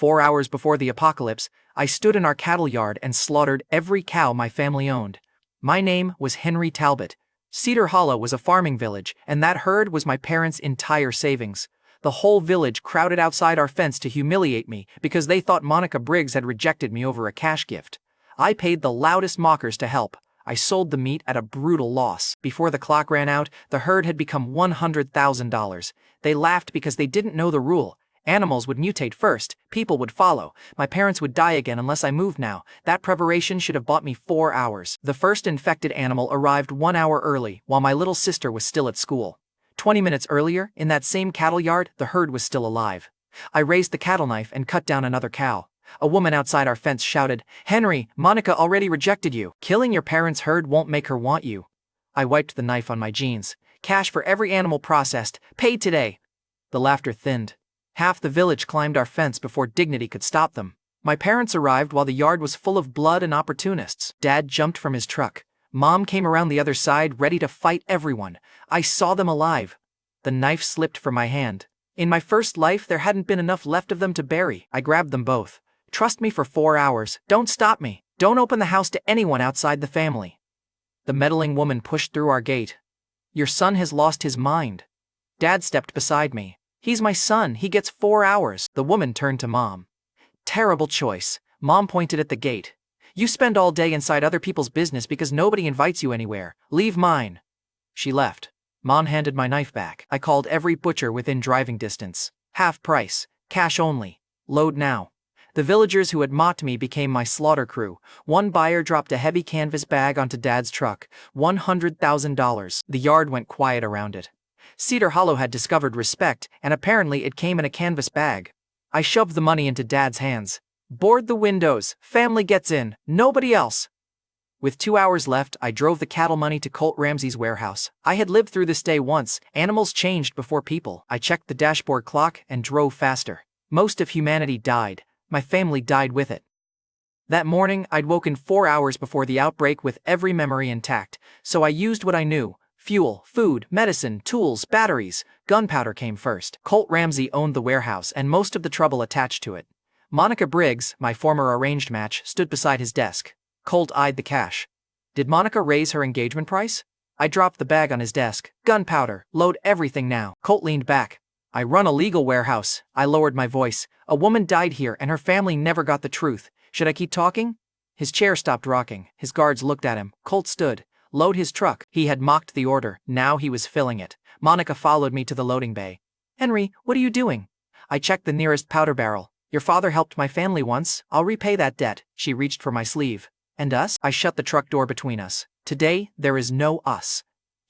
4 hours before the apocalypse, I stood in our cattle yard and slaughtered every cow my family owned. My name was Henry Talbot. Cedar Hollow was a farming village, and that herd was my parents' entire savings. The whole village crowded outside our fence to humiliate me because they thought Monica Briggs had rejected me over a cash gift. I paid the loudest mockers to help. I sold the meat at a brutal loss. Before the clock ran out, the herd had become $100,000. They laughed because they didn't know the rule. Animals would mutate first, people would follow. My parents would die again unless I moved now. That preparation should have bought me 4 hours. The first infected animal arrived 1 hour early, while my little sister was still at school. 20 minutes earlier, in that same cattle yard, the herd was still alive. I raised the cattle knife and cut down another cow. A woman outside our fence shouted, "Henry, Monica already rejected you. Killing your parents' herd won't make her want you." I wiped the knife on my jeans. Cash for every animal processed, paid today. The laughter thinned. Half the village climbed our fence before dignity could stop them. My parents arrived while the yard was full of blood and opportunists. Dad jumped from his truck. Mom came around the other side, ready to fight everyone. I saw them alive. The knife slipped from my hand. In my first life, there hadn't been enough left of them to bury. I grabbed them both. "Trust me for 4 hours. Don't stop me. Don't open the house to anyone outside the family." The meddling woman pushed through our gate. "Your son has lost his mind." Dad stepped beside me. "He's my son. He gets 4 hours." The woman turned to Mom. "Terrible choice." Mom pointed at the gate. "You spend all day inside other people's business because nobody invites you anywhere. Leave mine." She left. Mom handed my knife back. I called every butcher within driving distance. Half price. Cash only. Load now. The villagers who had mocked me became my slaughter crew. One buyer dropped a heavy canvas bag onto Dad's truck. $100,000. The yard went quiet around it. Cedar Hollow had discovered respect, and apparently it came in a canvas bag. I shoved the money into Dad's hands. "Board the windows. Family gets in. Nobody else." With 2 hours left, I drove the cattle money to Colt Ramsey's warehouse. I had lived through this day once. Animals changed before people. I checked the dashboard clock and drove faster. Most of humanity died. My family died with it. That morning, I'd woken 4 hours before the outbreak with every memory intact, so I used what I knew. Fuel, food, medicine, tools, batteries. Gunpowder came first. Colt Ramsey owned the warehouse and most of the trouble attached to it. Monica Briggs, my former arranged match, stood beside his desk. Colt eyed the cash. Did Monica raise her engagement price? I dropped the bag on his desk. "Gunpowder, load everything now." Colt leaned back. "I run a legal warehouse." I lowered my voice. "A woman died here and her family never got the truth. Should I keep talking?" His chair stopped rocking. His guards looked at him. Colt stood. "Load his truck." He had mocked the order. Now he was filling it. Monica followed me to the loading bay. "Henry, what are you doing?" I checked the nearest powder barrel. "Your father helped my family once. I'll repay that debt." She reached for my sleeve. "And us?" I shut the truck door between us. "Today, there is no us."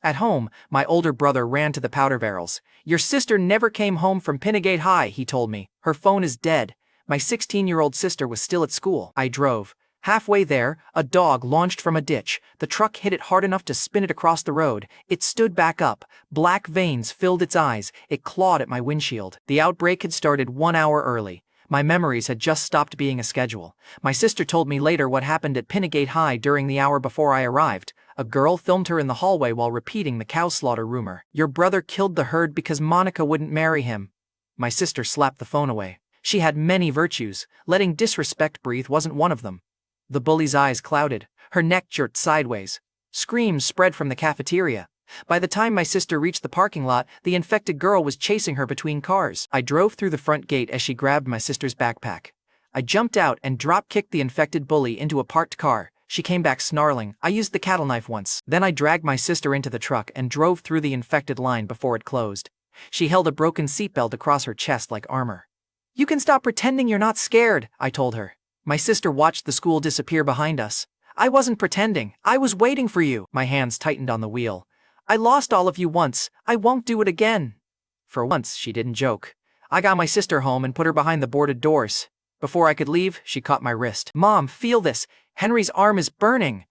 At home, my older brother ran to the powder barrels. "Your sister never came home from Pinnegate High," he told me. "Her phone is dead." My 16-year-old sister was still at school. I drove. Halfway there, a dog launched from a ditch. The truck hit it hard enough to spin it across the road. It stood back up. Black veins filled its eyes. It clawed at my windshield. The outbreak had started 1 hour early. My memories had just stopped being a schedule. My sister told me later what happened at Pinnegate High during the hour before I arrived. A girl filmed her in the hallway while repeating the cow slaughter rumor. "Your brother killed the herd because Monica wouldn't marry him." My sister slapped the phone away. She had many virtues. Letting disrespect breathe wasn't one of them. The bully's eyes clouded. Her neck jerked sideways. Screams spread from the cafeteria. By the time my sister reached the parking lot, the infected girl was chasing her between cars. I drove through the front gate as she grabbed my sister's backpack. I jumped out and drop-kicked the infected bully into a parked car. She came back snarling. I used the cattle knife once. Then I dragged my sister into the truck and drove through the infected line before it closed. She held a broken seatbelt across her chest like armor. "You can stop pretending you're not scared," I told her. My sister watched the school disappear behind us. "I wasn't pretending. I was waiting for you." My hands tightened on the wheel. "I lost all of you once. I won't do it again." For once, she didn't joke. I got my sister home and put her behind the boarded doors. Before I could leave, she caught my wrist. "Mom, feel this. Henry's arm is burning."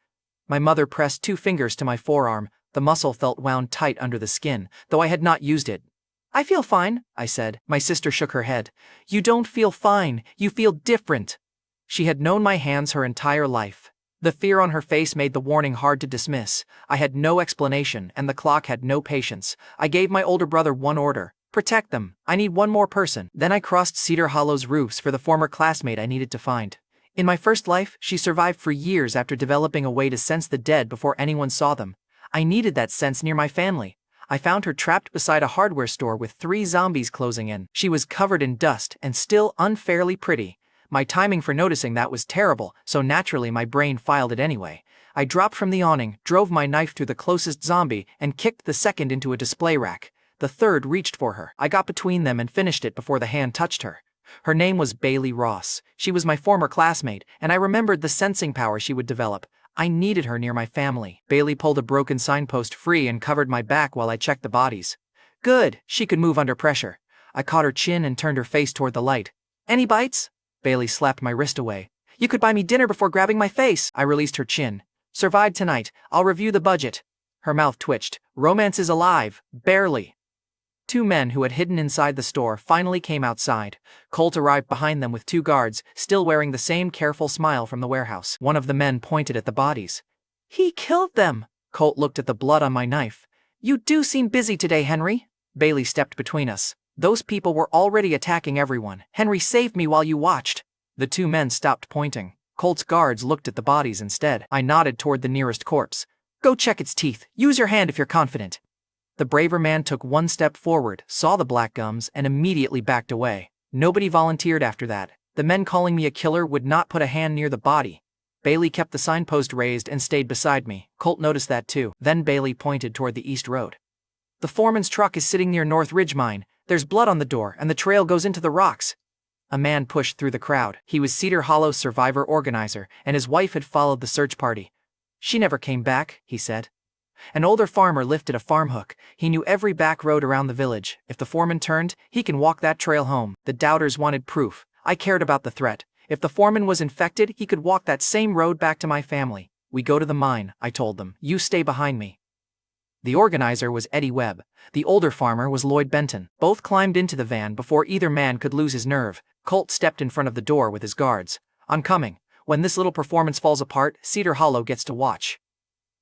My mother pressed 2 fingers to my forearm. The muscle felt wound tight under the skin, though I had not used it. "I feel fine," I said. My sister shook her head. "You don't feel fine. You feel different." She had known my hands her entire life. The fear on her face made the warning hard to dismiss. I had no explanation, and the clock had no patience. I gave my older brother one order. Protect them. I need one more person. Then I crossed Cedar Hollow's roofs for the former classmate I needed to find. In my first life, she survived for years after developing a way to sense the dead before anyone saw them. I needed that sense near my family. I found her trapped beside a hardware store with 3 zombies closing in. She was covered in dust and still unfairly pretty. My timing for noticing that was terrible, so naturally my brain filed it anyway. I dropped from the awning, drove my knife through the closest zombie, and kicked the second into a display rack. The third reached for her. I got between them and finished it before the hand touched her. Her name was Bailey Ross. She was my former classmate, and I remembered the sensing power she would develop. I needed her near my family. Bailey pulled a broken signpost free and covered my back while I checked the bodies. Good, she could move under pressure. I caught her chin and turned her face toward the light. Any bites? Bailey slapped my wrist away. You could buy me dinner before grabbing my face. I released her chin. Survived tonight. I'll review the budget. Her mouth twitched. Romance is alive. Barely. 2 men who had hidden inside the store finally came outside. Colt arrived behind them with 2 guards, still wearing the same careful smile from the warehouse. One of the men pointed at the bodies. He killed them. Colt looked at the blood on my knife. You do seem busy today, Henry. Bailey stepped between us. Those people were already attacking everyone. Henry saved me while you watched. The 2 men stopped pointing. Colt's guards looked at the bodies instead. I nodded toward the nearest corpse. Go check its teeth. Use your hand if you're confident. The braver man took 1 step forward, saw the black gums, and immediately backed away. Nobody volunteered after that. The men calling me a killer would not put a hand near the body. Bailey kept the signpost raised and stayed beside me. Colt noticed that too. Then Bailey pointed toward the east road. The foreman's truck is sitting near North Ridge Mine. There's blood on the door, and the trail goes into the rocks. A man pushed through the crowd. He was Cedar Hollow's survivor organizer, and his wife had followed the search party. She never came back, he said. An older farmer lifted a farm hook. He knew every back road around the village. If the foreman turned, he can walk that trail home. The doubters wanted proof. I cared about the threat. If the foreman was infected, he could walk that same road back to my family. We go to the mine, I told them. You stay behind me. The organizer was Eddie Webb. The older farmer was Lloyd Benton. Both climbed into the van before either man could lose his nerve. Colt stepped in front of the door with his guards. I'm coming. When this little performance falls apart, Cedar Hollow gets to watch.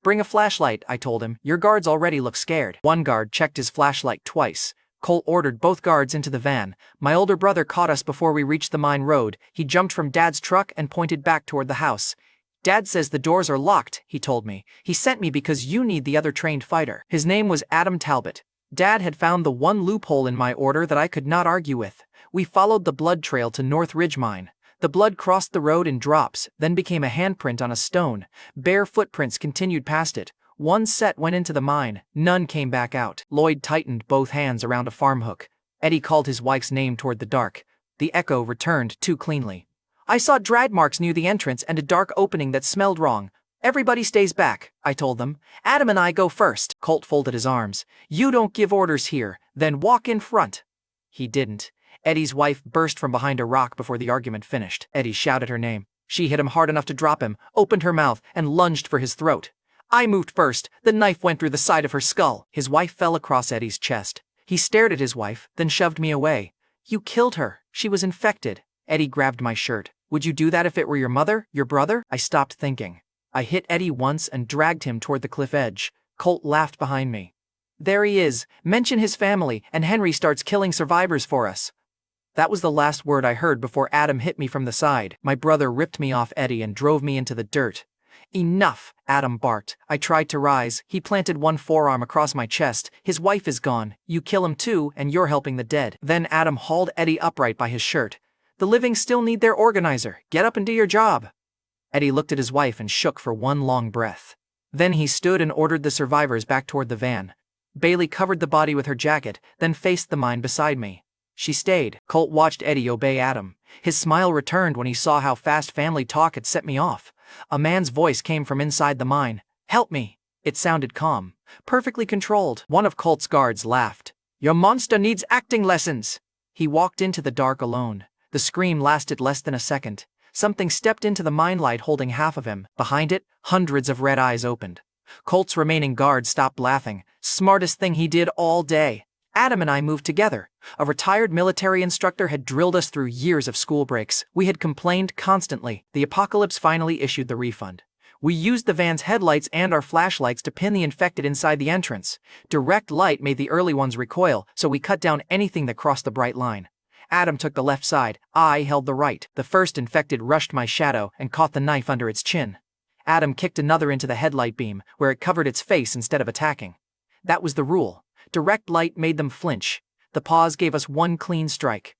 Bring a flashlight, I told him. Your guards already look scared. One guard checked his flashlight twice. Colt ordered both guards into the van. My older brother caught us before we reached the mine road. He jumped from Dad's truck and pointed back toward the house. Dad says the doors are locked, he told me. He sent me because you need the other trained fighter. His name was Adam Talbot. Dad had found the one loophole in my order that I could not argue with. We followed the blood trail to North Ridge Mine. The blood crossed the road in drops, then became a handprint on a stone. Bare footprints continued past it. One set went into the mine. None came back out. Lloyd tightened both hands around a farm hook. Eddie called his wife's name toward the dark. The echo returned too cleanly. I saw drag marks near the entrance and a dark opening that smelled wrong. Everybody stays back, I told them. Adam and I go first. Colt folded his arms. You don't give orders here, then walk in front. He didn't. Eddie's wife burst from behind a rock before the argument finished. Eddie shouted her name. She hit him hard enough to drop him, opened her mouth, and lunged for his throat. I moved first. The knife went through the side of her skull. His wife fell across Eddie's chest. He stared at his wife, then shoved me away. You killed her. She was infected. Eddie grabbed my shirt. Would you do that if it were your mother, your brother? I stopped thinking. I hit Eddie once and dragged him toward the cliff edge. Colt laughed behind me. There he is. Mention his family, and Henry starts killing survivors for us. That was the last word I heard before Adam hit me from the side. My brother ripped me off Eddie and drove me into the dirt. Enough, Adam barked. I tried to rise. He planted one forearm across my chest. His wife is gone. You kill him too, and you're helping the dead. Then Adam hauled Eddie upright by his shirt. The living still need their organizer. Get up and do your job. Eddie looked at his wife and shook for one long breath. Then he stood and ordered the survivors back toward the van. Bailey covered the body with her jacket, then faced the mine beside me. She stayed. Colt watched Eddie obey Adam. His smile returned when he saw how fast family talk had set me off. A man's voice came from inside the mine. Help me. It sounded calm, perfectly controlled. One of Colt's guards laughed. Your monster needs acting lessons. He walked into the dark alone. The scream lasted less than a second. Something stepped into the mine light holding half of him. Behind it, hundreds of red eyes opened. Colt's remaining guard stopped laughing. Smartest thing he did all day. Adam and I moved together. A retired military instructor had drilled us through years of school breaks. We had complained constantly. The apocalypse finally issued the refund. We used the van's headlights and our flashlights to pin the infected inside the entrance. Direct light made the early ones recoil, so we cut down anything that crossed the bright line. Adam took the left side, I held the right. The first infected rushed my shadow and caught the knife under its chin. Adam kicked another into the headlight beam, where it covered its face instead of attacking. That was the rule. Direct light made them flinch. The pause gave us one clean strike.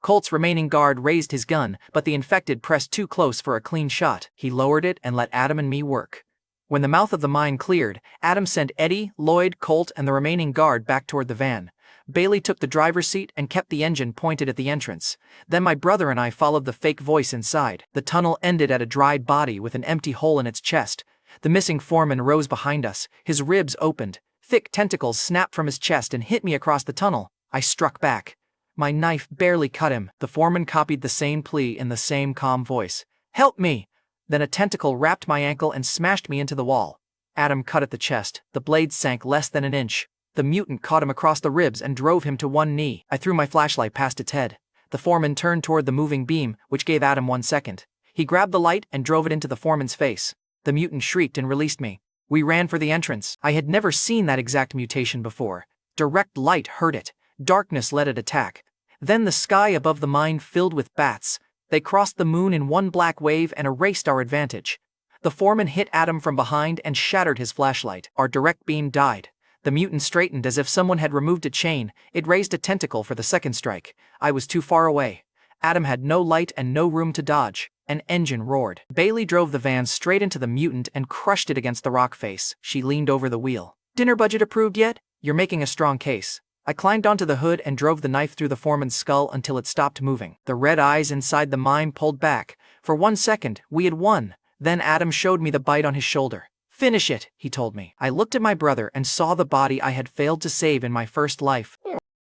Colt's remaining guard raised his gun, but the infected pressed too close for a clean shot. He lowered it and let Adam and me work. When the mouth of the mine cleared, Adam sent Eddie, Lloyd, Colt, and the remaining guard back toward the van. Bailey took the driver's seat and kept the engine pointed at the entrance. Then my brother and I followed the fake voice inside. The tunnel ended at a dried body with an empty hole in its chest. The missing foreman rose behind us. His ribs opened. Thick tentacles snapped from his chest and hit me across the tunnel. I struck back. My knife barely cut him. The foreman copied the same plea in the same calm voice. "Help me!" Then a tentacle wrapped my ankle and smashed me into the wall. Adam cut at the chest. The blade sank less than an inch. The mutant caught him across the ribs and drove him to one knee. I threw my flashlight past its head. The foreman turned toward the moving beam, which gave Adam 1 second. He grabbed the light and drove it into the foreman's face. The mutant shrieked and released me. We ran for the entrance. I had never seen that exact mutation before. Direct light hurt it. Darkness let it attack. Then the sky above the mine filled with bats. They crossed the moon in one black wave and erased our advantage. The foreman hit Adam from behind and shattered his flashlight. Our direct beam died. The mutant straightened as if someone had removed a chain. It raised a tentacle for the second strike. I was too far away. Adam had no light and no room to dodge. An engine roared. Bailey drove the van straight into the mutant and crushed it against the rock face. She leaned over the wheel. "Dinner budget approved yet? You're making a strong case." I climbed onto the hood and drove the knife through the foreman's skull until it stopped moving. The red eyes inside the mine pulled back. For 1 second, we had won. Then Adam showed me the bite on his shoulder. "Finish it," he told me. I looked at my brother and saw the body I had failed to save in my first life.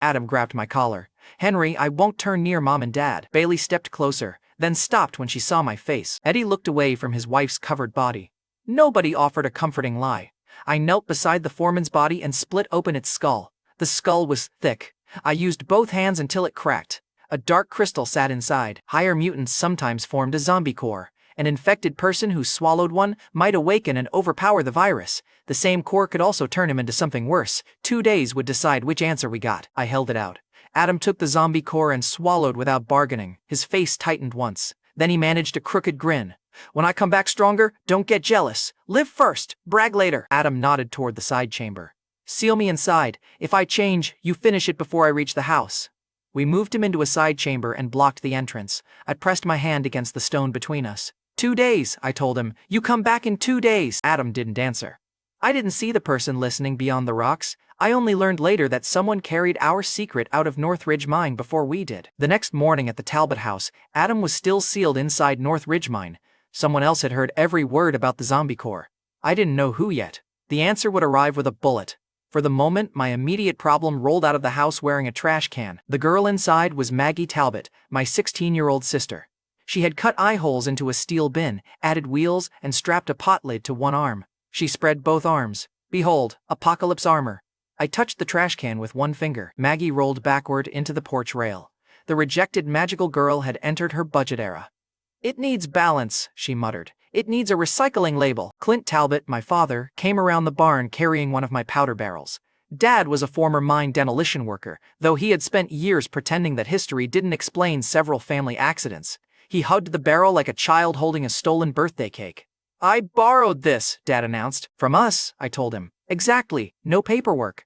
Adam grabbed my collar. "Henry, I won't turn near Mom and Dad." Bailey stepped closer, then stopped when she saw my face. Eddie looked away from his wife's covered body. Nobody offered a comforting lie. I knelt beside the foreman's body and split open its skull. The skull was thick. I used both hands until it cracked. A dark crystal sat inside. Higher mutants sometimes formed a zombie core. An infected person who swallowed one might awaken and overpower the virus. The same core could also turn him into something worse. 2 days would decide which answer we got. I held it out. Adam took the zombie core and swallowed without bargaining. His face tightened once. Then he managed a crooked grin. "When I come back stronger, don't get jealous. Live first, brag later." Adam nodded toward the side chamber. "Seal me inside. If I change, you finish it before I reach the house." We moved him into a side chamber and blocked the entrance. I pressed my hand against the stone between us. 2 days, I told him. "You come back in 2 days." Adam didn't answer. I didn't see the person listening beyond the rocks. I only learned later that someone carried our secret out of Northridge Mine before we did. The next morning at the Talbot house, Adam was still sealed inside Northridge Mine. Someone else had heard every word about the zombie core. I didn't know who yet. The answer would arrive with a bullet. For the moment, my immediate problem rolled out of the house wearing a trash can. The girl inside was Maggie Talbot, my 16-year-old sister. She had cut eye holes into a steel bin, added wheels, and strapped a pot lid to one arm. She spread both arms. Behold, apocalypse armor. I touched the trash can with one finger. Maggie rolled backward into the porch rail. The rejected magical girl had entered her budget era. "It needs balance," she muttered. "It needs a recycling label." Clint Talbot, my father, came around the barn carrying one of my powder barrels. Dad was a former mine demolition worker, though he had spent years pretending that history didn't explain several family accidents. He hugged the barrel like a child holding a stolen birthday cake. "I borrowed this," Dad announced. "From us," I told him. "Exactly, no paperwork."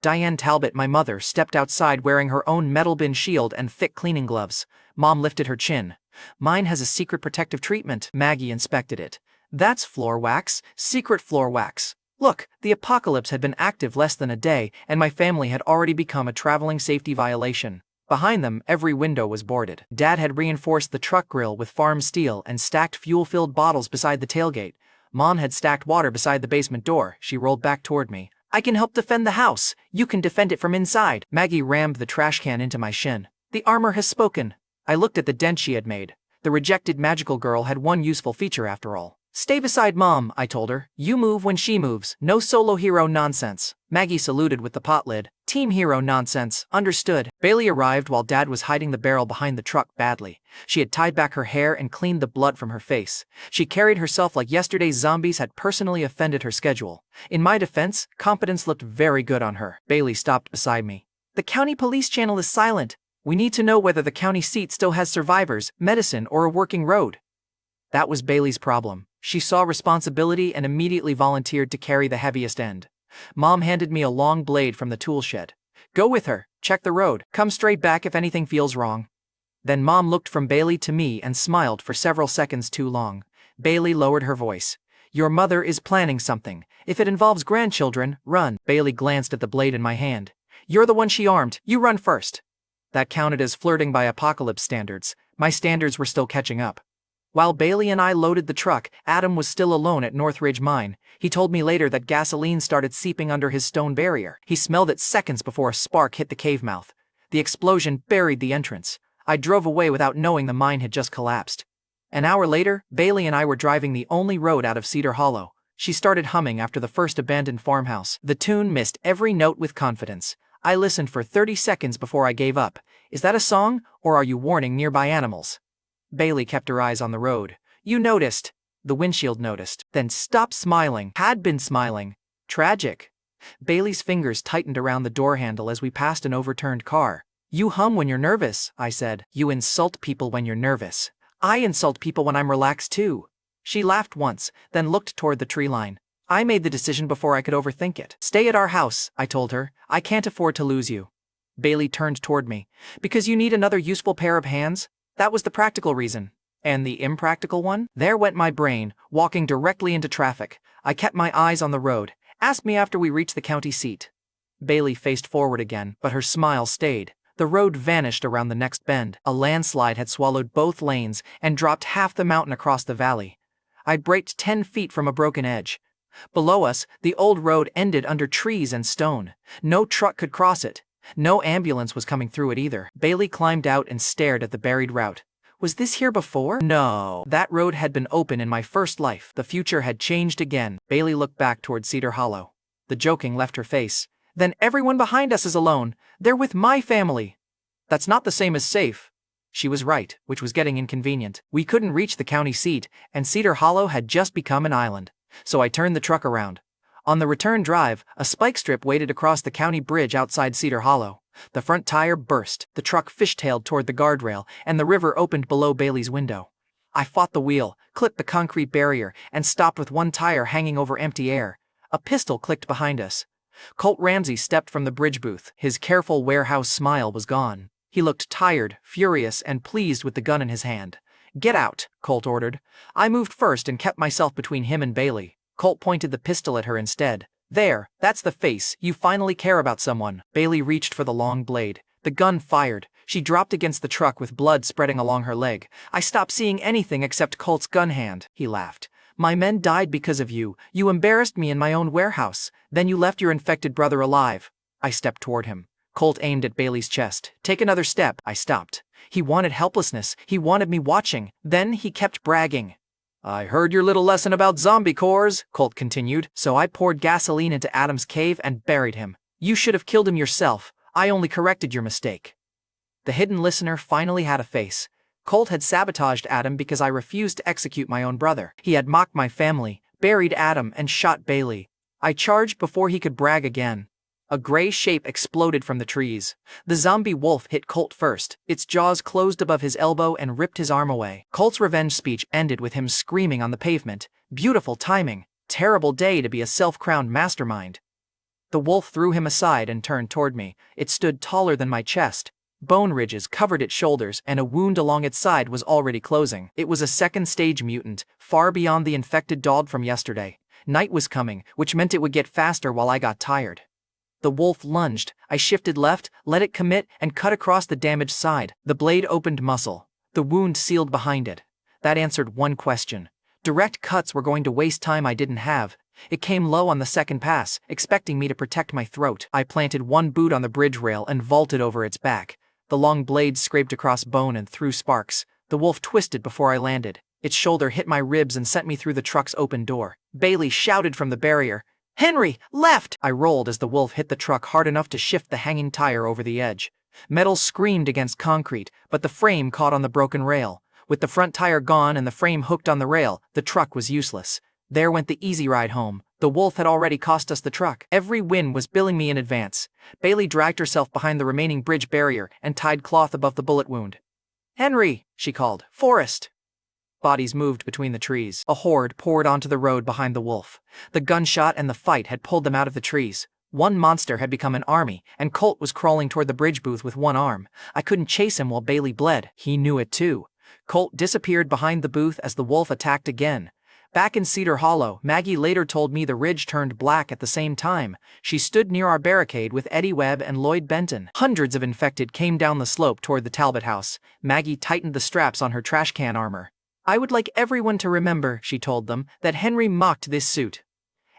Diane Talbot, my mother, stepped outside wearing her own metal bin shield and thick cleaning gloves. Mom lifted her chin. "Mine has a secret protective treatment." Maggie inspected it. "That's floor wax, secret floor wax. Look, the apocalypse had been active less than a day, and my family had already become a traveling safety violation." Behind them, every window was boarded. Dad had reinforced the truck grill with farm steel and stacked fuel-filled bottles beside the tailgate. Mom had stacked water beside the basement door. She rolled back toward me. "I can help defend the house. You can defend it from inside." Maggie rammed the trash can into my shin. "The armor has spoken." I looked at the dent she had made. The rejected magical girl had one useful feature after all. "Stay beside Mom," I told her. "You move when she moves. No solo hero nonsense." Maggie saluted with the pot lid. Team hero nonsense, understood. Bailey arrived while Dad was hiding the barrel behind the truck badly. She had tied back her hair and cleaned the blood from her face. She carried herself like yesterday's zombies had personally offended her schedule. In my defense, competence looked very good on her. Bailey stopped beside me. The county police channel is silent. We need to know whether the county seat still has survivors, medicine, or a working road. That was Bailey's problem. She saw responsibility and immediately volunteered to carry the heaviest end. Mom handed me a long blade from the tool shed. Go with her, check the road, come straight back if anything feels wrong. Then Mom looked from Bailey to me and smiled for several seconds too long. Bailey lowered her voice. Your mother is planning something. If it involves grandchildren, run. Bailey glanced at the blade in my hand. You're the one she armed, you run first. That counted as flirting by apocalypse standards. My standards were still catching up. While Bailey and I loaded the truck, Adam was still alone at Northridge Mine. He told me later that gasoline started seeping under his stone barrier. He smelled it seconds before a spark hit the cave mouth. The explosion buried the entrance. I drove away without knowing the mine had just collapsed. An hour later, Bailey and I were driving the only road out of Cedar Hollow. She started humming after the first abandoned farmhouse. The tune missed every note with confidence. I listened for 30 seconds before I gave up. Is that a song, or are you warning nearby animals? Bailey kept her eyes on the road. You noticed. The windshield noticed. Then stopped smiling. Had been smiling. Tragic. Bailey's fingers tightened around the door handle as we passed an overturned car. You hum when you're nervous, I said. You insult people when you're nervous. I insult people when I'm relaxed too. She laughed once, then looked toward the tree line. I made the decision before I could overthink it. Stay at our house, I told her. I can't afford to lose you. Bailey turned toward me. Because you need another useful pair of hands? That was the practical reason. And the impractical one? There went my brain, walking directly into traffic. I kept my eyes on the road. Ask me after we reached the county seat. Bailey faced forward again, but her smile stayed. The road vanished around the next bend. A landslide had swallowed both lanes and dropped half the mountain across the valley. I'd braked 10 feet from a broken edge. Below us, the old road ended under trees and stone. No truck could cross it. No ambulance was coming through it either. Bailey climbed out and stared at the buried route. Was this here before? No. That road had been open in my first life. The future had changed again. Bailey looked back toward Cedar Hollow. The joking left her face. Then everyone behind us is alone. They're with my family. That's not the same as safe. She was right, which was getting inconvenient. We couldn't reach the county seat, and Cedar Hollow had just become an island. So I turned the truck around. On the return drive, a spike strip waited across the county bridge outside Cedar Hollow. The front tire burst, the truck fishtailed toward the guardrail, and the river opened below Bailey's window. I fought the wheel, clipped the concrete barrier, and stopped with one tire hanging over empty air. A pistol clicked behind us. Colt Ramsey stepped from the bridge booth. His careful warehouse smile was gone. He looked tired, furious, and pleased with the gun in his hand. Get out, Colt ordered. I moved first and kept myself between him and Bailey. Colt pointed the pistol at her instead. There, that's the face. You finally care about someone. Bailey reached for the long blade. The gun fired. She dropped against the truck with blood spreading along her leg. I stopped seeing anything except Colt's gun hand. He laughed. My men died because of you. You embarrassed me in my own warehouse. Then you left your infected brother alive. I stepped toward him. Colt aimed at Bailey's chest. Take another step. I stopped. He wanted helplessness. He wanted me watching. Then he kept bragging. I heard your little lesson about zombie cores, Colt continued, so I poured gasoline into Adam's cave and buried him. You should have killed him yourself. I only corrected your mistake. The hidden listener finally had a face. Colt had sabotaged Adam because I refused to execute my own brother. He had mocked my family, buried Adam, and shot Bailey. I charged before he could brag again. A gray shape exploded from the trees. The zombie wolf hit Colt first. Its jaws closed above his elbow and ripped his arm away. Colt's revenge speech ended with him screaming on the pavement. Beautiful timing. Terrible day to be a self-crowned mastermind. The wolf threw him aside and turned toward me. It stood taller than my chest. Bone ridges covered its shoulders, and a wound along its side was already closing. It was a second-stage mutant, far beyond the infected dog from yesterday. Night was coming, which meant it would get faster while I got tired. The wolf lunged. I shifted left, let it commit, and cut across the damaged side. The blade opened muscle. The wound sealed behind it. That answered one question. Direct cuts were going to waste time I didn't have. It came low on the second pass, expecting me to protect my throat. I planted one boot on the bridge rail and vaulted over its back. The long blade scraped across bone and threw sparks. The wolf twisted before I landed. Its shoulder hit my ribs and sent me through the truck's open door. Bailey shouted from the barrier. Henry, left! I rolled as the wolf hit the truck hard enough to shift the hanging tire over the edge. Metal screamed against concrete, but the frame caught on the broken rail. With the front tire gone and the frame hooked on the rail, the truck was useless. There went the easy ride home. The wolf had already cost us the truck. Every win was billing me in advance. Bailey dragged herself behind the remaining bridge barrier and tied cloth above the bullet wound. Henry, she called. Forrest. Bodies moved between the trees. A horde poured onto the road behind the wolf. The gunshot and the fight had pulled them out of the trees. One monster had become an army, and Colt was crawling toward the bridge booth with one arm. I couldn't chase him while Bailey bled. He knew it too. Colt disappeared behind the booth as the wolf attacked again. Back in Cedar Hollow, Maggie later told me the ridge turned black at the same time. She stood near our barricade with Eddie Webb and Lloyd Benton. Hundreds of infected came down the slope toward the Talbot house. Maggie tightened the straps on her trash can armor. I would like everyone to remember, she told them, that Henry mocked this suit.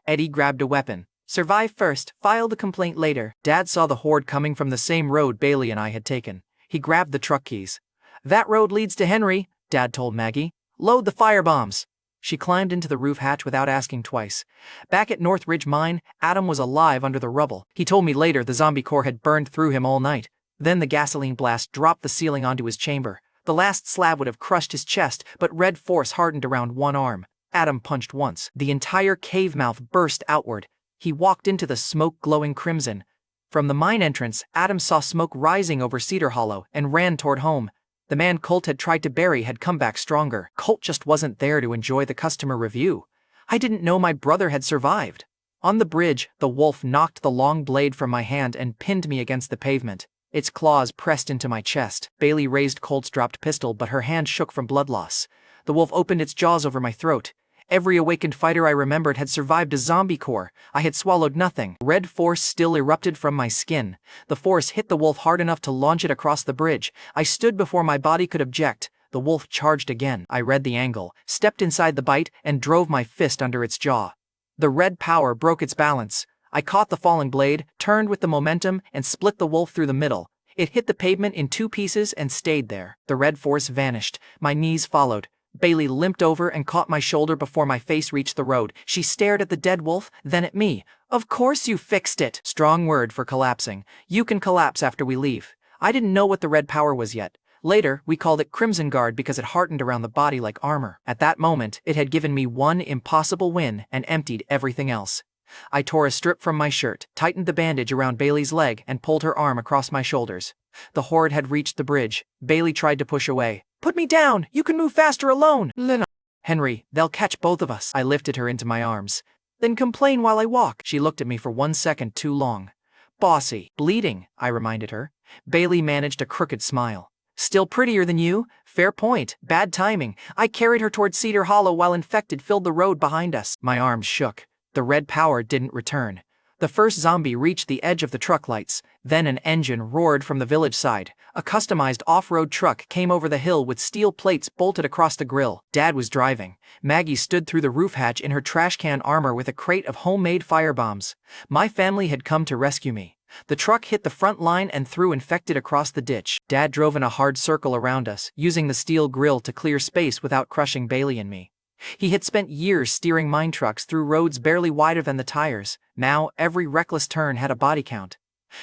Eddie grabbed a weapon. Survive first, file the complaint later. Dad saw the horde coming from the same road Bailey and I had taken. He grabbed the truck keys. That road leads to Henry, Dad told Maggie. Load the firebombs. She climbed into the roof hatch without asking twice. Back at North Ridge Mine, Adam was alive under the rubble. He told me later the zombie core had burned through him all night. Then the gasoline blast dropped the ceiling onto his chamber. The last slab would have crushed his chest, but red force hardened around one arm. Adam punched once. The entire cave mouth burst outward. He walked into the smoke glowing crimson. From the mine entrance, Adam saw smoke rising over Cedar Hollow and ran toward home. The man Colt had tried to bury had come back stronger. Colt just wasn't there to enjoy the customer review. I didn't know my brother had survived. On the bridge, the wolf knocked the long blade from my hand and pinned me against the pavement. Its claws pressed into my chest. Bailey raised Colt's dropped pistol, but her hand shook from blood loss. The wolf opened its jaws over my throat. Every awakened fighter I remembered had survived a zombie core. I had swallowed nothing. Red force still erupted from my skin. The force hit the wolf hard enough to launch it across the bridge. I stood before my body could object. The wolf charged again. I read the angle, stepped inside the bite, and drove my fist under its jaw. The red power broke its balance. I caught the falling blade, turned with the momentum, and split the wolf through the middle. It hit the pavement in two pieces and stayed there. The red force vanished. My knees followed. Bailey limped over and caught my shoulder before my face reached the road. She stared at the dead wolf, then at me. Of course you fixed it. Strong word for collapsing. You can collapse after we leave. I didn't know what the red power was yet. Later, we called it Crimson Guard because it hardened around the body like armor. At that moment, it had given me one impossible win and emptied everything else. I tore a strip from my shirt, tightened the bandage around Bailey's leg, and pulled her arm across my shoulders. The horde had reached the bridge. Bailey tried to push away. Put me down! You can move faster alone! Lena. Henry, they'll catch both of us. I lifted her into my arms. Then complain while I walk. She looked at me for 1 second too long. Bossy. Bleeding, I reminded her. Bailey managed a crooked smile. Still prettier than you? Fair point. Bad timing. I carried her toward Cedar Hollow while infected filled the road behind us. My arms shook. The red power didn't return. The first zombie reached the edge of the truck lights. Then an engine roared from the village side. A customized off-road truck came over the hill with steel plates bolted across the grill. Dad was driving. Maggie stood through the roof hatch in her trash can armor with a crate of homemade firebombs. My family had come to rescue me. The truck hit the front line and threw infected across the ditch. Dad drove in a hard circle around us, using the steel grill to clear space without crushing Bailey and me. He had spent years steering mine trucks through roads barely wider than the tires. Now, every reckless turn had a body count.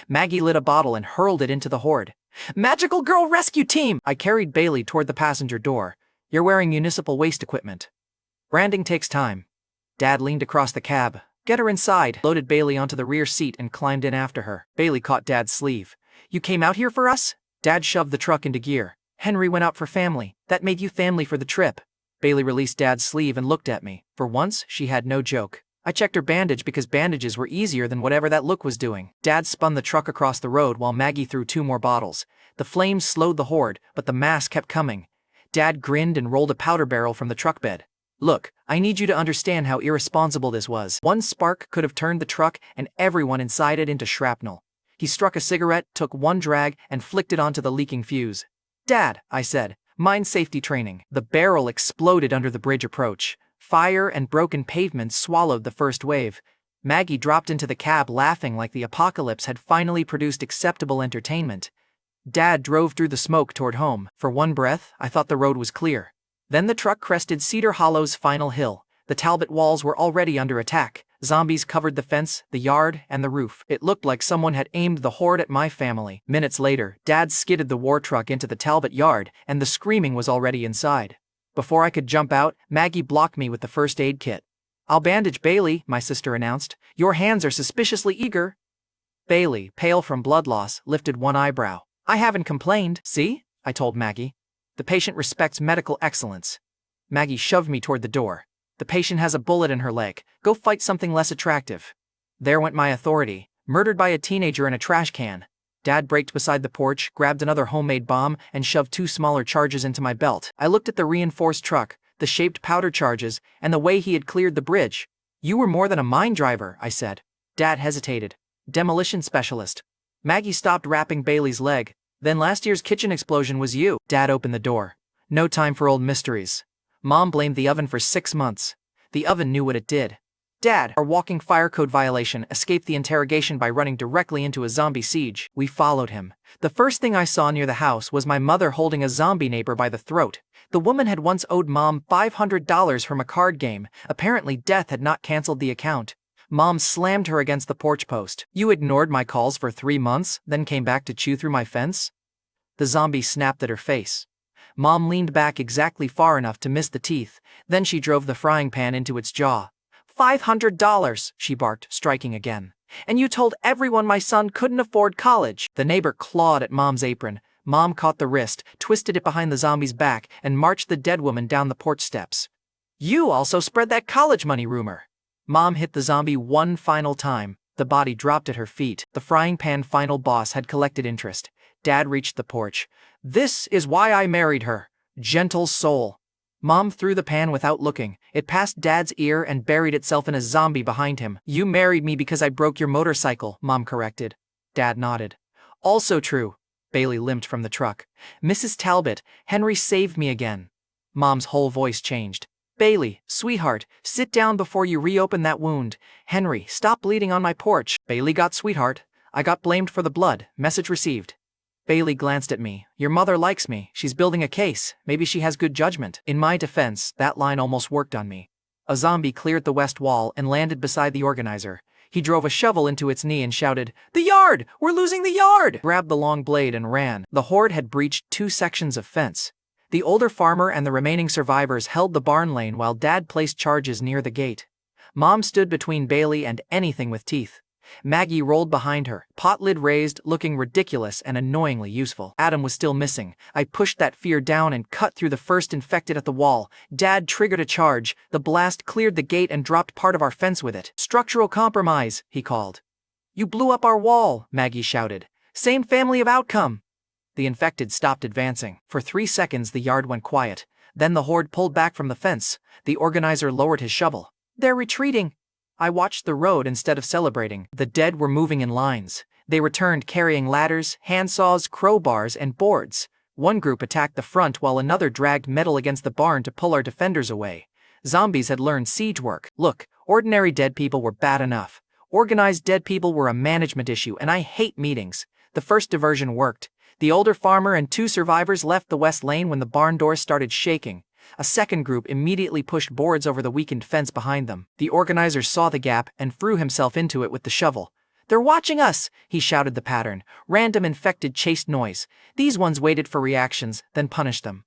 Maggie lit a bottle and hurled it into the horde. Magical Girl Rescue Team! I carried Bailey toward the passenger door. You're wearing municipal waste equipment. Branding takes time. Dad leaned across the cab. Get her inside. Loaded Bailey onto the rear seat and climbed in after her. Bailey caught Dad's sleeve. You came out here for us? Dad shoved the truck into gear. Henry went out for family. That made you family for the trip. Bailey released Dad's sleeve and looked at me. For once, she had no joke. I checked her bandage because bandages were easier than whatever that look was doing. Dad spun the truck across the road while Maggie threw 2 more bottles. The flames slowed the horde, but the mass kept coming. Dad grinned and rolled a powder barrel from the truck bed. Look, I need you to understand how irresponsible this was. One spark could have turned the truck and everyone inside it into shrapnel. He struck a cigarette, took one drag, and flicked it onto the leaking fuse. Dad, I said. Mine safety training. The barrel exploded under the bridge approach. Fire and broken pavement swallowed the first wave. Maggie dropped into the cab laughing like the apocalypse had finally produced acceptable entertainment. Dad drove through the smoke toward home. For one breath, I thought the road was clear. Then the truck crested Cedar Hollow's final hill. The Talbot walls were already under attack. Zombies covered the fence, the yard, and the roof. It looked like someone had aimed the horde at my family. Minutes later, Dad skidded the war truck into the Talbot yard, and the screaming was already inside. Before I could jump out, Maggie blocked me with the first aid kit. "I'll bandage Bailey," my sister announced. "Your hands are suspiciously eager." Bailey, pale from blood loss, lifted one eyebrow. "I haven't complained, see?" I told Maggie. "The patient respects medical excellence." Maggie shoved me toward the door. "The patient has a bullet in her leg. Go fight something less attractive." There went my authority, murdered by a teenager in a trash can. Dad braked beside the porch, grabbed another homemade bomb, and shoved 2 smaller charges into my belt. I looked at the reinforced truck, the shaped powder charges, and the way he had cleared the bridge. "You were more than a mine driver," I said. Dad hesitated. "Demolition specialist." Maggie stopped wrapping Bailey's leg. "Then last year's kitchen explosion was you." Dad opened the door. "No time for old mysteries." Mom blamed the oven for 6 months. The oven knew what it did. Dad, our walking fire code violation, escaped the interrogation by running directly into a zombie siege. We followed him. The first thing I saw near the house was my mother holding a zombie neighbor by the throat. The woman had once owed Mom $500 from a card game. Apparently death had not canceled the account. Mom slammed her against the porch post. "You ignored my calls for 3 months, then came back to chew through my fence?" The zombie snapped at her face. Mom leaned back exactly far enough to miss the teeth, then she drove the frying pan into its jaw. $500, she barked, striking again. "And you told everyone my son couldn't afford college." The neighbor clawed at Mom's apron. Mom caught the wrist, twisted it behind the zombie's back, and marched the dead woman down the porch steps. "You also spread that college money rumor." Mom hit the zombie one final time. The body dropped at her feet. The frying pan final boss had collected interest. Dad reached the porch. "This is why I married her. Gentle soul." Mom threw the pan without looking. It passed Dad's ear and buried itself in a zombie behind him. "You married me because I broke your motorcycle," Mom corrected. Dad nodded. "Also true." Bailey limped from the truck. "Mrs. Talbot, Henry saved me again." Mom's whole voice changed. "Bailey, sweetheart, sit down before you reopen that wound. Henry, stop bleeding on my porch." Bailey got sweetheart. I got blamed for the blood. Message received. Bailey glanced at me. "Your mother likes me. She's building a case. Maybe she has good judgment." In my defense, that line almost worked on me. A zombie cleared the west wall and landed beside the organizer. He drove a shovel into its knee and shouted, "The yard! We're losing the yard!" Grabbed the long blade and ran. The horde had breached 2 sections of fence. The older farmer and the remaining survivors held the barn lane while Dad placed charges near the gate. Mom stood between Bailey and anything with teeth. Maggie rolled behind her, pot lid raised, looking ridiculous and annoyingly useful. Adam was still missing. I pushed that fear down and cut through the first infected at the wall. Dad triggered a charge. The blast cleared the gate and dropped part of our fence with it. "Structural compromise," he called. "You blew up our wall," Maggie shouted. "Same family of outcome." The infected stopped advancing. For 3 seconds the yard went quiet. Then the horde pulled back from the fence. The organizer lowered his shovel. "They're retreating." I watched the road instead of celebrating. The dead were moving in lines. They returned carrying ladders, handsaws, crowbars, and boards. One group attacked the front while another dragged metal against the barn to pull our defenders away. Zombies had learned siege work. Look, ordinary dead people were bad enough. Organized dead people were a management issue, and I hate meetings. The first diversion worked. The older farmer and 2 survivors left the west lane when the barn doors started shaking. A second group immediately pushed boards over the weakened fence behind them. The organizer saw the gap and threw himself into it with the shovel. "They're watching us!" he shouted the pattern. Random infected chased noise. These ones waited for reactions, then punished them.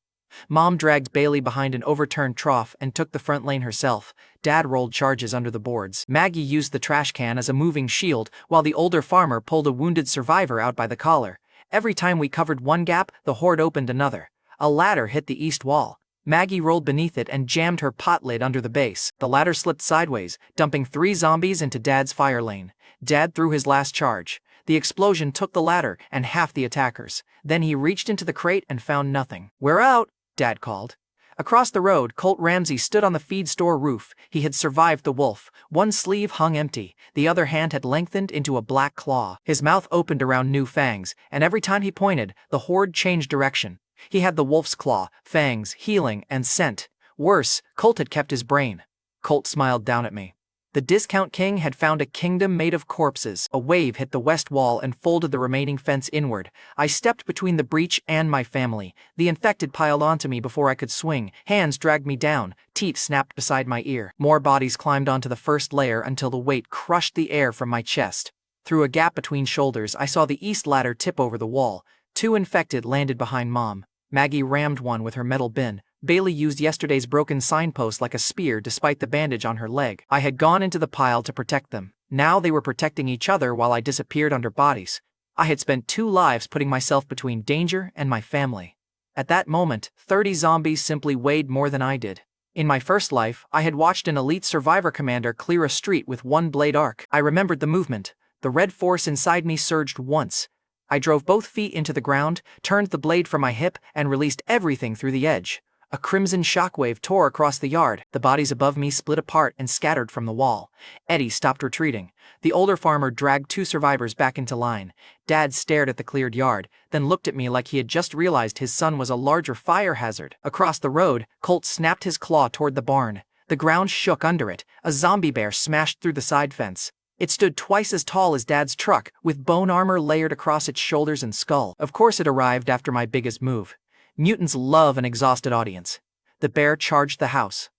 Mom dragged Bailey behind an overturned trough and took the front lane herself. Dad rolled charges under the boards. Maggie used the trash can as a moving shield, while the older farmer pulled a wounded survivor out by the collar. Every time we covered one gap, the horde opened another. A ladder hit the east wall. Maggie rolled beneath it and jammed her pot lid under the base. The ladder slipped sideways, dumping 3 zombies into Dad's fire lane. Dad threw his last charge. The explosion took the ladder and half the attackers. Then he reached into the crate and found nothing. "We're out," Dad called. Across the road, Colt Ramsey stood on the feed store roof. He had survived the wolf. One sleeve hung empty. The other hand had lengthened into a black claw. His mouth opened around new fangs, and every time he pointed, the horde changed direction. He had the wolf's claw, fangs, healing, and scent. Worse, Colt had kept his brain. Colt smiled down at me. The discount king had found a kingdom made of corpses. A wave hit the west wall and folded the remaining fence inward. I stepped between the breach and my family. The infected piled onto me before I could swing. Hands dragged me down. Teeth snapped beside my ear. More bodies climbed onto the first layer until the weight crushed the air from my chest. Through a gap between shoulders, I saw the east ladder tip over the wall. 2 infected landed behind Mom. Maggie rammed one with her metal bin. Bailey used yesterday's broken signpost like a spear despite the bandage on her leg. I had gone into the pile to protect them. Now they were protecting each other while I disappeared under bodies. I had spent 2 lives putting myself between danger and my family. At that moment, 30 zombies simply weighed more than I did. In my first life, I had watched an elite survivor commander clear a street with 1 blade arc. I remembered the movement. The red force inside me surged once. I drove both feet into the ground, turned the blade from my hip, and released everything through the edge. A crimson shockwave tore across the yard. The bodies above me split apart and scattered from the wall. Eddie stopped retreating. The older farmer dragged 2 survivors back into line. Dad stared at the cleared yard, then looked at me like he had just realized his son was a larger fire hazard. Across the road, Colt snapped his claw toward the barn. The ground shook under it. A zombie bear smashed through the side fence. It stood twice as tall as Dad's truck, with bone armor layered across its shoulders and skull. Of course it arrived after my biggest move. Mutants love an exhausted audience. The bear charged the house.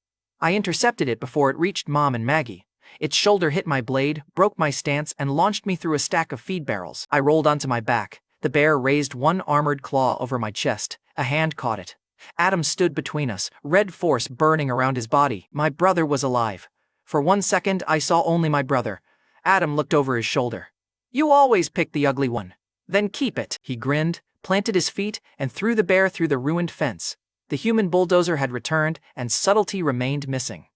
I intercepted it before it reached Mom and Maggie. Its shoulder hit my blade, broke my stance, and launched me through a stack of feed barrels. I rolled onto my back. The bear raised 1 armored claw over my chest. A hand caught it. Adam stood between us, red force burning around his body. My brother was alive. For 1 second, I saw only my brother. Adam looked over his shoulder. "You always pick the ugly one. Then keep it." He grinned, planted his feet, and threw the bear through the ruined fence. The human bulldozer had returned, and subtlety remained missing.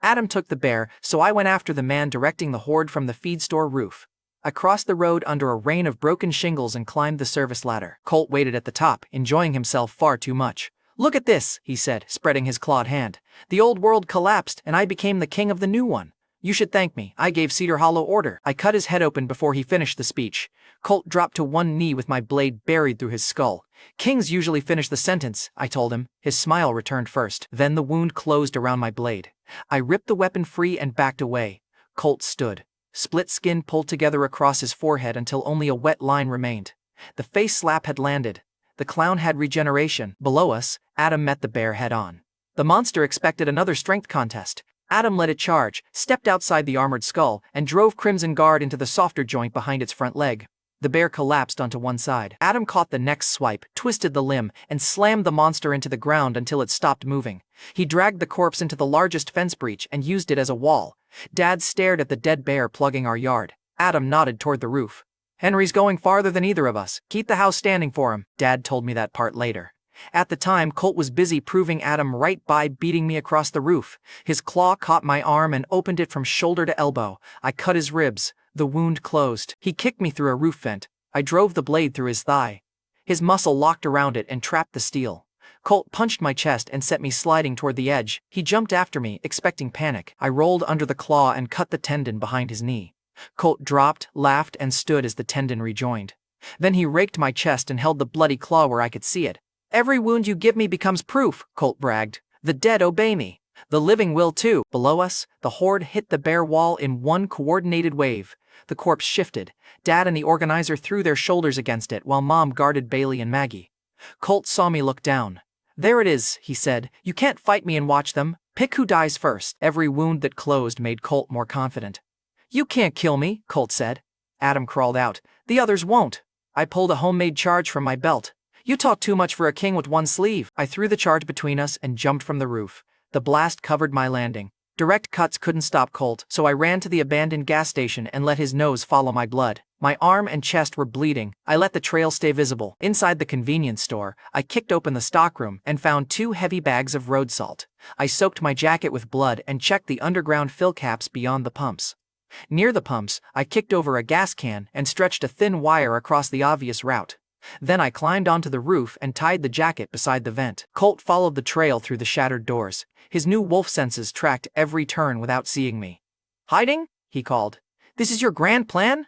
Adam took the bear, so I went after the man directing the horde from the feed store roof. I crossed the road under a rain of broken shingles and climbed the service ladder. Colt waited at the top, enjoying himself far too much. "Look at this," he said, spreading his clawed hand. "The old world collapsed, and I became the king of the new one. You should thank me. I gave Cedar Hollow order." I cut his head open before he finished the speech. Colt dropped to 1 knee with my blade buried through his skull. "Kings usually finish the sentence," I told him. His smile returned first. Then the wound closed around my blade. I ripped the weapon free and backed away. Colt stood. Split skin pulled together across his forehead until only a wet line remained. The face slap had landed. The clown had regeneration. Below us, Adam met the bear head-on. The monster expected another strength contest. Adam let it charge, stepped outside the armored skull, and drove Crimson Guard into the softer joint behind its front leg. The bear collapsed onto one side. Adam caught the next swipe, twisted the limb, and slammed the monster into the ground until it stopped moving. He dragged the corpse into the largest fence breach and used it as a wall. Dad stared at the dead bear plugging our yard. Adam nodded toward the roof. "Henry's going farther than either of us. Keep the house standing for him." Dad told me that part later. At the time, Colt was busy proving Adam right by beating me across the roof. His claw caught my arm and opened it from shoulder to elbow. I cut his ribs. The wound closed. He kicked me through a roof vent. I drove the blade through his thigh. His muscle locked around it and trapped the steel. Colt punched my chest and sent me sliding toward the edge. He jumped after me, expecting panic. I rolled under the claw and cut the tendon behind his knee. Colt dropped, laughed, and stood as the tendon rejoined. Then he raked my chest and held the bloody claw where I could see it. "Every wound you give me becomes proof," Colt bragged. "The dead obey me. The living will too." Below us, the horde hit the bare wall in one coordinated wave. The corpse shifted. Dad and the organizer threw their shoulders against it while Mom guarded Bailey and Maggie. Colt saw me look down. "There it is," he said. "You can't fight me and watch them. Pick who dies first." Every wound that closed made Colt more confident. "You can't kill me," Colt said. Adam crawled out. "The others won't." I pulled a homemade charge from my belt. "You talk too much for a king with one sleeve." I threw the charge between us and jumped from the roof. The blast covered my landing. Direct cuts couldn't stop Colt, so I ran to the abandoned gas station and let his nose follow my blood. My arm and chest were bleeding. I let the trail stay visible. Inside the convenience store, I kicked open the stockroom and found 2 heavy bags of road salt. I soaked my jacket with blood and checked the underground fill caps beyond the pumps. Near the pumps, I kicked over a gas can and stretched a thin wire across the obvious route. Then I climbed onto the roof and tied the jacket beside the vent. Colt followed the trail through the shattered doors. His new wolf senses tracked every turn without seeing me. "Hiding?" he called. "This is your grand plan?"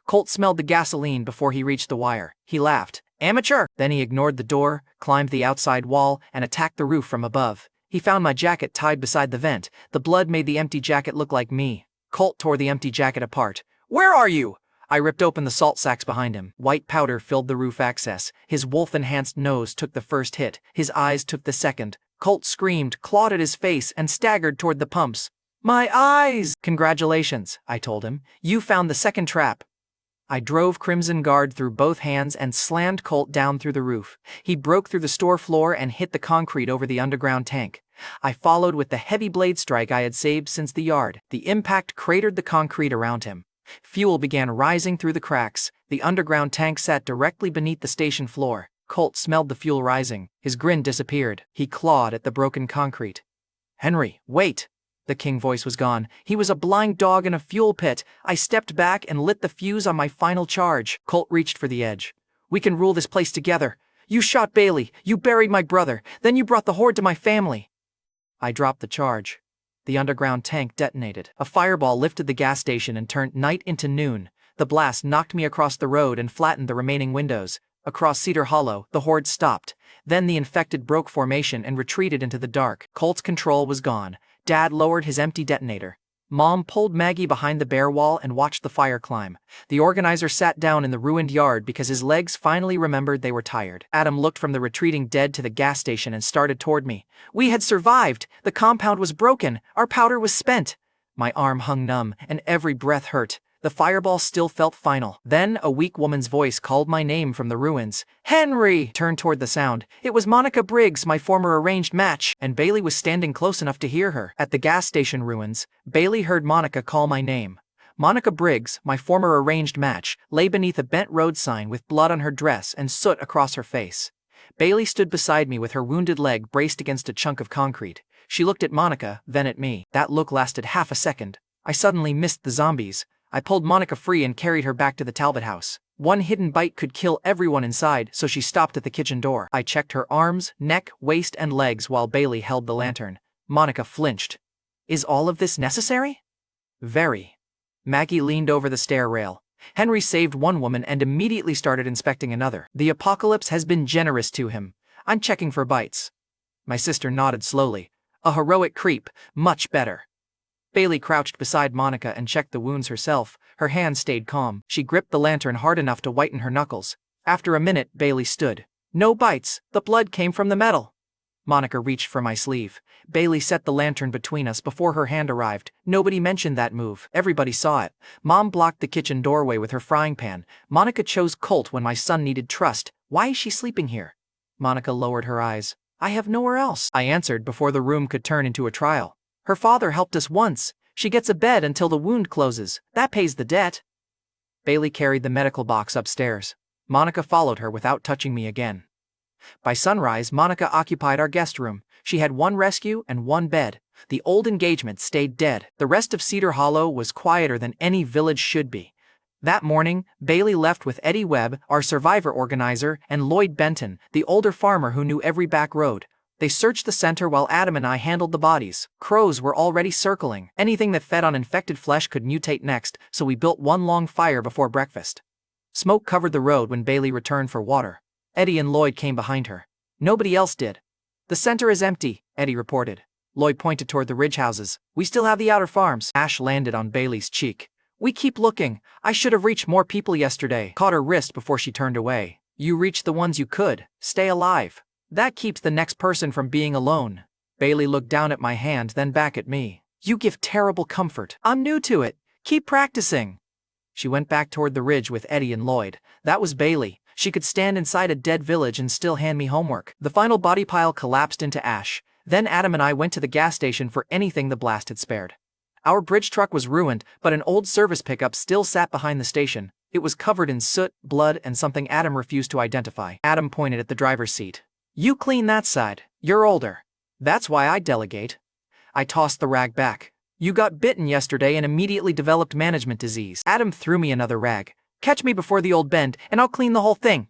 Colt smelled the gasoline before he reached the wire. He laughed. "Amateur!" Then he ignored the door, climbed the outside wall, and attacked the roof from above. He found my jacket tied beside the vent. The blood made the empty jacket look like me. Colt tore the empty jacket apart. "Where are you?" I ripped open the salt sacks behind him. White powder filled the roof access. His wolf-enhanced nose took the first hit. His eyes took the second. Colt screamed, clawed at his face, and staggered toward the pumps. "My eyes!" "Congratulations," I told him. "You found the second trap." I drove Crimson Guard through both hands and slammed Colt down through the roof. He broke through the store floor and hit the concrete over the underground tank. I followed with the heavy blade strike I had saved since the yard. The impact cratered the concrete around him. Fuel began rising through the cracks. The underground tank sat directly beneath the station floor. Colt smelled the fuel rising. His grin disappeared. He clawed at the broken concrete. "Henry, wait!" The king voice was gone. He was a blind dog in a fuel pit. I stepped back and lit the fuse on my final charge. Colt reached for the edge. "We can rule this place together. You shot Bailey. You buried my brother. Then you brought the horde to my family." I dropped the charge. The underground tank detonated. A fireball lifted the gas station and turned night into noon. The blast knocked me across the road and flattened the remaining windows. Across Cedar Hollow, the horde stopped. Then the infected broke formation and retreated into the dark. Colt's control was gone. Dad lowered his empty detonator. Mom pulled Maggie behind the bare wall and watched the fire climb. The organizer sat down in the ruined yard because his legs finally remembered they were tired. Adam looked from the retreating dead to the gas station and started toward me. "We had survived. The compound was broken. Our powder was spent." My arm hung numb, and every breath hurt. The fireball still felt final. Then a weak woman's voice called my name from the ruins. "Henry!" Turned toward the sound. It was Monica Briggs, my former arranged match, and Bailey was standing close enough to hear her. At the gas station ruins, Bailey heard Monica call my name. Monica Briggs, my former arranged match, lay beneath a bent road sign with blood on her dress and soot across her face. Bailey stood beside me with her wounded leg braced against a chunk of concrete. She looked at Monica, then at me. That look lasted half a second. I suddenly missed the zombies. I pulled Monica free and carried her back to the Talbot house. One hidden bite could kill everyone inside, so she stopped at the kitchen door. I checked her arms, neck, waist, and legs while Bailey held the lantern. Monica flinched. "Is all of this necessary?" "Very." Maggie leaned over the stair rail. "Henry saved one woman and immediately started inspecting another. The apocalypse has been generous to him. I'm checking for bites." My sister nodded slowly. "A heroic creep, much better." Bailey crouched beside Monica and checked the wounds herself. Her hand stayed calm. She gripped the lantern hard enough to whiten her knuckles. After a minute, Bailey stood. "No bites. The blood came from the metal." Monica reached for my sleeve. Bailey set the lantern between us before her hand arrived. Nobody mentioned that move. Everybody saw it. Mom blocked the kitchen doorway with her frying pan. Monica chose Colt when my son needed trust. Why is she sleeping here? Monica lowered her eyes. "I have nowhere else," I answered before the room could turn into a trial. "Her father helped us once. She gets a bed until the wound closes. That pays the debt." Bailey carried the medical box upstairs. Monica followed her without touching me again. By sunrise, Monica occupied our guest room. She had one rescue and one bed. The old engagement stayed dead. The rest of Cedar Hollow was quieter than any village should be. That morning, Bailey left with Eddie Webb, our survivor organizer, and Lloyd Benton, the older farmer who knew every back road. They searched the center while Adam and I handled the bodies. Crows were already circling. Anything that fed on infected flesh could mutate next, so we built one long fire before breakfast. Smoke covered the road when Bailey returned for water. Eddie and Lloyd came behind her. Nobody else did. "The center is empty," Eddie reported. Lloyd pointed toward the ridge houses. "We still have the outer farms." Ash landed on Bailey's cheek. "We keep looking. I should have reached more people yesterday." Caught her wrist before she turned away. "You reached the ones you could. Stay alive. That keeps the next person from being alone." Bailey looked down at my hand, then back at me. "You give terrible comfort. I'm new to it. Keep practicing." She went back toward the ridge with Eddie and Lloyd. That was Bailey. She could stand inside a dead village and still hand me homework. The final body pile collapsed into ash. Then Adam and I went to the gas station for anything the blast had spared. Our bridge truck was ruined, but an old service pickup still sat behind the station. It was covered in soot, blood, and something Adam refused to identify. Adam pointed at the driver's seat. "You clean that side. You're older." "That's why I delegate." I tossed the rag back. "You got bitten yesterday and immediately developed management disease." Adam threw me another rag. "Catch me before the old bend, and I'll clean the whole thing."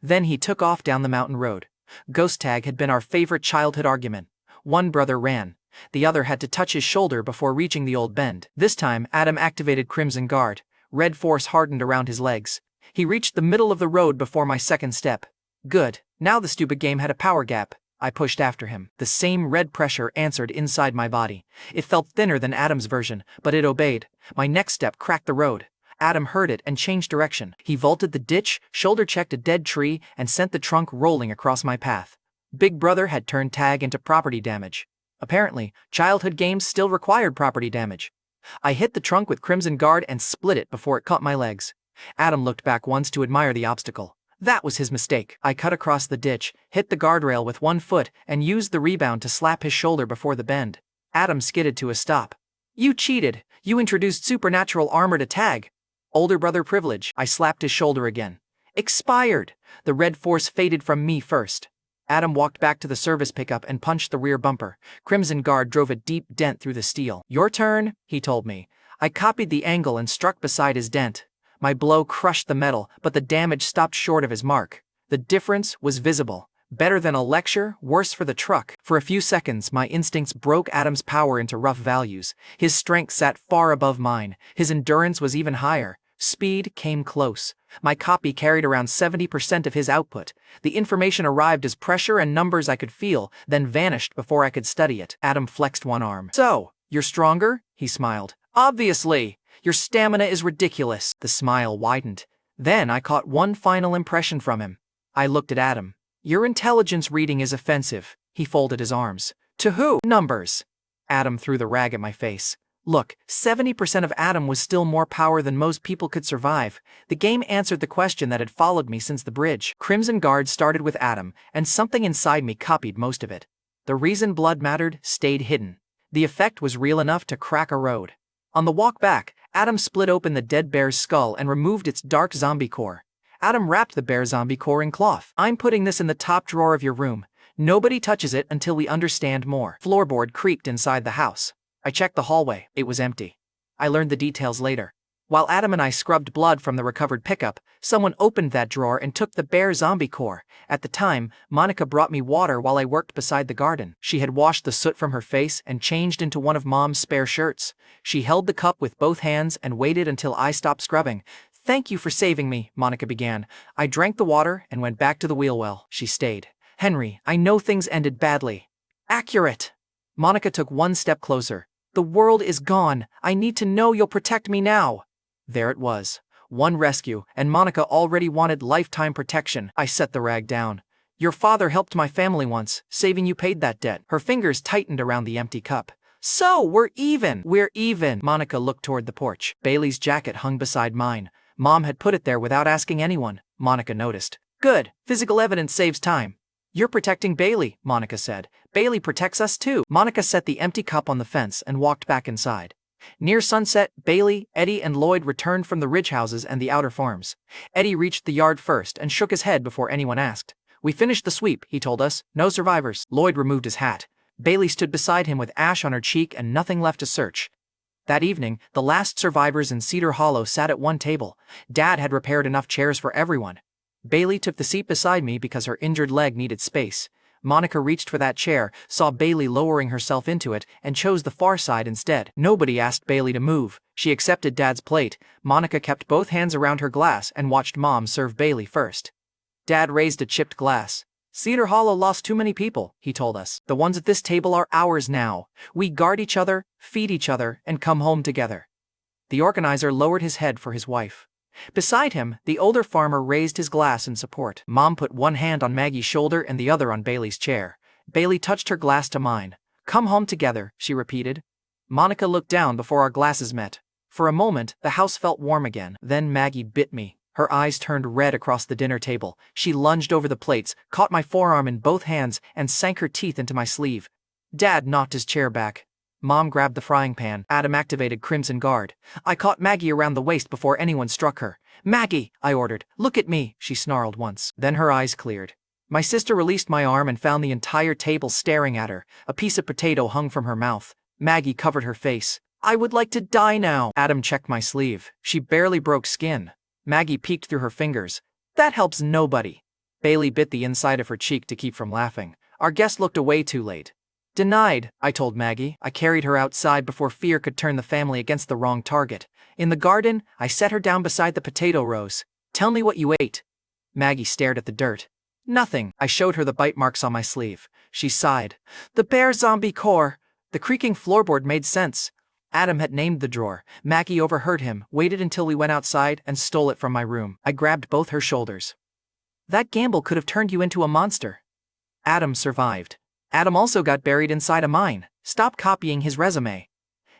Then he took off down the mountain road. Ghost tag had been our favorite childhood argument. One brother ran. The other had to touch his shoulder before reaching the old bend. This time, Adam activated Crimson Guard. Red force hardened around his legs. He reached the middle of the road before my second step. Good. Now the stupid game had a power gap. I pushed after him. The same red pressure answered inside my body. It felt thinner than Adam's version, but it obeyed. My next step cracked the road. Adam heard it and changed direction. He vaulted the ditch, shoulder-checked a dead tree, and sent the trunk rolling across my path. Big Brother had turned tag into property damage. Apparently, childhood games still required property damage. I hit the trunk with Crimson Guard and split it before it caught my legs. Adam looked back once to admire the obstacle. That was his mistake. I cut across the ditch, hit the guardrail with one foot, and used the rebound to slap his shoulder before the bend. Adam skidded to a stop. You cheated. You introduced supernatural armor to tag. Older brother privilege. I slapped his shoulder again. Expired. The red force faded from me first. Adam walked back to the service pickup and punched the rear bumper. Crimson Guard drove a deep dent through the steel. Your turn, he told me. I copied the angle and struck beside his dent. My blow crushed the metal, but the damage stopped short of his mark. The difference was visible. Better than a lecture, worse for the truck. For a few seconds, my instincts broke Adam's power into rough values. His strength sat far above mine. His endurance was even higher. Speed came close. My copy carried around 70% of his output. The information arrived as pressure and numbers I could feel, then vanished before I could study it. Adam flexed one arm. So, you're stronger? He smiled. Obviously. Your stamina is ridiculous. The smile widened. Then I caught one final impression from him. I looked at Adam. Your intelligence reading is offensive. He folded his arms. To who? Numbers. Adam threw the rag at my face. Look, 70% of Adam was still more power than most people could survive. The game answered the question that had followed me since the bridge. Crimson Guard started with Adam, and something inside me copied most of it. The reason blood mattered stayed hidden. The effect was real enough to crack a road. On the walk back, Adam split open the dead bear's skull and removed its dark zombie core. Adam wrapped the bear zombie core in cloth. I'm putting this in the top drawer of your room. Nobody touches it until we understand more. Floorboard creaked inside the house. I checked the hallway. It was empty. I learned the details later. While Adam and I scrubbed blood from the recovered pickup, someone opened that drawer and took the bear zombie core. At the time, Monica brought me water while I worked beside the garden. She had washed the soot from her face and changed into one of Mom's spare shirts. She held the cup with both hands and waited until I stopped scrubbing. Thank you for saving me, Monica began. I drank the water and went back to the wheel well. She stayed. Henry, I know things ended badly. Accurate. Monica took one step closer. The world is gone. I need to know you'll protect me now. There it was. One rescue, and Monica already wanted lifetime protection. I set the rag down. Your father helped my family once. Saving you paid that debt. Her fingers tightened around the empty cup. So, we're even. We're even. Monica looked toward the porch. Bailey's jacket hung beside mine. Mom had put it there without asking anyone. Monica noticed. Good. Physical evidence saves time. You're protecting Bailey, Monica said. Bailey protects us too. Monica set the empty cup on the fence and walked back inside. Near sunset, Bailey, Eddie, and Lloyd returned from the ridge houses and the outer farms. Eddie reached the yard first and shook his head before anyone asked. We finished the sweep, he told us. No survivors. Lloyd removed his hat. Bailey stood beside him with ash on her cheek and nothing left to search. That evening, the last survivors in Cedar Hollow sat at one table. Dad had repaired enough chairs for everyone. Bailey took the seat beside me because her injured leg needed space. Monica reached for that chair, saw Bailey lowering herself into it, and chose the far side instead. Nobody asked Bailey to move. She accepted Dad's plate. Monica kept both hands around her glass and watched Mom serve Bailey first. Dad raised a chipped glass. Cedar Hollow lost too many people, he told us. The ones at this table are ours now. We guard each other, feed each other, and come home together. The organizer lowered his head for his wife. Beside him, the older farmer raised his glass in support. Mom put one hand on Maggie's shoulder and the other on Bailey's chair. Bailey touched her glass to mine. Come home together, she repeated. Monica looked down before our glasses met. For a moment, the house felt warm again. Then Maggie bit me. Her eyes turned red across the dinner table. She lunged over the plates, caught my forearm in both hands, and sank her teeth into my sleeve. Dad knocked his chair back. Mom grabbed the frying pan. Adam activated Crimson Guard. I caught Maggie around the waist before anyone struck her. Maggie, I ordered. Look at me, she snarled once. Then her eyes cleared. My sister released my arm and found the entire table staring at her. A piece of potato hung from her mouth. Maggie covered her face. I would like to die now. Adam checked my sleeve. She barely broke skin. Maggie peeked through her fingers. That helps nobody. Bailey bit the inside of her cheek to keep from laughing. Our guest looked away too late. Denied, I told Maggie. I carried her outside before fear could turn the family against the wrong target. In the garden, I set her down beside the potato rows. Tell me what you ate. Maggie stared at the dirt. Nothing. I showed her the bite marks on my sleeve. She sighed. The bear zombie core. The creaking floorboard made sense. Adam had named the drawer. Maggie overheard him, waited until we went outside, and stole it from my room. I grabbed both her shoulders. That gamble could have turned you into a monster. Adam survived. Adam also got buried inside a mine. Stop copying his resume.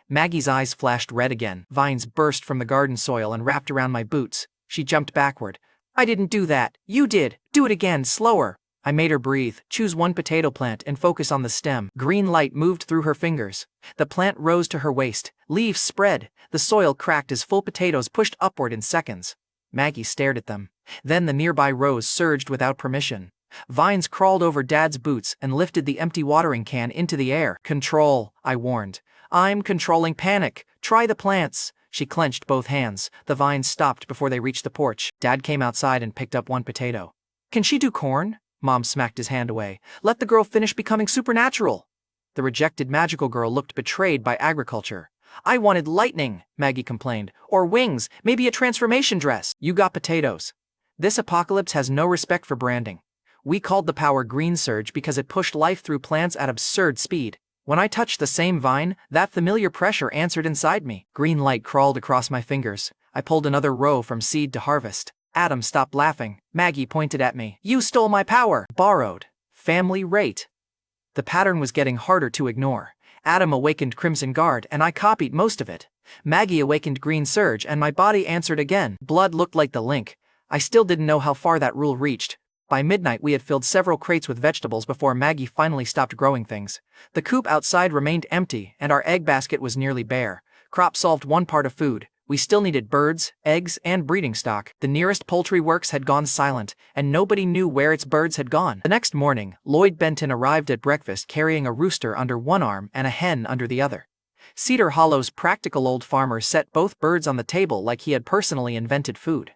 Maggie's eyes flashed red again. Vines burst from the garden soil and wrapped around my boots. She jumped backward. I didn't do that. You did. Do it again, slower. I made her breathe. Choose one potato plant and focus on the stem. Green light moved through her fingers. The plant rose to her waist. Leaves spread. The soil cracked as full potatoes pushed upward in seconds. Maggie stared at them. Then the nearby rows surged without permission. Vines crawled over Dad's boots and lifted the empty watering can into the air. Control, I warned. I'm controlling panic. Try the plants. She clenched both hands. The vines stopped before they reached the porch. Dad came outside and picked up one potato. Can she do corn? Mom smacked his hand away. Let the girl finish becoming supernatural. The rejected magical girl looked betrayed by agriculture. I wanted lightning, Maggie complained. Or wings, maybe a transformation dress. You got potatoes. This apocalypse has no respect for branding. We called the power green surge because it pushed life through plants at absurd speed. When I touched the same vine, that familiar pressure answered inside me. Green light crawled across my fingers. I pulled another row from seed to harvest. Adam stopped laughing. Maggie pointed at me. You stole my power. Borrowed. Family rate. The pattern was getting harder to ignore. Adam awakened Crimson Guard, and I copied most of it. Maggie awakened Green Surge, and my body answered again. Blood looked like the link. I still didn't know how far that rule reached. By midnight we had filled several crates with vegetables before Maggie finally stopped growing things. The coop outside remained empty, and our egg basket was nearly bare. Crop solved one part of food. We still needed birds, eggs, and breeding stock. The nearest poultry works had gone silent, and nobody knew where its birds had gone. The next morning, Lloyd Benton arrived at breakfast carrying a rooster under one arm and a hen under the other. Cedar Hollow's practical old farmer set both birds on the table like he had personally invented food.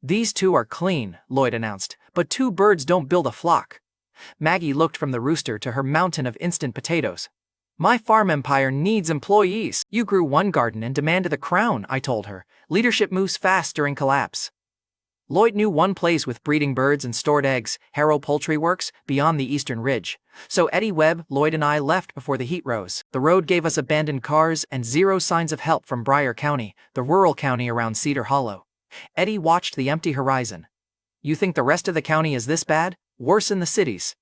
These two are clean, Lloyd announced, but two birds don't build a flock. Maggie looked from the rooster to her mountain of instant potatoes. My farm empire needs employees. You grew one garden and demanded the crown, I told her. Leadership moves fast during collapse. Lloyd knew one place with breeding birds and stored eggs, Harrow Poultry Works, beyond the eastern ridge. So Eddie Webb, Lloyd and I left before the heat rose. The road gave us abandoned cars and zero signs of help from Briar County, the rural county around Cedar Hollow. Eddie watched the empty horizon. You think the rest of the county is this bad? Worse in the cities.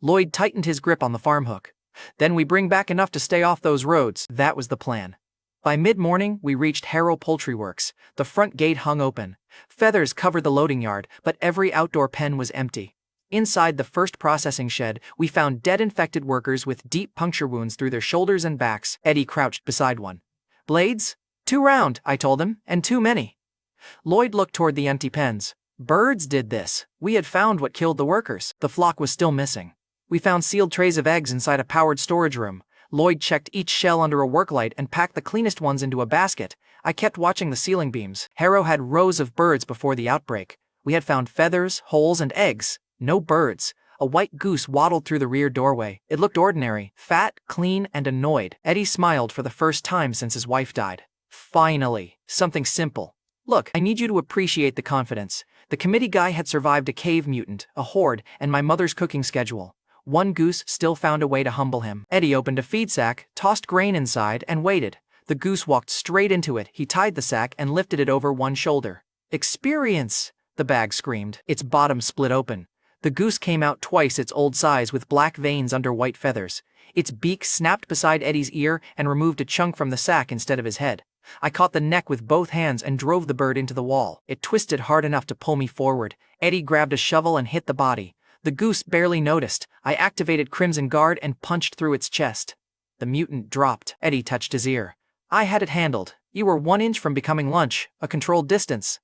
Lloyd tightened his grip on the farm hook. Then we bring back enough to stay off those roads. That was the plan. By mid-morning, we reached Harrow Poultry Works. The front gate hung open. Feathers covered the loading yard, but every outdoor pen was empty. Inside the first processing shed, we found dead infected workers with deep puncture wounds through their shoulders and backs. Eddie crouched beside one. Blades? 2 round, I told him, and too many. Lloyd looked toward the empty pens. Birds did this. We had found what killed the workers. The flock was still missing. We found sealed trays of eggs inside a powered storage room. Lloyd checked each shell under a work light and packed the cleanest ones into a basket. I kept watching the ceiling beams. Harrow had rows of birds before the outbreak. We had found feathers, holes, and eggs. No birds. A white goose waddled through the rear doorway. It looked ordinary, fat, clean, and annoyed. Eddie smiled for the first time since his wife died. Finally, something simple. Look, I need you to appreciate the confidence. The committee guy had survived a cave mutant, a horde, and my mother's cooking schedule. One goose still found a way to humble him. Eddie opened a feed sack, tossed grain inside, and waited. The goose walked straight into it. He tied the sack and lifted it over one shoulder. Experience! The bag screamed. Its bottom split open. The goose came out twice its old size with black veins under white feathers. Its beak snapped beside Eddie's ear and removed a chunk from the sack instead of his head. I caught the neck with both hands and drove the bird into the wall. It twisted hard enough to pull me forward. Eddie grabbed a shovel and hit the body. The goose barely noticed. I activated Crimson Guard and punched through its chest. The mutant dropped. Eddie touched his ear. I had it handled. You were 1 inch from becoming lunch, a controlled distance.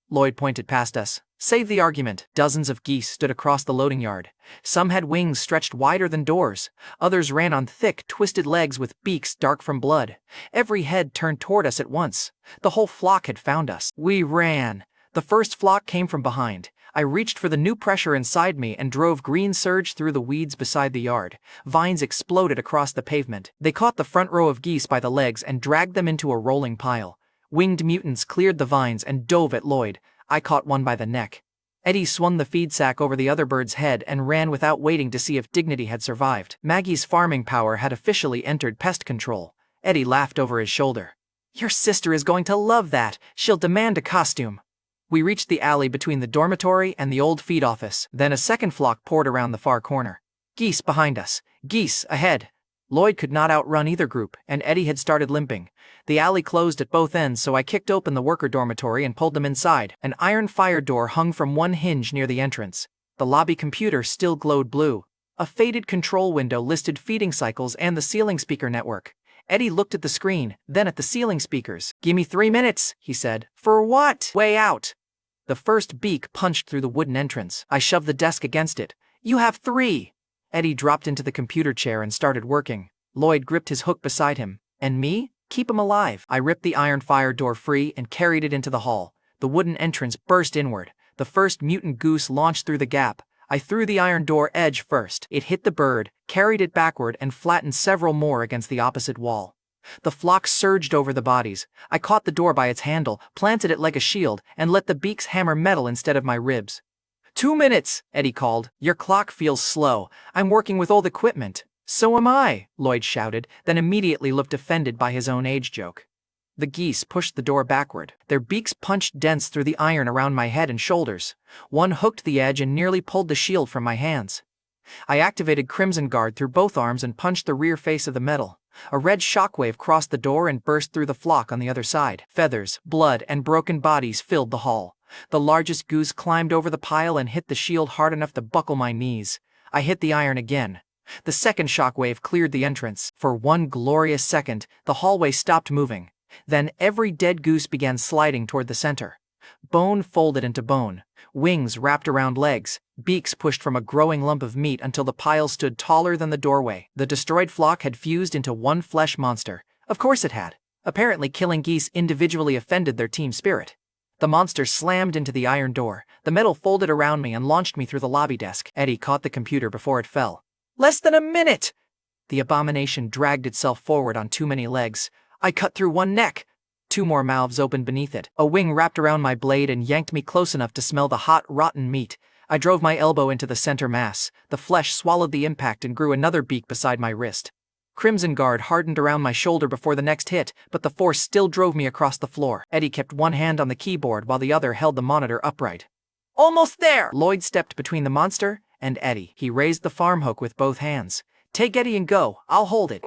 Lloyd pointed past us. Save the argument. Dozens of geese stood across the loading yard. Some had wings stretched wider than doors. Others ran on thick, twisted legs with beaks dark from blood. Every head turned toward us at once. The whole flock had found us. We ran. The first flock came from behind. I reached for the new pressure inside me and drove Green Surge through the weeds beside the yard. Vines exploded across the pavement. They caught the front row of geese by the legs and dragged them into a rolling pile. Winged mutants cleared the vines and dove at Lloyd. I caught one by the neck. Eddie swung the feed sack over the other bird's head and ran without waiting to see if dignity had survived. Maggie's farming power had officially entered pest control. Eddie laughed over his shoulder. Your sister is going to love that. She'll demand a costume. We reached the alley between the dormitory and the old feed office. Then a second flock poured around the far corner. Geese behind us. Geese ahead. Lloyd could not outrun either group, and Eddie had started limping. The alley closed at both ends, so I kicked open the worker dormitory and pulled them inside. An iron fire door hung from one hinge near the entrance. The lobby computer still glowed blue. A faded control window listed feeding cycles and the ceiling speaker network. Eddie looked at the screen, then at the ceiling speakers. "Gimme 3 minutes," he said. "For what?" "Way out." The first beak punched through the wooden entrance. I shoved the desk against it. "You have 3." Eddie dropped into the computer chair and started working. Lloyd gripped his hook beside him. "And me? Keep him alive." I ripped the iron fire door free and carried it into the hall. The wooden entrance burst inward. The first mutant goose launched through the gap. I threw the iron door edge first. It hit the bird, carried it backward, and flattened several more against the opposite wall. The flock surged over the bodies. I caught the door by its handle, planted it like a shield, and let the beaks hammer metal instead of my ribs. 2 minutes, Eddie called. "Your clock feels slow. I'm working with old equipment." "So am I," Lloyd shouted, then immediately looked offended by his own age joke. The geese pushed the door backward. Their beaks punched dents through the iron around my head and shoulders. One hooked the edge and nearly pulled the shield from my hands. I activated Crimson Guard through both arms and punched the rear face of the metal. A red shockwave crossed the door and burst through the flock on the other side. Feathers, blood, and broken bodies filled the hall. The largest goose climbed over the pile and hit the shield hard enough to buckle my knees. I hit the iron again. The second shockwave cleared the entrance. For one glorious second, the hallway stopped moving. Then every dead goose began sliding toward the center. Bone folded into bone. Wings wrapped around legs. Beaks pushed from a growing lump of meat until the pile stood taller than the doorway. The destroyed flock had fused into one flesh monster. Of course it had. Apparently killing geese individually offended their team spirit. The monster slammed into the iron door. The metal folded around me and launched me through the lobby desk. Eddie caught the computer before it fell. "Less than a minute!" The abomination dragged itself forward on too many legs. I cut through one neck. 2 more mouths opened beneath it. A wing wrapped around my blade and yanked me close enough to smell the hot, rotten meat. I drove my elbow into the center mass. The flesh swallowed the impact and grew another beak beside my wrist. Crimson Guard hardened around my shoulder before the next hit, but the force still drove me across the floor. Eddie kept one hand on the keyboard while the other held the monitor upright. "Almost there!" Lloyd stepped between the monster and Eddie. He raised the farm hook with both hands. "Take Eddie and go. I'll hold it."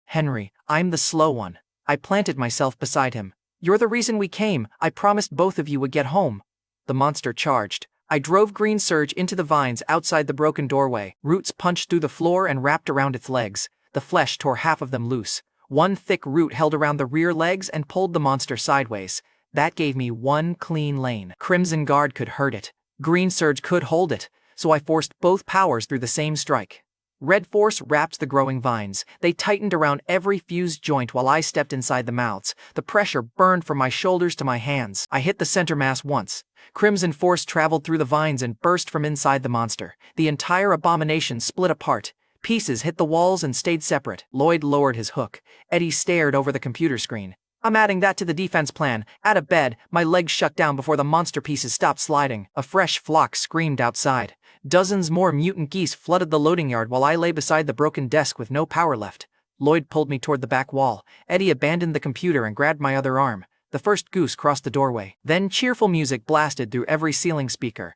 "Henry, I'm the slow one." I planted myself beside him. "You're the reason we came. I promised both of you would get home." The monster charged. I drove Green Surge into the vines outside the broken doorway. Roots punched through the floor and wrapped around its legs. The flesh tore half of them loose. One thick root held around the rear legs and pulled the monster sideways. That gave me one clean lane. Crimson Guard could hurt it. Green Surge could hold it. So I forced both powers through the same strike. Red Force wrapped the growing vines. They tightened around every fused joint while I stepped inside the mouths. The pressure burned from my shoulders to my hands. I hit the center mass once. Crimson Force traveled through the vines and burst from inside the monster. The entire abomination split apart. Pieces hit the walls and stayed separate. Lloyd lowered his hook. Eddie stared over the computer screen. "I'm adding that to the defense plan." Out of bed, my legs shut down before the monster pieces stopped sliding. A fresh flock screamed outside. Dozens more mutant geese flooded the loading yard while I lay beside the broken desk with no power left. Lloyd pulled me toward the back wall. Eddie abandoned the computer and grabbed my other arm. The first goose crossed the doorway. Then cheerful music blasted through every ceiling speaker.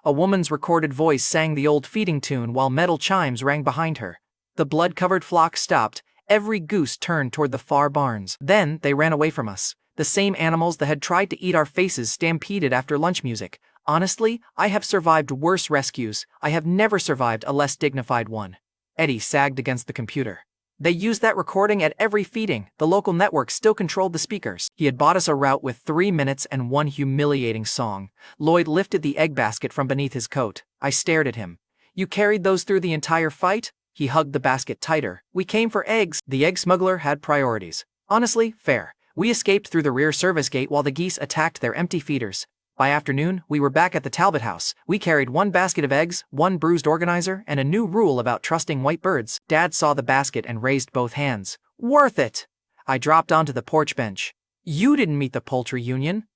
A woman's recorded voice sang the old feeding tune while metal chimes rang behind her. The blood-covered flock stopped. Every goose turned toward the far barns. Then they ran away from us. The same animals that had tried to eat our faces stampeded after lunch music. Honestly, I have survived worse rescues. I have never survived a less dignified one. Eddie sagged against the computer. They used that recording at every feeding. The local network still controlled the speakers. He had bought us a route with 3 minutes and one humiliating song. Lloyd lifted the egg basket from beneath his coat. I stared at him. "You carried those through the entire fight?" He hugged the basket tighter. "We came for eggs." The egg smuggler had priorities. Honestly, fair. We escaped through the rear service gate while the geese attacked their empty feeders. By afternoon, we were back at the Talbot house. We carried 1 basket of eggs, 1 bruised organizer, and a new rule about trusting white birds. Dad saw the basket and raised both hands. "Worth it!" I dropped onto the porch bench. "You didn't meet the poultry union."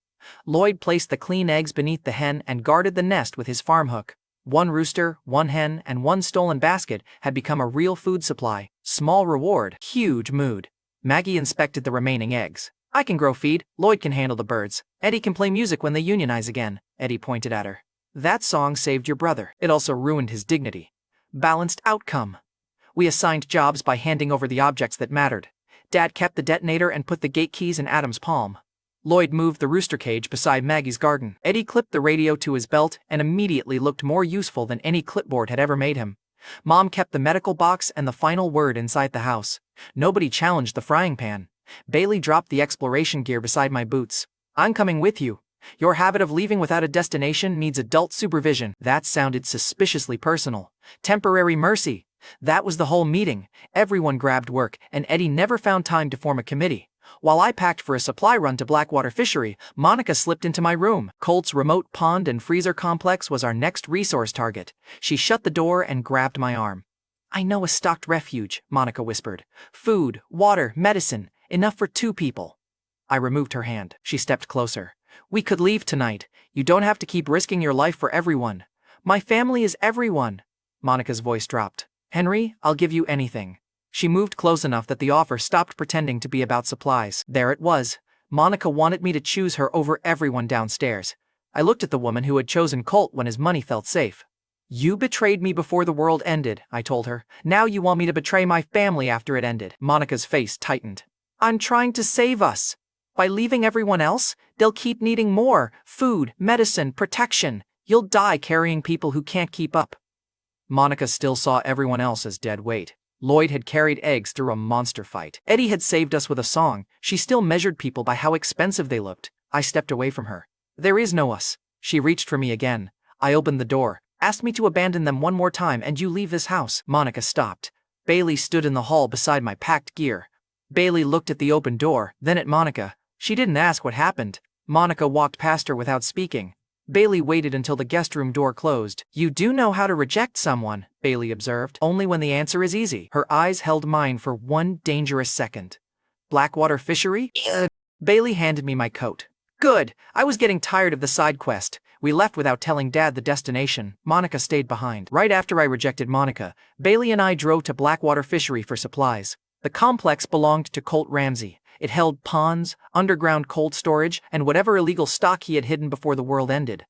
Lloyd placed the clean eggs beneath the hen and guarded the nest with his farm hook. One rooster, one hen, and one stolen basket had become a real food supply. Small reward, huge mood. Maggie inspected the remaining eggs. I can grow feed, Lloyd can handle the birds. Eddie can play music when they unionize again, Eddie pointed at her. That song saved your brother. It also ruined his dignity. Balanced outcome. We assigned jobs by handing over the objects that mattered. Dad kept the detonator and put the gate keys in Adam's palm. Lloyd moved the rooster cage beside Maggie's garden. Eddie clipped the radio to his belt and immediately looked more useful than any clipboard had ever made him. Mom kept the medical box and the final word inside the house. Nobody challenged the frying pan. Bailey dropped the exploration gear beside my boots. I'm coming with you. Your habit of leaving without a destination needs adult supervision. That sounded suspiciously personal. Temporary mercy. That was the whole meeting. Everyone grabbed work, and Eddie never found time to form a committee. While I packed for a supply run to Blackwater Fishery, Monica slipped into my room. Colt's remote pond and freezer complex was our next resource target. She shut the door and grabbed my arm. I know a stocked refuge, Monica whispered. Food, water, medicine, enough for 2 people. I removed her hand. She stepped closer. We could leave tonight. You don't have to keep risking your life for everyone. My family is everyone. Monica's voice dropped. Henry, I'll give you anything. She moved close enough that the offer stopped pretending to be about supplies. There it was. Monica wanted me to choose her over everyone downstairs. I looked at the woman who had chosen Colt when his money felt safe. You betrayed me before the world ended, I told her. Now you want me to betray my family after it ended. Monica's face tightened. I'm trying to save us. By leaving everyone else, they'll keep needing more. Food, medicine, protection. You'll die carrying people who can't keep up. Monica still saw everyone else as dead weight. Lloyd had carried eggs through a monster fight. Eddie had saved us with a song. She still measured people by how expensive they looked. I stepped away from her. There is no us. She reached for me again. I opened the door, asked me to abandon them one more time and you leave this house. Monica stopped. Bailey stood in the hall beside my packed gear. Bailey looked at the open door, then at Monica. She didn't ask what happened. Monica walked past her without speaking. Bailey waited until the guest room door closed. You do know how to reject someone, Bailey observed. Only when the answer is easy. Her eyes held mine for one dangerous second. Blackwater Fishery? Bailey handed me my coat. Good. I was getting tired of the side quest. We left without telling Dad the destination. Monica stayed behind. Right after I rejected Monica, Bailey and I drove to Blackwater Fishery for supplies. The complex belonged to Colt Ramsey. It held ponds, underground cold storage, and whatever illegal stock he had hidden before the world ended.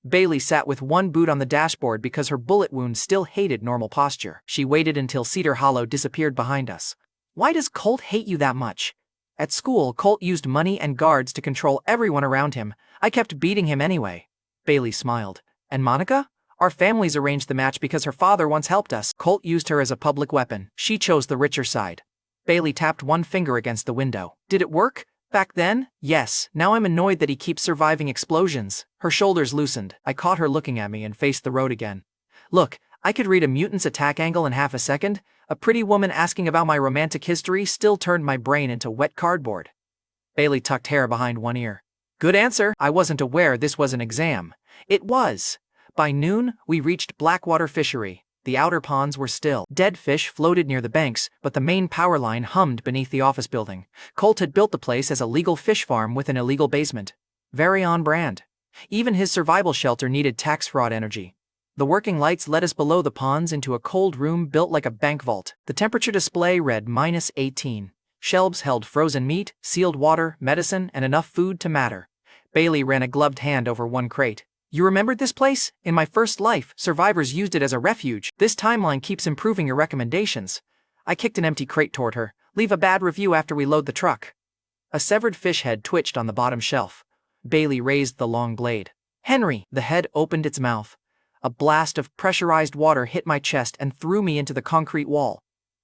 Bailey sat with one boot on the dashboard because her bullet wound still hated normal posture. She waited until Cedar Hollow disappeared behind us. Why does Colt hate you that much? At school, Colt used money and guards to control everyone around him. I kept beating him anyway. Bailey smiled. And Monica? Our families arranged the match because her father once helped us. Colt used her as a public weapon. She chose the richer side. Bailey tapped one finger against the window. Did it work? Back then? Yes. Now I'm annoyed that he keeps surviving explosions. Her shoulders loosened. I caught her looking at me and faced the road again. Look, I could read a mutant's attack angle in half a second. A pretty woman asking about my romantic history still turned my brain into wet cardboard. Bailey tucked hair behind one ear. Good answer. I wasn't aware this was an exam. It was. By noon, we reached Blackwater Fishery. The outer ponds were still. Dead fish floated near the banks, but the main power line hummed beneath the office building. Colt had built the place as a legal fish farm with an illegal basement. Very on brand. Even his survival shelter needed tax fraud energy. The working lights led us below the ponds into a cold room built like a bank vault. The temperature display read -18. Shelves held frozen meat, sealed water, medicine, and enough food to matter. Bailey ran a gloved hand over one crate. You remembered this place? In my first life, survivors used it as a refuge. This timeline keeps improving your recommendations. I kicked an empty crate toward her. Leave a bad review after we load the truck. A severed fish head twitched on the bottom shelf. Bailey raised the long blade. Henry! The head opened its mouth. A blast of pressurized water hit my chest and threw me into the concrete wall.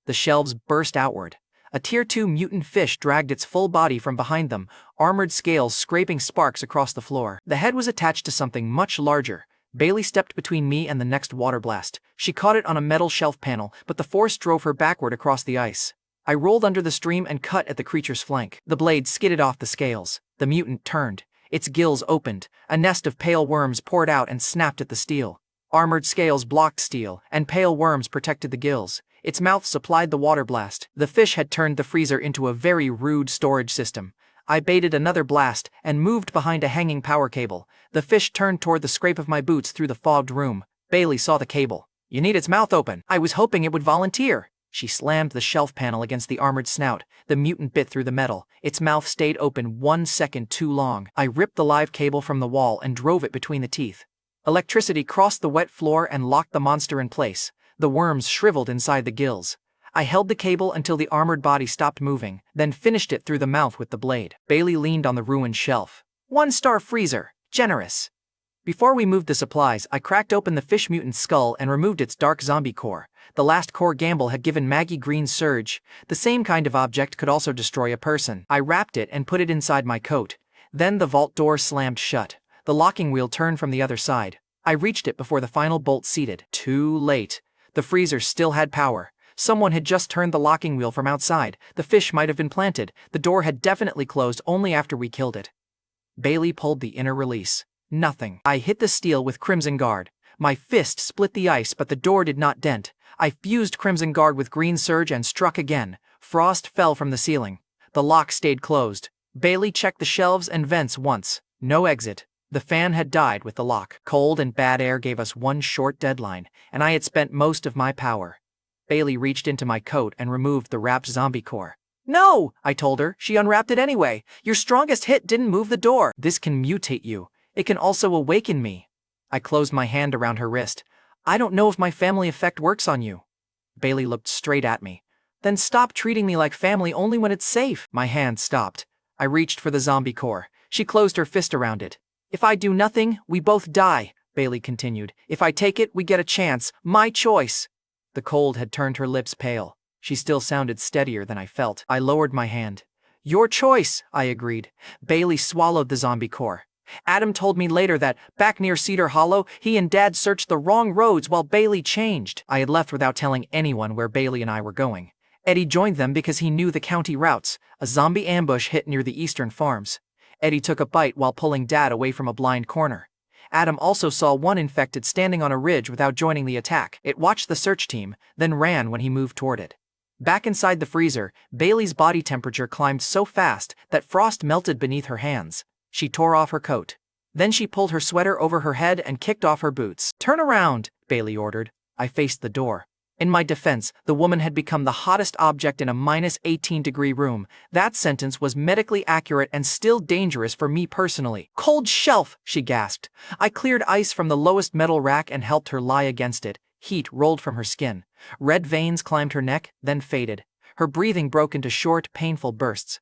The shelves burst outward. A Tier 2 mutant fish dragged its full body from behind them, armored scales scraping sparks across the floor. The head was attached to something much larger. Bailey stepped between me and the next water blast. She caught it on a metal shelf panel, but the force drove her backward across the ice. I rolled under the stream and cut at the creature's flank. The blade skidded off the scales. The mutant turned. Its gills opened. A nest of pale worms poured out and snapped at the steel. Armored scales blocked steel, and pale worms protected the gills. Its mouth supplied the water blast. The fish had turned the freezer into a very rude storage system. I baited another blast and moved behind a hanging power cable. The fish turned toward the scrape of my boots through the fogged room. Bailey saw the cable. "You need its mouth open." I was hoping it would volunteer. She slammed the shelf panel against the armored snout. The mutant bit through the metal. Its mouth stayed open 1 second too long. I ripped the live cable from the wall and drove it between the teeth. Electricity crossed the wet floor and locked the monster in place. The worms shriveled inside the gills. I held the cable until the armored body stopped moving, then finished it through the mouth with the blade. Bailey leaned on the ruined shelf. 1-star freezer. Generous. Before we moved the supplies, I cracked open the fish mutant's skull and removed its dark zombie core. The last core gamble had given Maggie green surge. The same kind of object could also destroy a person. I wrapped it and put it inside my coat. Then the vault door slammed shut. The locking wheel turned from the other side. I reached it before the final bolt seated. Too late. The freezer still had power. Someone had just turned the locking wheel from outside. The fish might have been planted. The door had definitely closed only after we killed it. Bailey pulled the inner release. Nothing. I hit the steel with Crimson Guard. My fist split the ice, but the door did not dent. I fused Crimson Guard with Green Surge and struck again. Frost fell from the ceiling. The lock stayed closed. Bailey checked the shelves and vents once. No exit. The fan had died with the lock. Cold and bad air gave us one short deadline, and I had spent most of my power. Bailey reached into my coat and removed the wrapped zombie core. "No!" I told her. She unwrapped it anyway. "Your strongest hit didn't move the door. This can mutate you. It can also awaken me." I closed my hand around her wrist. "I don't know if my family effect works on you." Bailey looked straight at me. "Then stop treating me like family only when it's safe." My hand stopped. I reached for the zombie core. She closed her fist around it. "If I do nothing, we both die," Bailey continued. "If I take it, we get a chance. My choice." The cold had turned her lips pale. She still sounded steadier than I felt. I lowered my hand. "Your choice," I agreed. Bailey swallowed the zombie core. "Adam told me later that, back near Cedar Hollow, he and Dad searched the wrong roads while Bailey changed." I had left without telling anyone where Bailey and I were going. Eddie joined them because he knew the county routes. A zombie ambush hit near the eastern farms. Eddie took a bite while pulling Dad away from a blind corner. Adam also saw one infected standing on a ridge without joining the attack. It watched the search team, then ran when he moved toward it. Back inside the freezer, Bailey's body temperature climbed so fast that frost melted beneath her hands. She tore off her coat. Then she pulled her sweater over her head and kicked off her boots. "Turn around," Bailey ordered. I faced the door. In my defense, the woman had become the hottest object in a -18-degree room. That sentence was medically accurate and still dangerous for me personally. "Cold shelf," she gasped. I cleared ice from the lowest metal rack and helped her lie against it. Heat rolled from her skin. Red veins climbed her neck, then faded. Her breathing broke into short, painful bursts.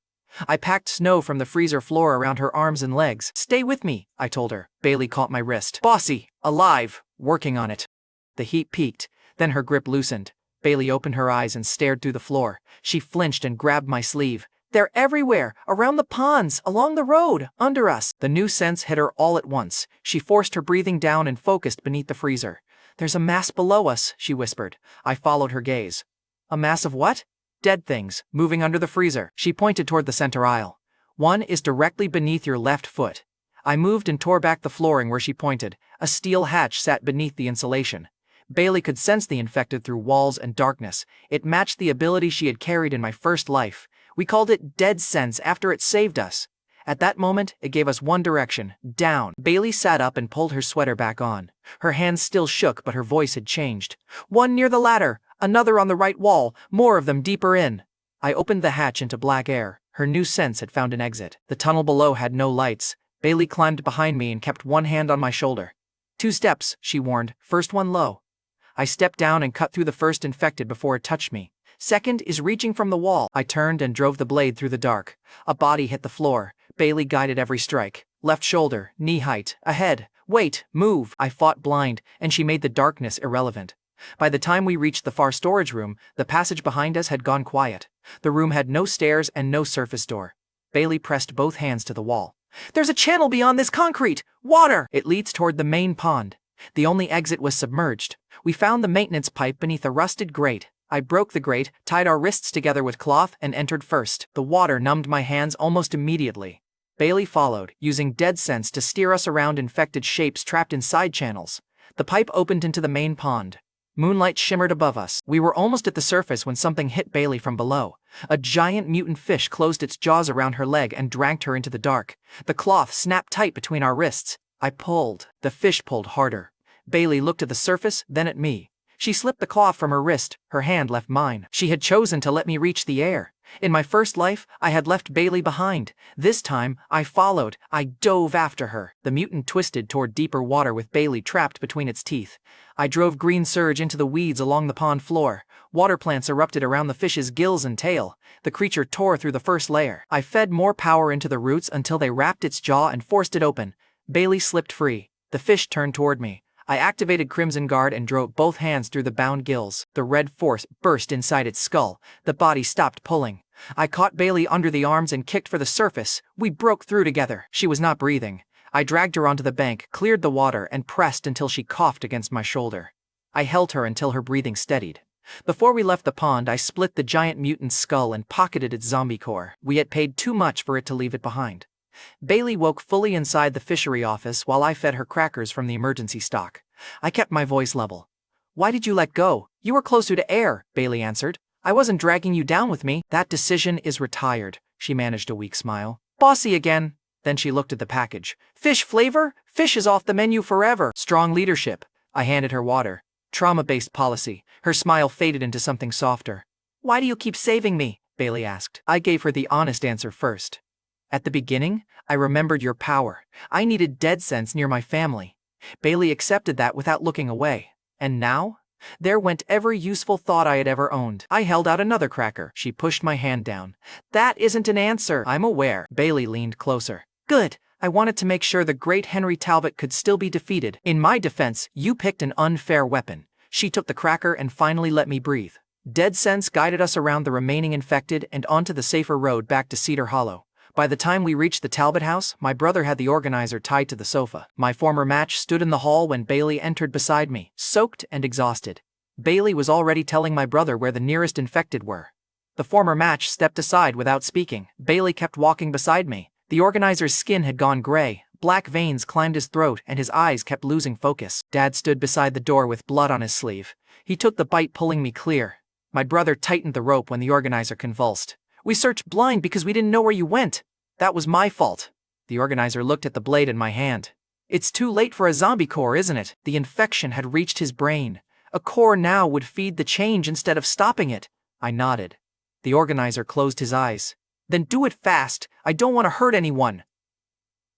I packed snow from the freezer floor around her arms and legs. "Stay with me," I told her. Bailey caught my wrist. "Bossy, alive, working on it." The heat peaked. Then her grip loosened. Bailey opened her eyes and stared through the floor. She flinched and grabbed my sleeve. "They're everywhere, around the ponds, along the road, under us." The new sense hit her all at once. She forced her breathing down and focused beneath the freezer. "There's a mass below us," she whispered. I followed her gaze. "A mass of what?" "Dead things, moving under the freezer." She pointed toward the center aisle. "One is directly beneath your left foot." I moved and tore back the flooring where she pointed. A steel hatch sat beneath the insulation. Bailey could sense the infected through walls and darkness. It matched the ability she had carried in my first life. We called it Dead Sense after it saved us. At that moment, it gave us one direction, down. Bailey sat up and pulled her sweater back on. Her hands still shook, but her voice had changed. "One near the ladder, another on the right wall, more of them deeper in." I opened the hatch into black air. Her new sense had found an exit. The tunnel below had no lights. Bailey climbed behind me and kept one hand on my shoulder. "2 steps, she warned, first one low." I stepped down and cut through the first infected before it touched me. "Second is reaching from the wall." I turned and drove the blade through the dark. A body hit the floor. Bailey guided every strike. Left shoulder, knee height, ahead. "Wait, move." I fought blind, and she made the darkness irrelevant. By the time we reached the far storage room, the passage behind us had gone quiet. The room had no stairs and no surface door. Bailey pressed both hands to the wall. "There's a channel beyond this concrete! Water! It leads toward the main pond." The only exit was submerged. We found the maintenance pipe beneath a rusted grate. I broke the grate, tied our wrists together with cloth, and entered first. The water numbed my hands almost immediately. Bailey followed, using Dead Sense to steer us around infected shapes trapped in side channels. The pipe opened into the main pond. Moonlight shimmered above us. We were almost at the surface when something hit Bailey from below. A giant mutant fish closed its jaws around her leg and dragged her into the dark. The cloth snapped tight between our wrists. I pulled. The fish pulled harder. Bailey looked at the surface, then at me. She slipped the cloth from her wrist. Her hand left mine. She had chosen to let me reach the air. In my first life, I had left Bailey behind. This time, I followed. I dove after her. The mutant twisted toward deeper water with Bailey trapped between its teeth. I drove green surge into the weeds along the pond floor. Water plants erupted around the fish's gills and tail. The creature tore through the first layer. I fed more power into the roots until they wrapped its jaw and forced it open. Bailey slipped free. The fish turned toward me. I activated Crimson Guard and drove both hands through the bound gills. The red force burst inside its skull. The body stopped pulling. I caught Bailey under the arms and kicked for the surface. We broke through together. She was not breathing. I dragged her onto the bank, cleared the water, and pressed until she coughed against my shoulder. I held her until her breathing steadied. Before we left the pond, I split the giant mutant's skull and pocketed its zombie core. We had paid too much for it to leave it behind. Bailey woke fully inside the fishery office while I fed her crackers from the emergency stock. I kept my voice level. "Why did you let go? You were closer to air," Bailey answered. "I wasn't dragging you down with me." "That decision is retired," she managed a weak smile. "Bossy again." Then she looked at the package. "Fish flavor? Fish is off the menu forever." "Strong leadership." I handed her water. "Trauma-based policy." Her smile faded into something softer. "Why do you keep saving me?" Bailey asked. I gave her the honest answer first. "At the beginning, I remembered your power. I needed dead sense near my family." Bailey accepted that without looking away. "And now?" There went every useful thought I had ever owned. I held out another cracker. She pushed my hand down. "That isn't an answer." "I'm aware." Bailey leaned closer. "Good. I wanted to make sure the great Henry Talbot could still be defeated. In my defense, you picked an unfair weapon." She took the cracker and finally let me breathe. Dead sense guided us around the remaining infected and onto the safer road back to Cedar Hollow. By the time we reached the Talbot house, my brother had the organizer tied to the sofa. My former match stood in the hall when Bailey entered beside me, soaked and exhausted. Bailey was already telling my brother where the nearest infected were. The former match stepped aside without speaking. Bailey kept walking beside me. The organizer's skin had gone gray, black veins climbed his throat, and his eyes kept losing focus. Dad stood beside the door with blood on his sleeve. He took the bite, pulling me clear. My brother tightened the rope when the organizer convulsed. "We searched blind because we didn't know where you went. That was my fault." The organizer looked at the blade in my hand. "It's too late for a zombie core, isn't it?" The infection had reached his brain. A core now would feed the change instead of stopping it. I nodded. The organizer closed his eyes. "Then do it fast. I don't want to hurt anyone."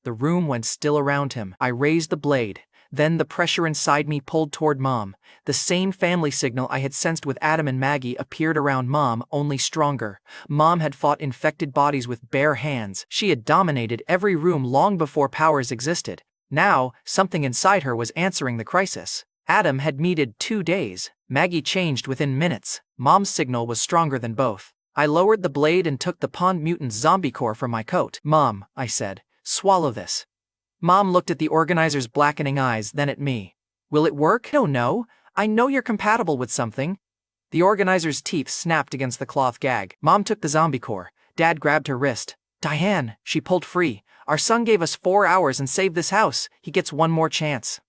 The room went still around him. I raised the blade. Then the pressure inside me pulled toward Mom. The same family signal I had sensed with Adam and Maggie appeared around Mom, only stronger. Mom had fought infected bodies with bare hands. She had dominated every room long before powers existed. Now, something inside her was answering the crisis. Adam had needed 2 days. Maggie changed within minutes. Mom's signal was stronger than both. I lowered the blade and took the pond mutant's zombie core from my coat. "Mom," I said, "swallow this." Mom looked at the organizer's blackening eyes, then at me. "Will it work?" "Oh no, I know you're compatible with something." The organizer's teeth snapped against the cloth gag. Mom took the zombie core. Dad grabbed her wrist. "Diane," she pulled free. "Our son gave us 4 hours and saved this house. He gets one more chance."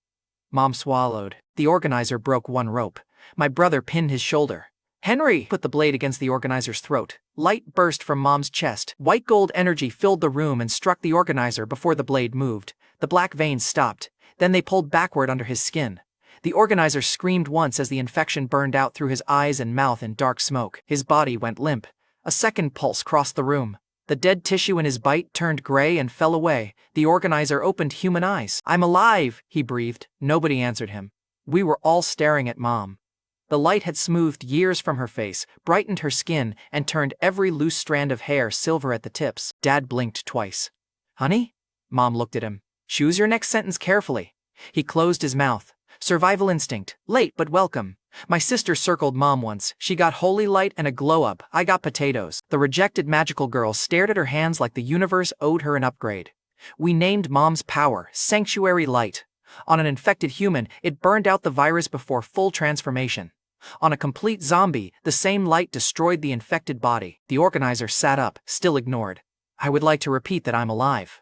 Mom swallowed. The organizer broke one rope. My brother pinned his shoulder. "Henry!" Put the blade against the organizer's throat. Light burst from Mom's chest. White gold energy filled the room and struck the organizer before the blade moved. The black veins stopped. Then they pulled backward under his skin. The organizer screamed once as the infection burned out through his eyes and mouth in dark smoke. His body went limp. A second pulse crossed the room. The dead tissue in his bite turned gray and fell away. The organizer opened human eyes. "I'm alive," he breathed. Nobody answered him. We were all staring at Mom. The light had smoothed years from her face, brightened her skin, and turned every loose strand of hair silver at the tips. Dad blinked twice. "Honey?" Mom looked at him. "Choose your next sentence carefully." He closed his mouth. "Survival instinct. Late but welcome." My sister circled Mom once. She got holy light and a glow-up. I got potatoes. The rejected magical girl stared at her hands like the universe owed her an upgrade. We named Mom's power Sanctuary Light. On an infected human, it burned out the virus before full transformation. On a complete zombie, the same light destroyed the infected body. The organizer sat up, still ignored. "I would like to repeat that I'm alive."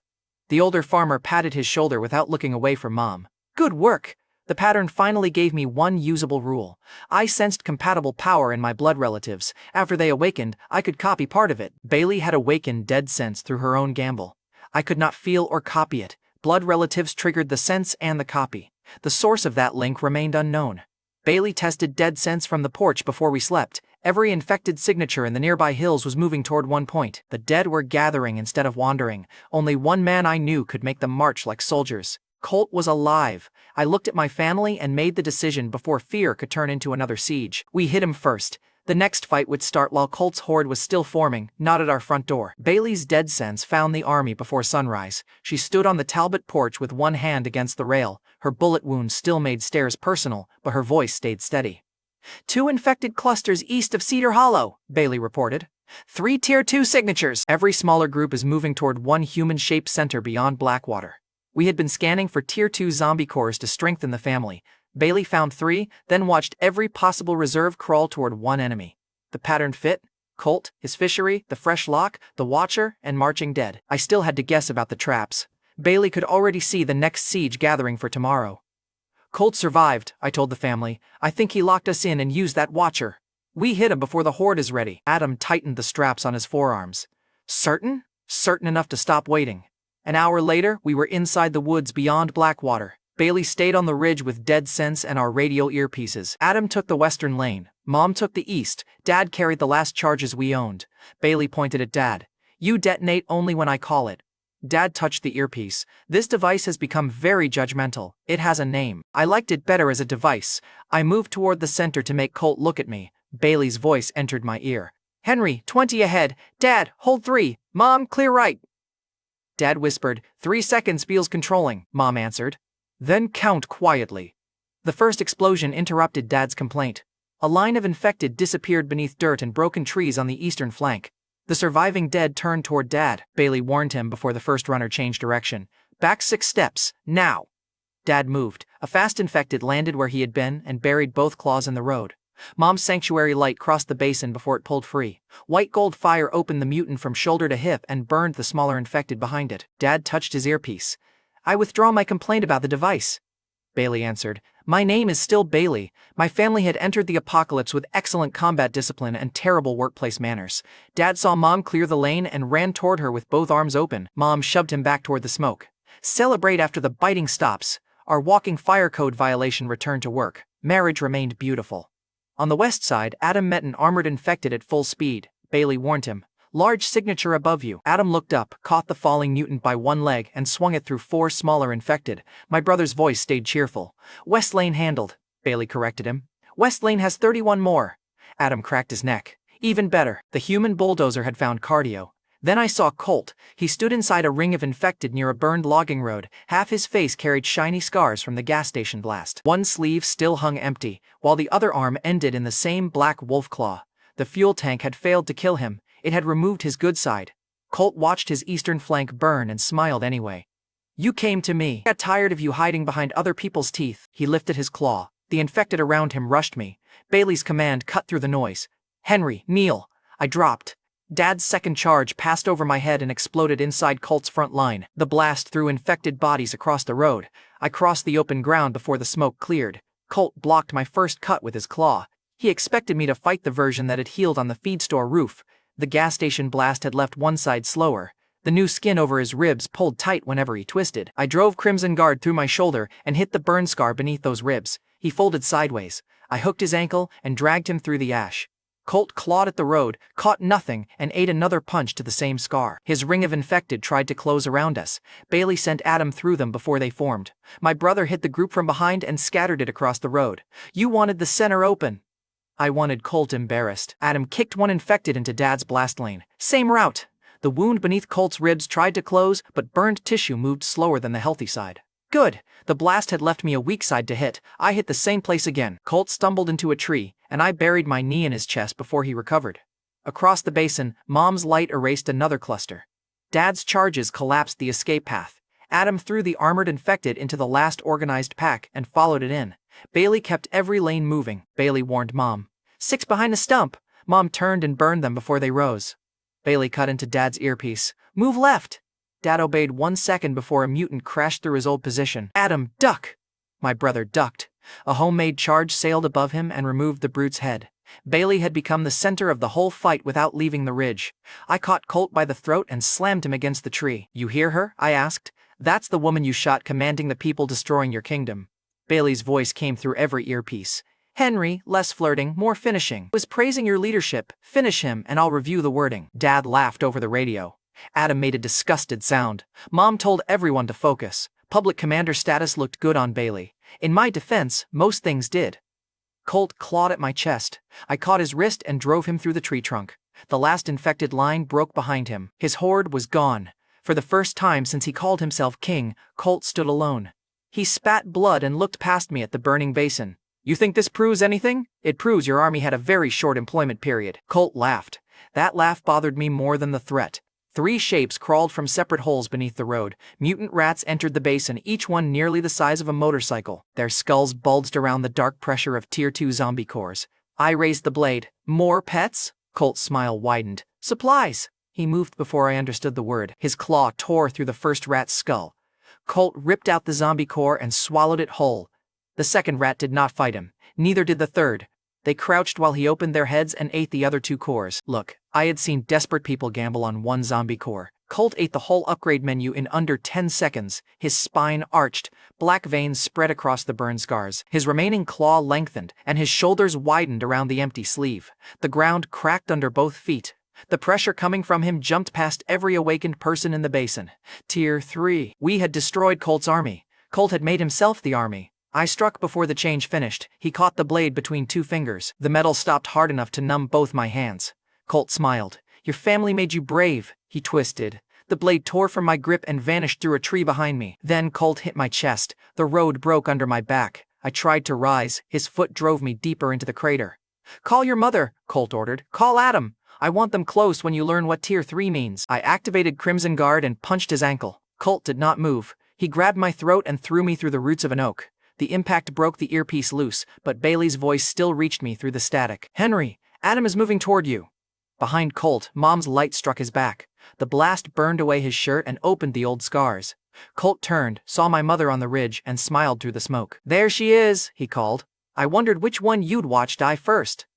The older farmer patted his shoulder without looking away from Mom. "Good work. The pattern finally gave me one usable rule. I sensed compatible power in my blood relatives. After they awakened, I could copy part of it. Bailey had awakened dead sense through her own gamble. I could not feel or copy it. Blood relatives triggered the sense and the copy. The source of that link remained unknown. Bailey tested dead sense from the porch before we slept. Every infected signature in the nearby hills was moving toward one point. The dead were gathering instead of wandering. Only one man I knew could make them march like soldiers. Colt was alive. I looked at my family and made the decision before fear could turn into another siege. We hit him first. The next fight would start while Colt's horde was still forming, not at our front door. Bailey's dead sense found the army before sunrise. She stood on the Talbot porch with one hand against the rail. Her bullet wound still made stares personal, but her voice stayed steady. 2 infected clusters east of Cedar Hollow, Bailey reported. 3 Tier 2 signatures. Every smaller group is moving toward one human-shaped center beyond Blackwater. We had been scanning for Tier 2 zombie cores to strengthen the family. Bailey found 3, then watched every possible reserve crawl toward one enemy. The pattern fit: Colt, his fishery, the fresh lock, the Watcher, and marching dead. I still had to guess about the traps. Bailey could already see the next siege gathering for tomorrow. Colt survived, I told the family. I think he locked us in and used that Watcher. We hit him before the horde is ready. Adam tightened the straps on his forearms. Certain? Certain enough to stop waiting. An hour later, we were inside the woods beyond Blackwater. Bailey stayed on the ridge with dead sense and our radio earpieces. Adam took the western lane. Mom took the east. Dad carried the last charges we owned. Bailey pointed at Dad. You detonate only when I call it. Dad touched the earpiece. This device has become very judgmental. It has a name. I liked it better as a device. I moved toward the center to make Colt look at me. Bailey's voice entered my ear. Henry, 20 ahead. Dad, hold 3. Mom, clear right. Dad whispered, 3 seconds feels controlling. Mom answered. Then count quietly. The first explosion interrupted Dad's complaint. A line of infected disappeared beneath dirt and broken trees on the eastern flank. The surviving dead turned toward Dad. Bailey warned him before the first runner changed direction. Back 6 steps, now. Dad moved. A fast infected landed where he had been and buried both claws in the road. Mom's sanctuary light crossed the basin before it pulled free. White gold fire opened the mutant from shoulder to hip and burned the smaller infected behind it. Dad touched his earpiece. I withdraw my complaint about the device. Bailey answered. My name is still Bailey. My family had entered the apocalypse with excellent combat discipline and terrible workplace manners. Dad saw Mom clear the lane and ran toward her with both arms open. Mom shoved him back toward the smoke. Celebrate after the biting stops. Our walking fire code violation returned to work. Marriage remained beautiful. On the west side, Adam met an armored infected at full speed. Bailey warned him. Large signature above you. Adam looked up, caught the falling mutant by one leg and swung it through 4 smaller infected. My brother's voice stayed cheerful. West Lane handled. Bailey corrected him. West Lane has 31 more. Adam cracked his neck. Even better, the human bulldozer had found cardio. Then I saw Colt. He stood inside a ring of infected near a burned logging road. Half his face carried shiny scars from the gas station blast. One sleeve still hung empty, while the other arm ended in the same black wolf claw. The fuel tank had failed to kill him. It had removed his good side. Colt watched his eastern flank burn and smiled anyway. You came to me. I got tired of you hiding behind other people's teeth. He lifted his claw. The infected around him rushed me. Bailey's command cut through the noise. Henry, kneel. I dropped. Dad's second charge passed over my head and exploded inside Colt's front line. The blast threw infected bodies across the road. I crossed the open ground before the smoke cleared. Colt blocked my first cut with his claw. He expected me to fight the version that had healed on the feed store roof. The gas station blast had left one side slower. The new skin over his ribs pulled tight whenever he twisted. I drove Crimson Guard through my shoulder and hit the burn scar beneath those ribs. He folded sideways. I hooked his ankle and dragged him through the ash. Colt clawed at the road, caught nothing, and ate another punch to the same scar. His ring of infected tried to close around us. Bailey sent Adam through them before they formed. My brother hit the group from behind and scattered it across the road. You wanted the center open. I wanted Colt embarrassed. Adam kicked one infected into Dad's blast lane. Same route. The wound beneath Colt's ribs tried to close, but burned tissue moved slower than the healthy side. Good. The blast had left me a weak side to hit. I hit the same place again. Colt stumbled into a tree, and I buried my knee in his chest before he recovered. Across the basin, Mom's light erased another cluster. Dad's charges collapsed the escape path. Adam threw the armored infected into the last organized pack and followed it in. Bailey kept every lane moving. Bailey warned Mom. 6 behind the stump. Mom turned and burned them before they rose. Bailey cut into Dad's earpiece. Move left. Dad obeyed 1 second before a mutant crashed through his old position. Adam, duck! My brother ducked. A homemade charge sailed above him and removed the brute's head. Bailey had become the center of the whole fight without leaving the ridge. I caught Colt by the throat and slammed him against the tree. "You hear her?" I asked. "That's the woman you shot commanding the people destroying your kingdom." Bailey's voice came through every earpiece. "Henry, less flirting, more finishing. Was praising your leadership. Finish him and I'll review the wording." Dad laughed over the radio. Adam made a disgusted sound. Mom told everyone to focus. Public commander status looked good on Bailey. In my defense, most things did. Colt clawed at my chest. I caught his wrist and drove him through the tree trunk. The last infected line broke behind him. His horde was gone. For the first time since he called himself king, Colt stood alone. He spat blood and looked past me at the burning basin. "You think this proves anything? It proves your army had a very short employment period." Colt laughed. That laugh bothered me more than the threat. 3 shapes crawled from separate holes beneath the road. Mutant rats entered the basin, each one nearly the size of a motorcycle. Their skulls bulged around the dark pressure of Tier 2 zombie cores. I raised the blade. "More pets?" Colt's smile widened. "Supplies." He moved before I understood the word. His claw tore through the first rat's skull. Colt ripped out the zombie core and swallowed it whole. The second rat did not fight him. Neither did the third. They crouched while he opened their heads and ate the other 2 cores. Look, I had seen desperate people gamble on 1 zombie core. Colt ate the whole upgrade menu in under 10 seconds. His spine arched, black veins spread across the burn scars. His remaining claw lengthened, and his shoulders widened around the empty sleeve. The ground cracked under both feet. The pressure coming from him jumped past every awakened person in the basin. Tier 3. We had destroyed Colt's army. Colt had made himself the army. I struck before the change finished. He caught the blade between 2 fingers. The metal stopped hard enough to numb both my hands. Colt smiled. "Your family made you brave." He twisted. The blade tore from my grip and vanished through a tree behind me. Then Colt hit my chest. The road broke under my back. I tried to rise. His foot drove me deeper into the crater. "Call your mother," Colt ordered. "Call Adam. I want them close when you learn what Tier 3 means." I activated Crimson Guard and punched his ankle. Colt did not move. He grabbed my throat and threw me through the roots of an oak. The impact broke the earpiece loose, but Bailey's voice still reached me through the static. "Henry, Adam is moving toward you." Behind Colt, Mom's light struck his back. The blast burned away his shirt and opened the old scars. Colt turned, saw my mother on the ridge, and smiled through the smoke. "There she is," he called. "I wondered which one you'd watch die first."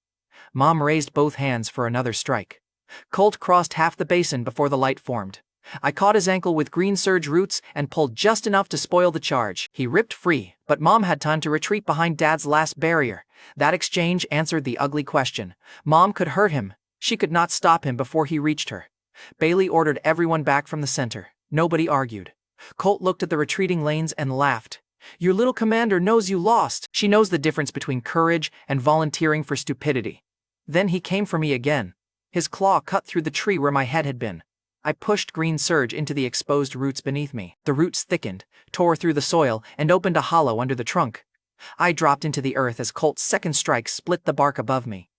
Mom raised both hands for another strike. Colt crossed half the basin before the light formed. I caught his ankle with green surge roots and pulled just enough to spoil the charge. He ripped free, but Mom had time to retreat behind Dad's last barrier. That exchange answered the ugly question. Mom could hurt him. She could not stop him before he reached her. Bailey ordered everyone back from the center. Nobody argued. Colt looked at the retreating lanes and laughed. "Your little commander knows you lost. She knows the difference between courage and volunteering for stupidity." Then he came for me again. His claw cut through the tree where my head had been. I pushed green surge into the exposed roots beneath me. The roots thickened, tore through the soil, and opened a hollow under the trunk. I dropped into the earth as Colt's second strike split the bark above me.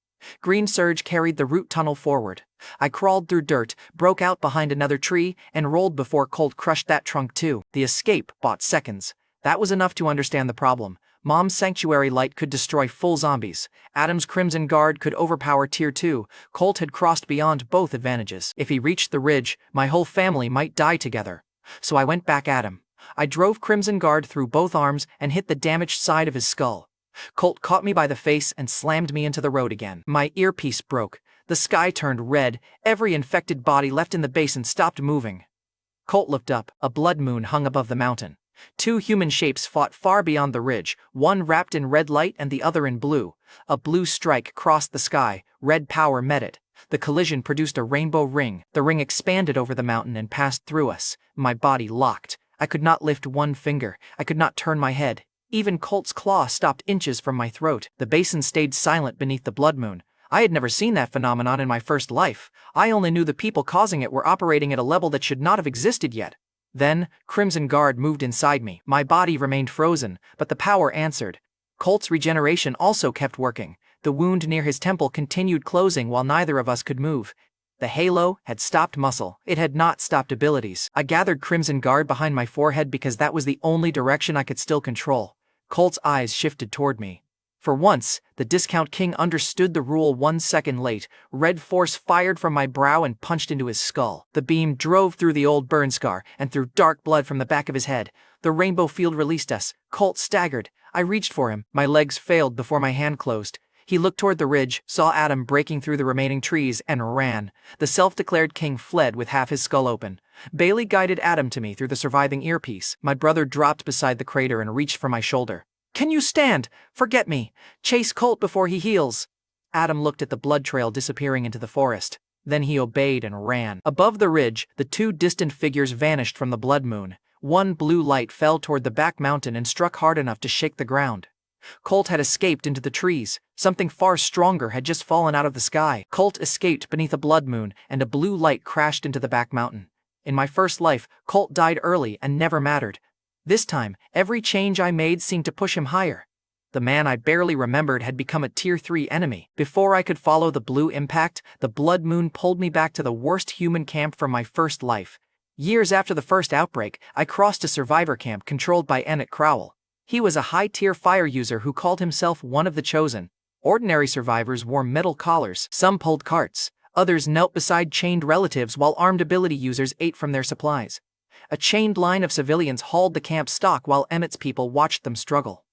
Green surge carried the root tunnel forward. I crawled through dirt, broke out behind another tree, and rolled before Colt crushed that trunk too. The escape bought seconds. That was enough to understand the problem. Mom's sanctuary light could destroy full zombies. Adam's Crimson Guard could overpower Tier 2. Colt had crossed beyond both advantages. If he reached the ridge, my whole family might die together. So I went back at him. I drove Crimson Guard through both arms and hit the damaged side of his skull. Colt caught me by the face and slammed me into the road again. My earpiece broke. The sky turned red. Every infected body left in the basin stopped moving. Colt looked up. A blood moon hung above the mountain. 2 human shapes fought far beyond the ridge, one wrapped in red light and the other in blue. A blue strike crossed the sky, red power met it. The collision produced a rainbow ring. The ring expanded over the mountain and passed through us. My body locked. I could not lift one finger. I could not turn my head. Even Colt's claw stopped inches from my throat. The basin stayed silent beneath the blood moon. I had never seen that phenomenon in my first life. I only knew the people causing it were operating at a level that should not have existed yet. Then, Crimson Guard moved inside me. My body remained frozen, but the power answered. Colt's regeneration also kept working. The wound near his temple continued closing while neither of us could move. The halo had stopped muscle. It had not stopped abilities. I gathered Crimson Guard behind my forehead because that was the only direction I could still control. Colt's eyes shifted toward me. For once, the Discount King understood the rule 1 second late. Red force fired from my brow and punched into his skull. The beam drove through the old burn scar and through dark blood from the back of his head. The rainbow field released us. Colt staggered. I reached for him. My legs failed before my hand closed. He looked toward the ridge, saw Adam breaking through the remaining trees, and ran. The self-declared king fled with half his skull open. Bailey guided Adam to me through the surviving earpiece. My brother dropped beside the crater and reached for my shoulder. "Can you stand? Forget me. Chase Colt before he heals." Adam looked at the blood trail disappearing into the forest. Then he obeyed and ran. Above the ridge, the two distant figures vanished from the blood moon. One blue light fell toward the back mountain and struck hard enough to shake the ground. Colt had escaped into the trees. Something far stronger had just fallen out of the sky. Colt escaped beneath a blood moon, and a blue light crashed into the back mountain. In my first life, Colt died early and never mattered. This time, every change I made seemed to push him higher. The man I barely remembered had become a Tier 3 enemy. Before I could follow the blue impact, the blood moon pulled me back to the worst human camp from my first life. Years after the first outbreak, I crossed a survivor camp controlled by Emmett Crowell. He was a high-tier fire user who called himself one of the chosen. Ordinary survivors wore metal collars, some pulled carts, others knelt beside chained relatives while armed ability users ate from their supplies. A chained line of civilians hauled the camp stock while Emmett's people watched them struggle.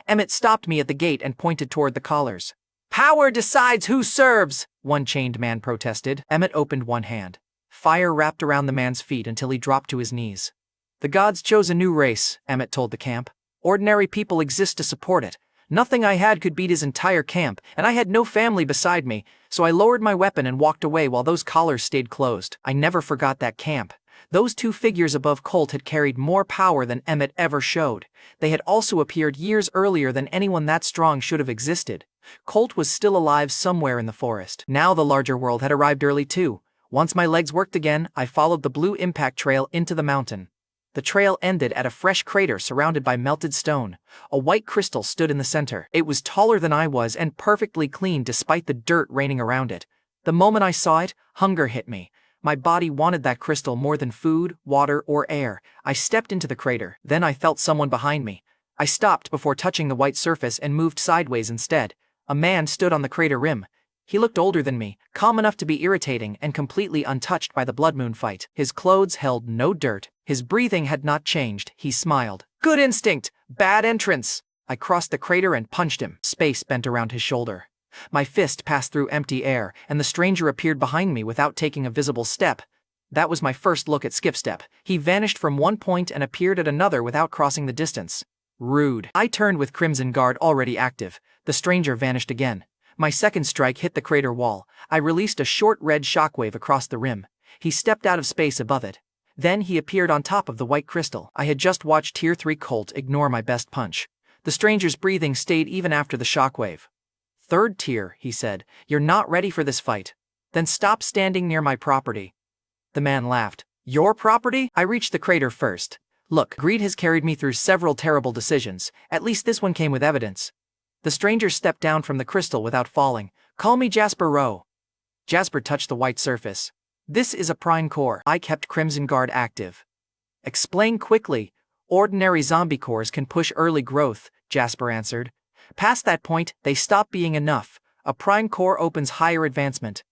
Emmett stopped me at the gate and pointed toward the collars. "Power decides who serves," one chained man protested. Emmett opened one hand. Fire wrapped around the man's feet until he dropped to his knees. "The gods chose a new race," Emmett told the camp. "Ordinary people exist to support it. Nothing I had could beat his entire camp, and I had no family beside me, so I lowered my weapon and walked away while those collars stayed closed. I never forgot that camp. Those two figures above Colt had carried more power than Emmett ever showed. They had also appeared years earlier than anyone that strong should have existed. Colt was still alive somewhere in the forest. Now the larger world had arrived early too. Once my legs worked again, I followed the blue impact trail into the mountain. The trail ended at a fresh crater surrounded by melted stone. A white crystal stood in the center. It was taller than I was and perfectly clean despite the dirt raining around it. The moment I saw it, hunger hit me. My body wanted that crystal more than food, water, or air. I stepped into the crater. Then I felt someone behind me. I stopped before touching the white surface and moved sideways instead. A man stood on the crater rim. He looked older than me, calm enough to be irritating and completely untouched by the blood moon fight. His clothes held no dirt. His breathing had not changed. He smiled. "Good instinct, bad entrance." I crossed the crater and punched him. Space bent around his shoulder. My fist passed through empty air, and the stranger appeared behind me without taking a visible step. That was my first look at Skipstep. He vanished from one point and appeared at another without crossing the distance. Rude. I turned with Crimson Guard already active. The stranger vanished again. My second strike hit the crater wall. I released a short red shockwave across the rim. He stepped out of space above it. Then he appeared on top of the white crystal. I had just watched Tier 3 Colt ignore my best punch. The stranger's breathing stayed even after the shockwave. "Third tier," he said. "You're not ready for this fight. Then stop standing near my property." The man laughed. "Your property?" I reached the crater first. "Look, greed has carried me through several terrible decisions. At least this one came with evidence." The stranger stepped down from the crystal without falling. "Call me Jasper Rowe." Jasper touched the white surface. "This is a prime core." I kept Crimson Guard active. "Explain quickly." "Ordinary zombie cores can push early growth," Jasper answered. "Past that point, they stop being enough. A prime core opens higher advancement."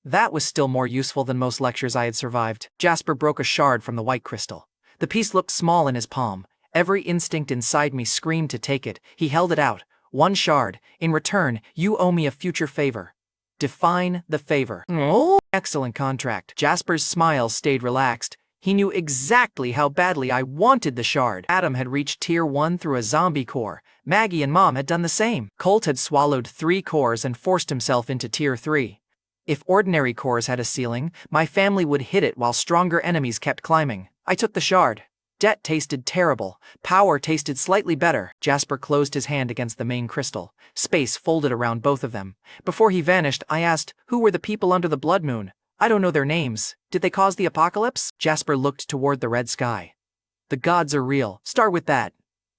That was still more useful than most lectures I had survived. Jasper broke a shard from the white crystal. The piece looked small in his palm. Every instinct inside me screamed to take it. He held it out. "One shard. In return, you owe me a future favor." "Define the favor." "Oh, excellent contract." Jasper's smile stayed relaxed. He knew exactly how badly I wanted the shard. Adam had reached Tier 1 through a zombie core. Maggie and Mom had done the same. Colt had swallowed 3 cores and forced himself into Tier 3. If ordinary cores had a ceiling, my family would hit it while stronger enemies kept climbing. I took the shard. Debt tasted terrible. Power tasted slightly better. Jasper closed his hand against the main crystal. Space folded around both of them. Before he vanished, I asked, "Who were the people under the blood moon? I don't know their names. Did they cause the apocalypse?" Jasper looked toward the red sky. "The gods are real. Start with that."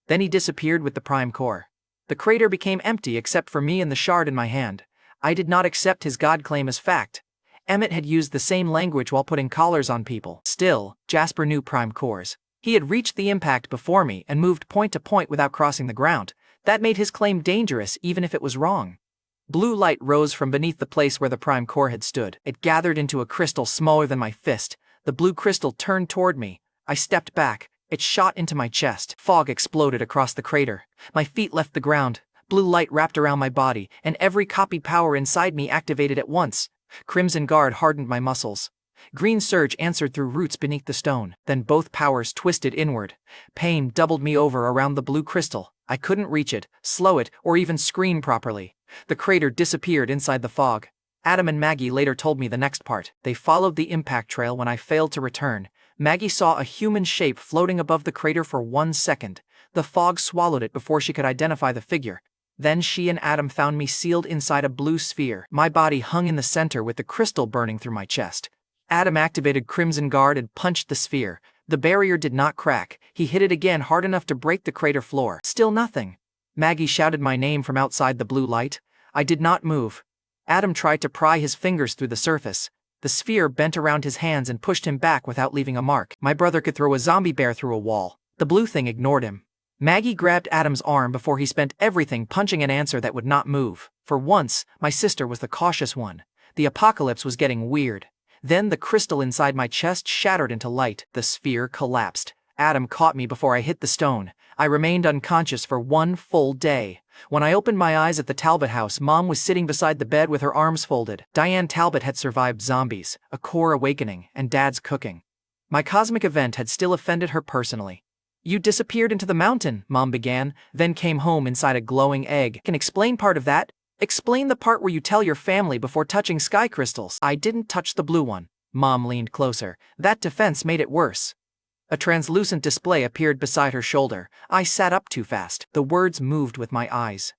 Then he disappeared with the prime core. The crater became empty except for me and the shard in my hand. I did not accept his god claim as fact. Emmett had used the same language while putting collars on people. Still, Jasper knew prime cores. He had reached the impact before me and moved point to point without crossing the ground. That made his claim dangerous even if it was wrong. Blue light rose from beneath the place where the prime core had stood. It gathered into a crystal smaller than my fist. The blue crystal turned toward me. I stepped back. It shot into my chest. Fog exploded across the crater. My feet left the ground. Blue light wrapped around my body, and every copied power inside me activated at once. Crimson Guard hardened my muscles. Green Surge answered through roots beneath the stone. Then both powers twisted inward. Pain doubled me over around the blue crystal. I couldn't reach it, slow it, or even scream properly. The crater disappeared inside the fog. Adam and Maggie later told me the next part. They followed the impact trail when I failed to return. Maggie saw a human shape floating above the crater for 1 second. The fog swallowed it before she could identify the figure. Then she and Adam found me sealed inside a blue sphere. My body hung in the center with the crystal burning through my chest. Adam activated Crimson Guard and punched the sphere. The barrier did not crack. He hit it again hard enough to break the crater floor. Still nothing. Maggie shouted my name from outside the blue light. I did not move. Adam tried to pry his fingers through the surface. The sphere bent around his hands and pushed him back without leaving a mark. My brother could throw a zombie bear through a wall. The blue thing ignored him. Maggie grabbed Adam's arm before he spent everything punching an answer that would not move. For once, my sister was the cautious one. The apocalypse was getting weird. Then the crystal inside my chest shattered into light. The sphere collapsed. Adam caught me before I hit the stone. I remained unconscious for 1 full day. When I opened my eyes at the Talbot house, Mom was sitting beside the bed with her arms folded. Diane Talbot had survived zombies, a core awakening, and Dad's cooking. My cosmic event had still offended her personally. "You disappeared into the mountain," Mom began, then came home inside a glowing egg. "Can explain part of that? Explain the part where you tell your family before touching sky crystals." "I didn't touch the blue one." Mom leaned closer. "That defense made it worse." A translucent display appeared beside her shoulder. I sat up too fast. The words moved with my eyes.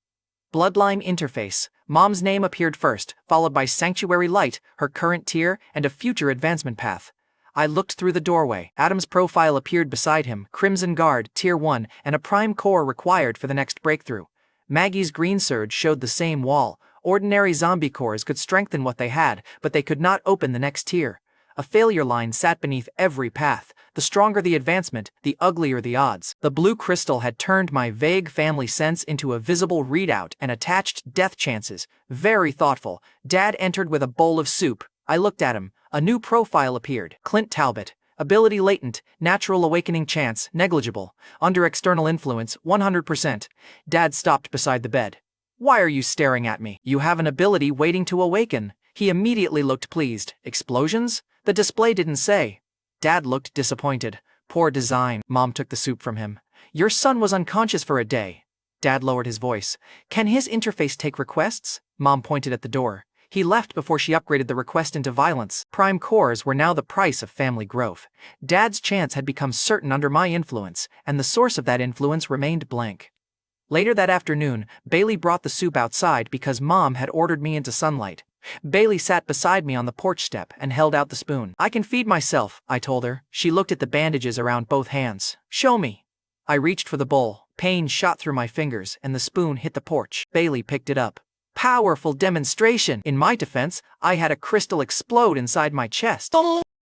Bloodline Interface. Mom's name appeared first, followed by Sanctuary Light, her current tier, and a future advancement path. I looked through the doorway. Adam's profile appeared beside him, Crimson Guard, Tier 1, and a prime core required for the next breakthrough. Maggie's Green Surge showed the same wall. Ordinary zombie cores could strengthen what they had, but they could not open the next tier. A failure line sat beneath every path. The stronger the advancement, the uglier the odds. The blue crystal had turned my vague family sense into a visible readout and attached death chances. Very thoughtful. Dad entered with a bowl of soup. I looked at him. A new profile appeared. Clint Talbot. Ability latent. Natural awakening chance, negligible. Under external influence, 100%. Dad stopped beside the bed. "Why are you staring at me? You have an ability waiting to awaken." He immediately looked pleased. "Explosions?" The display didn't say. Dad looked disappointed. "Poor design." Mom took the soup from him. "Your son was unconscious for a day." Dad lowered his voice. "Can his interface take requests?" Mom pointed at the door. He left before she upgraded the request into violence. Prime cores were now the price of family growth. Dad's chance had become certain under my influence, and the source of that influence remained blank. Later that afternoon, Bailey brought the soup outside because Mom had ordered me into sunlight. Bailey sat beside me on the porch step and held out the spoon. "I can feed myself," I told her. She looked at the bandages around both hands. "Show me." I reached for the bowl. Pain shot through my fingers and the spoon hit the porch. Bailey picked it up. "Powerful demonstration." In my defense, I had a crystal explode inside my chest.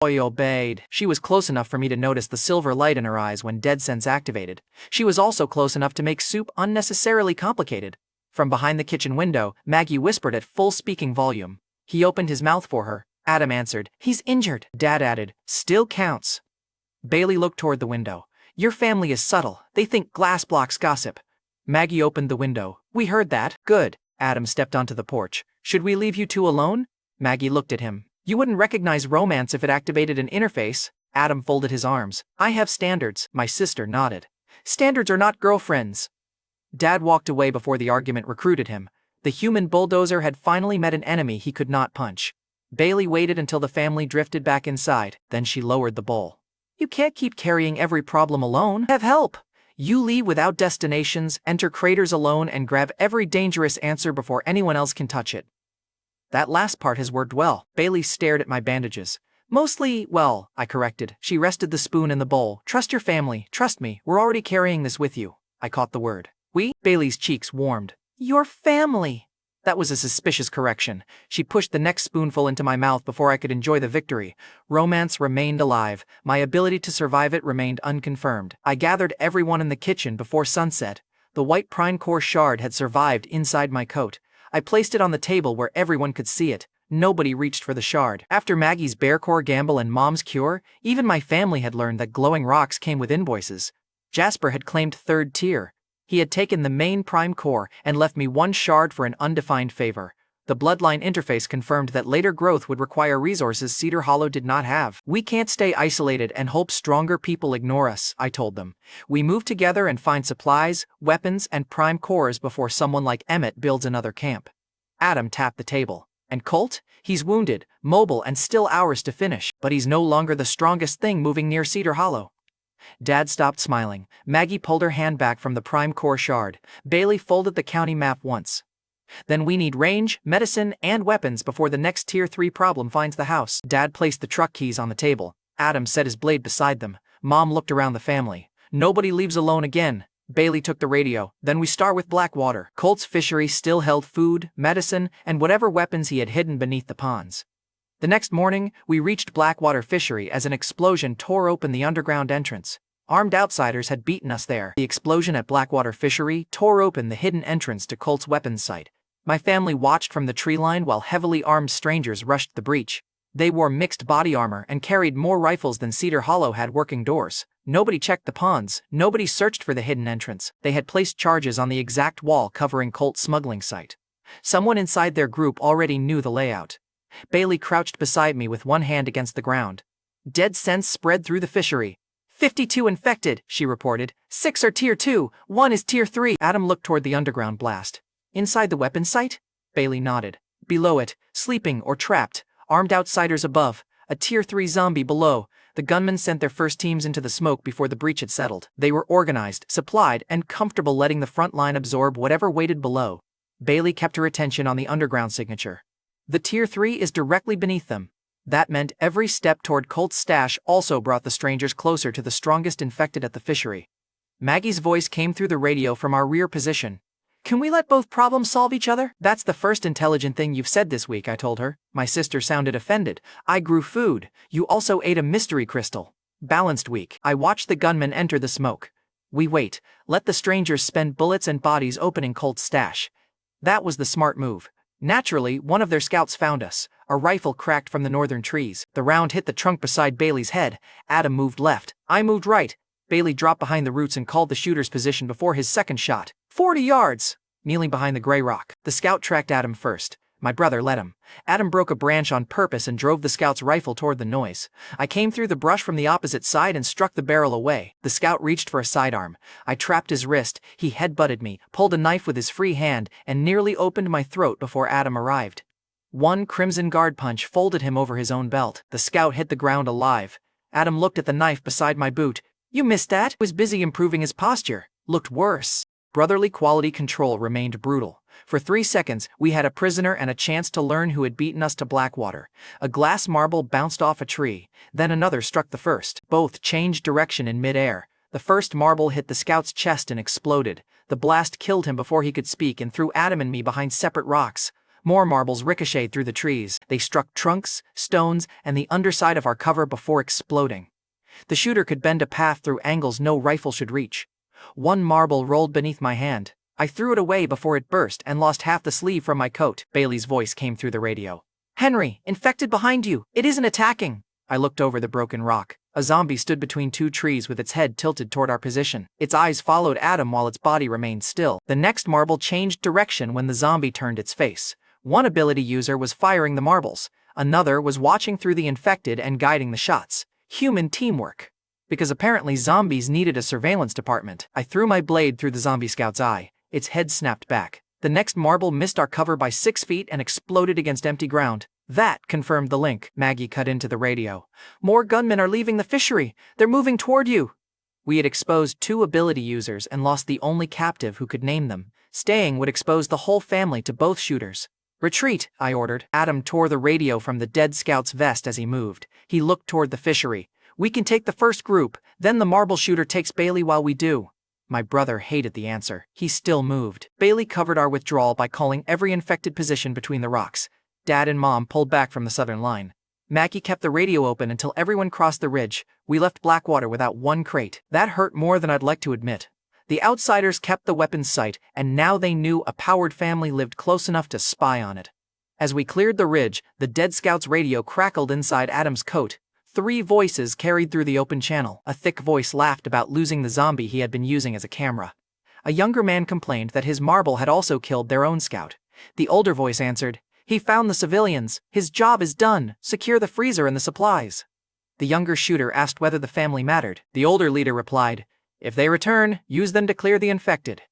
I obeyed. She was close enough for me to notice the silver light in her eyes when Dead Sense activated. She was also close enough to make soup unnecessarily complicated. From behind the kitchen window, Maggie whispered at full speaking volume. He opened his mouth for her. Adam answered, "He's injured." Dad added, "Still counts." Bailey looked toward the window. "Your family is subtle. They think glass blocks gossip." Maggie opened the window. "We heard that." "Good." Adam stepped onto the porch. "Should we leave you two alone?" Maggie looked at him. "You wouldn't recognize romance if it activated an interface." Adam folded his arms. "I have standards." My sister nodded. "Standards are not girlfriends." Dad walked away before the argument recruited him. The human bulldozer had finally met an enemy he could not punch. Bailey waited until the family drifted back inside, then she lowered the bowl. "You can't keep carrying every problem alone. Have help. You leave without destinations, enter craters alone, and grab every dangerous answer before anyone else can touch it." That last part has worked well. Bailey stared at my bandages. "Mostly, well," I corrected. She rested the spoon in the bowl. "Trust your family. Trust me. We're already carrying this with you." I caught the word. "We?" Bailey's cheeks warmed. "Your family." That was a suspicious correction. She pushed the next spoonful into my mouth before I could enjoy the victory. Romance remained alive. My ability to survive it remained unconfirmed. I gathered everyone in the kitchen before sunset. The white prime core shard had survived inside my coat. I placed it on the table where everyone could see it. Nobody reached for the shard. After Maggie's bear core gamble and Mom's cure, even my family had learned that glowing rocks came with invoices. Jasper had claimed 3rd tier. He had taken the main prime core and left me 1 shard for an undefined favor. The Bloodline Interface confirmed that later growth would require resources Cedar Hollow did not have. We can't stay isolated and hope stronger people ignore us, I told them. We move together and find supplies, weapons, and prime cores before someone like Emmett builds another camp. Adam tapped the table. And Colt? He's wounded, mobile, and still ours to finish, but he's no longer the strongest thing moving near Cedar Hollow. Dad stopped smiling. Maggie pulled her hand back from the prime core shard. Bailey folded the county map once. Then we need range, medicine, and weapons before the next tier 3 problem finds the house. Dad placed the truck keys on the table. Adam set his blade beside them. Mom looked around the family. Nobody leaves alone again. Bailey took the radio. Then we start with Blackwater. Colt's fishery still held food, medicine, and whatever weapons he had hidden beneath the ponds. The next morning, we reached Blackwater Fishery as an explosion tore open the underground entrance. Armed outsiders had beaten us there. The explosion at Blackwater Fishery tore open the hidden entrance to Colt's weapons site. My family watched from the tree line while heavily armed strangers rushed the breach. They wore mixed body armor and carried more rifles than Cedar Hollow had working doors. Nobody checked the ponds, nobody searched for the hidden entrance. They had placed charges on the exact wall covering Colt's smuggling site. Someone inside their group already knew the layout. Bailey crouched beside me with one hand against the ground. Dead sense spread through the fishery. 52 infected, she reported. 6 are tier 2, 1 is tier 3. Adam looked toward the underground blast. Inside the weapons site? Bailey nodded. Below it, sleeping or trapped, armed outsiders above, a tier 3 zombie below. The gunmen sent their first teams into the smoke before the breach had settled. They were organized, supplied, and comfortable letting the front line absorb whatever waited below. Bailey kept her attention on the underground signature. The tier 3 is directly beneath them. That meant every step toward Colt's stash also brought the strangers closer to the strongest infected at the fishery. Maggie's voice came through the radio from our rear position. Can we let both problems solve each other? That's the first intelligent thing you've said this week, I told her. My sister sounded offended. I grew food. You also ate a mystery crystal. Balanced week. I watched the gunmen enter the smoke. We wait. Let the strangers spend bullets and bodies opening Colt's stash. That was the smart move. Naturally, one of their scouts found us. A rifle cracked from the northern trees. The round hit the trunk beside Bailey's head. Adam moved left. I moved right. Bailey dropped behind the roots and called the shooter's position before his second shot. 40 yards! Kneeling behind the gray rock. The scout tracked Adam first. My brother let him. Adam broke a branch on purpose and drove the scout's rifle toward the noise. I came through the brush from the opposite side and struck the barrel away. The scout reached for a sidearm. I trapped his wrist. He headbutted me, pulled a knife with his free hand, and nearly opened my throat before Adam arrived. One crimson guard punch folded him over his own belt. The scout hit the ground alive. Adam looked at the knife beside my boot. You missed that? He was busy improving his posture. Looked worse. Brotherly quality control remained brutal. For 3 seconds, we had a prisoner and a chance to learn who had beaten us to Blackwater. A glass marble bounced off a tree, then another struck the first. Both changed direction in midair. The first marble hit the scout's chest and exploded. The blast killed him before he could speak and threw Adam and me behind separate rocks. More marbles ricocheted through the trees. They struck trunks, stones, and the underside of our cover before exploding. The shooter could bend a path through angles no rifle should reach. One marble rolled beneath my hand. I threw it away before it burst and lost half the sleeve from my coat. Bailey's voice came through the radio. Henry, infected behind you. It isn't attacking. I looked over the broken rock. A zombie stood between 2 trees with its head tilted toward our position. Its eyes followed Adam while its body remained still. The next marble changed direction when the zombie turned its face. One ability user was firing the marbles. Another was watching through the infected and guiding the shots. Human teamwork. Because apparently zombies needed a surveillance department. I threw my blade through the zombie scout's eye. Its head snapped back. The next marble missed our cover by 6 feet and exploded against empty ground. That confirmed the link. Maggie cut into the radio. More gunmen are leaving the fishery. They're moving toward you. We had exposed 2 ability users and lost the only captive who could name them. Staying would expose the whole family to both shooters. Retreat, I ordered. Adam tore the radio from the dead scout's vest as he moved. He looked toward the fishery. We can take the first group, then the marble shooter takes Bailey while we do. My brother hated the answer. He still moved. Bailey covered our withdrawal by calling every infected position between the rocks. Dad and Mom pulled back from the southern line. Maggie kept the radio open until everyone crossed the ridge. We left Blackwater without 1 crate. That hurt more than I'd like to admit. The outsiders kept the weapon's sight, and now they knew a powered family lived close enough to spy on it. As we cleared the ridge, the dead scout's radio crackled inside Adam's coat. 3 voices carried through the open channel. A thick voice laughed about losing the zombie he had been using as a camera. A younger man complained that his marble had also killed their own scout. The older voice answered, "He found the civilians. His job is done. Secure the freezer and the supplies." The younger shooter asked whether the family mattered. The older leader replied, "If they return, use them to clear the infected."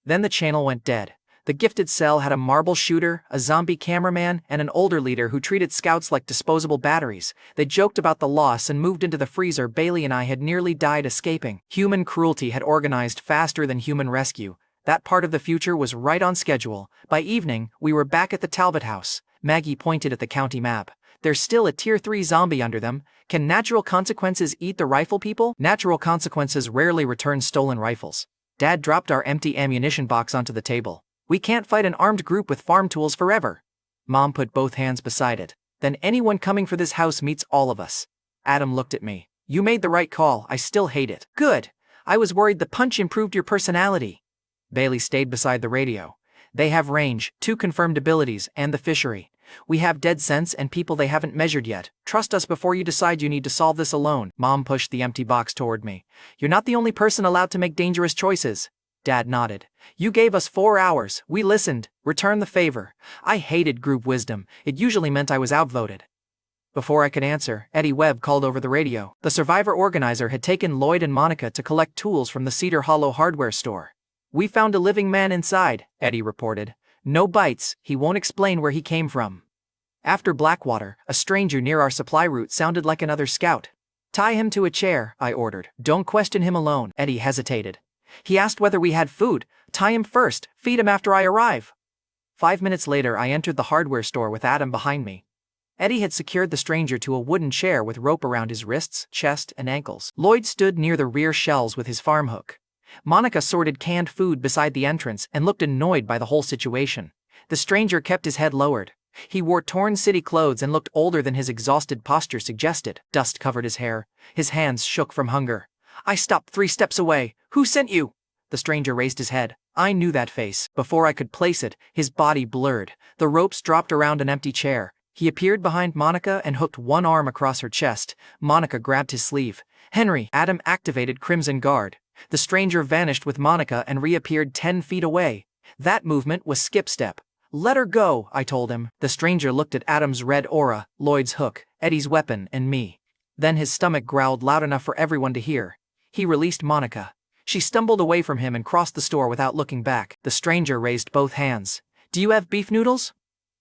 Then the channel went dead. The gifted cell had a marble shooter, a zombie cameraman, and an older leader who treated scouts like disposable batteries. They joked about the loss and moved into the freezer. Bailey and I had nearly died escaping. Human cruelty had organized faster than human rescue. That part of the future was right on schedule. By evening, we were back at the Talbot house. Maggie pointed at the county map. "There's still a tier 3 zombie under them. Can natural consequences eat the rifle people?" "Natural consequences rarely return stolen rifles." Dad dropped our empty ammunition box onto the table. "We can't fight an armed group with farm tools forever." Mom put both hands beside it. "Then anyone coming for this house meets all of us." Adam looked at me. "You made the right call. I still hate it." "Good. I was worried the punch improved your personality." Bailey stayed beside the radio. "They have range, 2 confirmed abilities, and the fishery. We have dead sense and people they haven't measured yet. Trust us before you decide you need to solve this alone." Mom pushed the empty box toward me. "You're not the only person allowed to make dangerous choices." Dad nodded. "You gave us 4 hours. We listened. Return the favor." I hated group wisdom. It usually meant I was outvoted. Before I could answer, Eddie Webb called over the radio. The survivor organizer had taken Lloyd and Monica to collect tools from the Cedar Hollow hardware store. "We found a living man inside," Eddie reported. "No bites. He won't explain where he came from." After Blackwater, a stranger near our supply route sounded like another scout. "Tie him to a chair," I ordered. "Don't question him alone." Eddie hesitated. "He asked whether we had food. Tie him first, feed him after I arrive." 5 minutes later I entered the hardware store with Adam behind me. Eddie had secured the stranger to a wooden chair with rope around his wrists, chest, and ankles. Lloyd stood near the rear shelves with his farm hook. Monica sorted canned food beside the entrance and looked annoyed by the whole situation. The stranger kept his head lowered. He wore torn city clothes and looked older than his exhausted posture suggested. Dust covered his hair. His hands shook from hunger. I stopped 3 steps away. "Who sent you?" The stranger raised his head. I knew that face. Before I could place it, his body blurred. The ropes dropped around an empty chair. He appeared behind Monica and hooked one arm across her chest. Monica grabbed his sleeve. "Henry!" Adam activated Crimson Guard. The stranger vanished with Monica and reappeared 10 feet away. That movement was skip step. "Let her go," I told him. The stranger looked at Adam's red aura, Lloyd's hook, Eddie's weapon, and me. Then his stomach growled loud enough for everyone to hear. He released Monica. She stumbled away from him and crossed the store without looking back. The stranger raised both hands. "Do you have beef noodles?"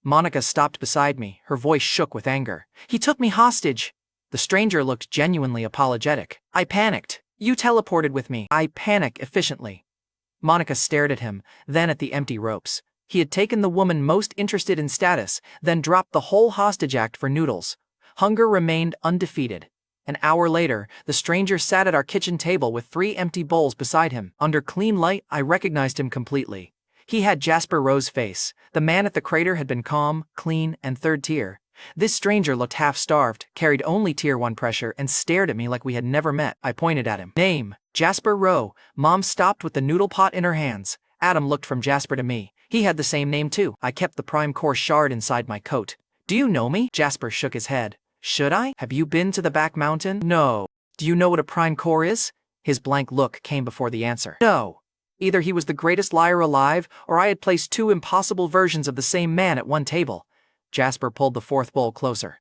Monica stopped beside me, her voice shook with anger. "He took me hostage." The stranger looked genuinely apologetic. I panicked. "You teleported with me." I panic efficiently. Monica stared at him, then at the empty ropes. He had taken the woman most interested in status, then dropped the whole hostage act for noodles. Hunger remained undefeated. An hour later, the stranger sat at our kitchen table with 3 empty bowls beside him. Under clean light, I recognized him completely. He had Jasper Rowe's face. The man at the crater had been calm, clean, and 3rd tier. This stranger looked half-starved, carried only tier 1 pressure, and stared at me like we had never met. I pointed at him. "Name, Jasper Rowe." Mom stopped with the noodle pot in her hands. Adam looked from Jasper to me. He had the same name too. I kept the prime core shard inside my coat. "Do you know me?" Jasper shook his head. "Should I? Have you been to the back mountain?" "No." "Do you know what a prime core is?" His blank look came before the answer. "No." Either he was the greatest liar alive, or I had placed 2 impossible versions of the same man at one table. Jasper pulled the 4th bowl closer.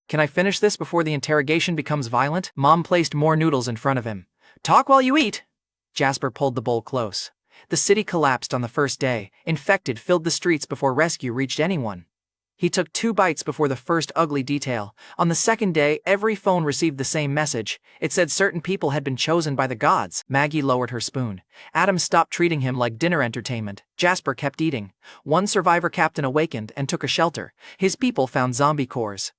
"Can I finish this before the interrogation becomes violent?" Mom placed more noodles in front of him. "Talk while you eat." Jasper pulled the bowl close. The city collapsed on the first day. Infected filled the streets before rescue reached anyone. He took 2 bites before the first ugly detail. On the second day, every phone received the same message. It said certain people had been chosen by the gods. Maggie lowered her spoon. Adam stopped treating him like dinner entertainment. Jasper kept eating. 1 survivor captain awakened and took a shelter. His people found zombie cores.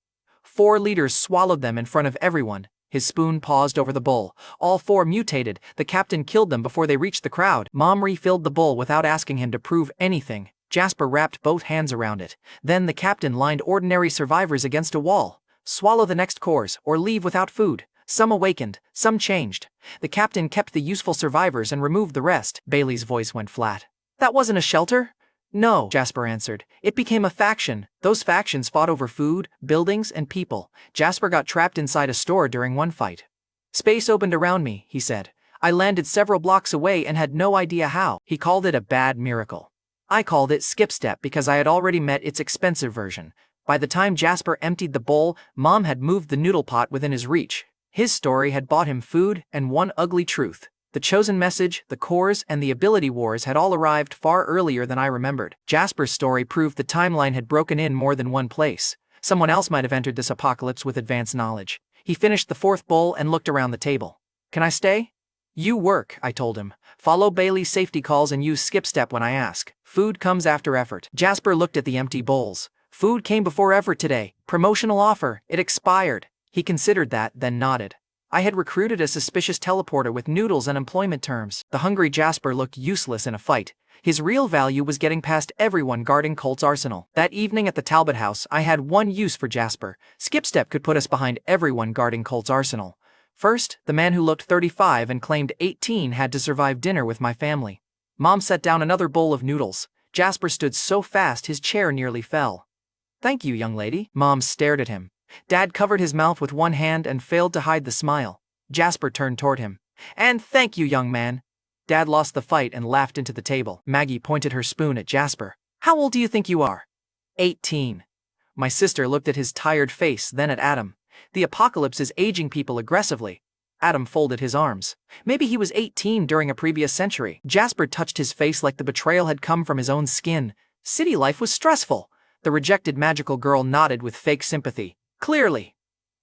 4 leaders swallowed them in front of everyone. His spoon paused over the bowl. All 4 mutated. The captain killed them before they reached the crowd. Mom refilled the bowl without asking him to prove anything. Jasper wrapped both hands around it. Then the captain lined ordinary survivors against a wall. Swallow the next cores, or leave without food. Some awakened, some changed. The captain kept the useful survivors and removed the rest. Bailey's voice went flat. That wasn't a shelter? No, Jasper answered. It became a faction. Those factions fought over food, buildings, and people. Jasper got trapped inside a store during one fight. Space opened around me, he said. I landed several blocks away and had no idea how. He called it a bad miracle. I called it skip step because I had already met its expensive version. By the time Jasper emptied the bowl, Mom had moved the noodle pot within his reach. His story had bought him food and one ugly truth. The chosen message, the cores, and the ability wars had all arrived far earlier than I remembered. Jasper's story proved the timeline had broken in more than one place. Someone else might have entered this apocalypse with advanced knowledge. He finished the fourth bowl and looked around the table. Can I stay? You work, I told him. Follow Bailey's safety calls and use skip step when I ask. Food comes after effort. Jasper looked at the empty bowls. Food came before effort today. Promotional offer. It expired. He considered that, then nodded. I had recruited a suspicious teleporter with noodles and employment terms. The hungry Jasper looked useless in a fight. His real value was getting past everyone guarding Colt's arsenal. That evening at the Talbot house, I had one use for Jasper. Skip step could put us behind everyone guarding Colt's arsenal. First, the man who looked 35 and claimed 18 had to survive dinner with my family. Mom set down another bowl of noodles. Jasper stood so fast his chair nearly fell. Thank you, young lady. Mom stared at him. Dad covered his mouth with one hand and failed to hide the smile. Jasper turned toward him. And thank you, young man. Dad lost the fight and laughed into the table. Maggie pointed her spoon at Jasper. How old do you think you are? 18. My sister looked at his tired face, then at Adam. The apocalypse is aging people aggressively. Adam folded his arms. Maybe he was 18 during a previous century. Jasper touched his face like the betrayal had come from his own skin. City life was stressful. The rejected magical girl nodded with fake sympathy. Clearly.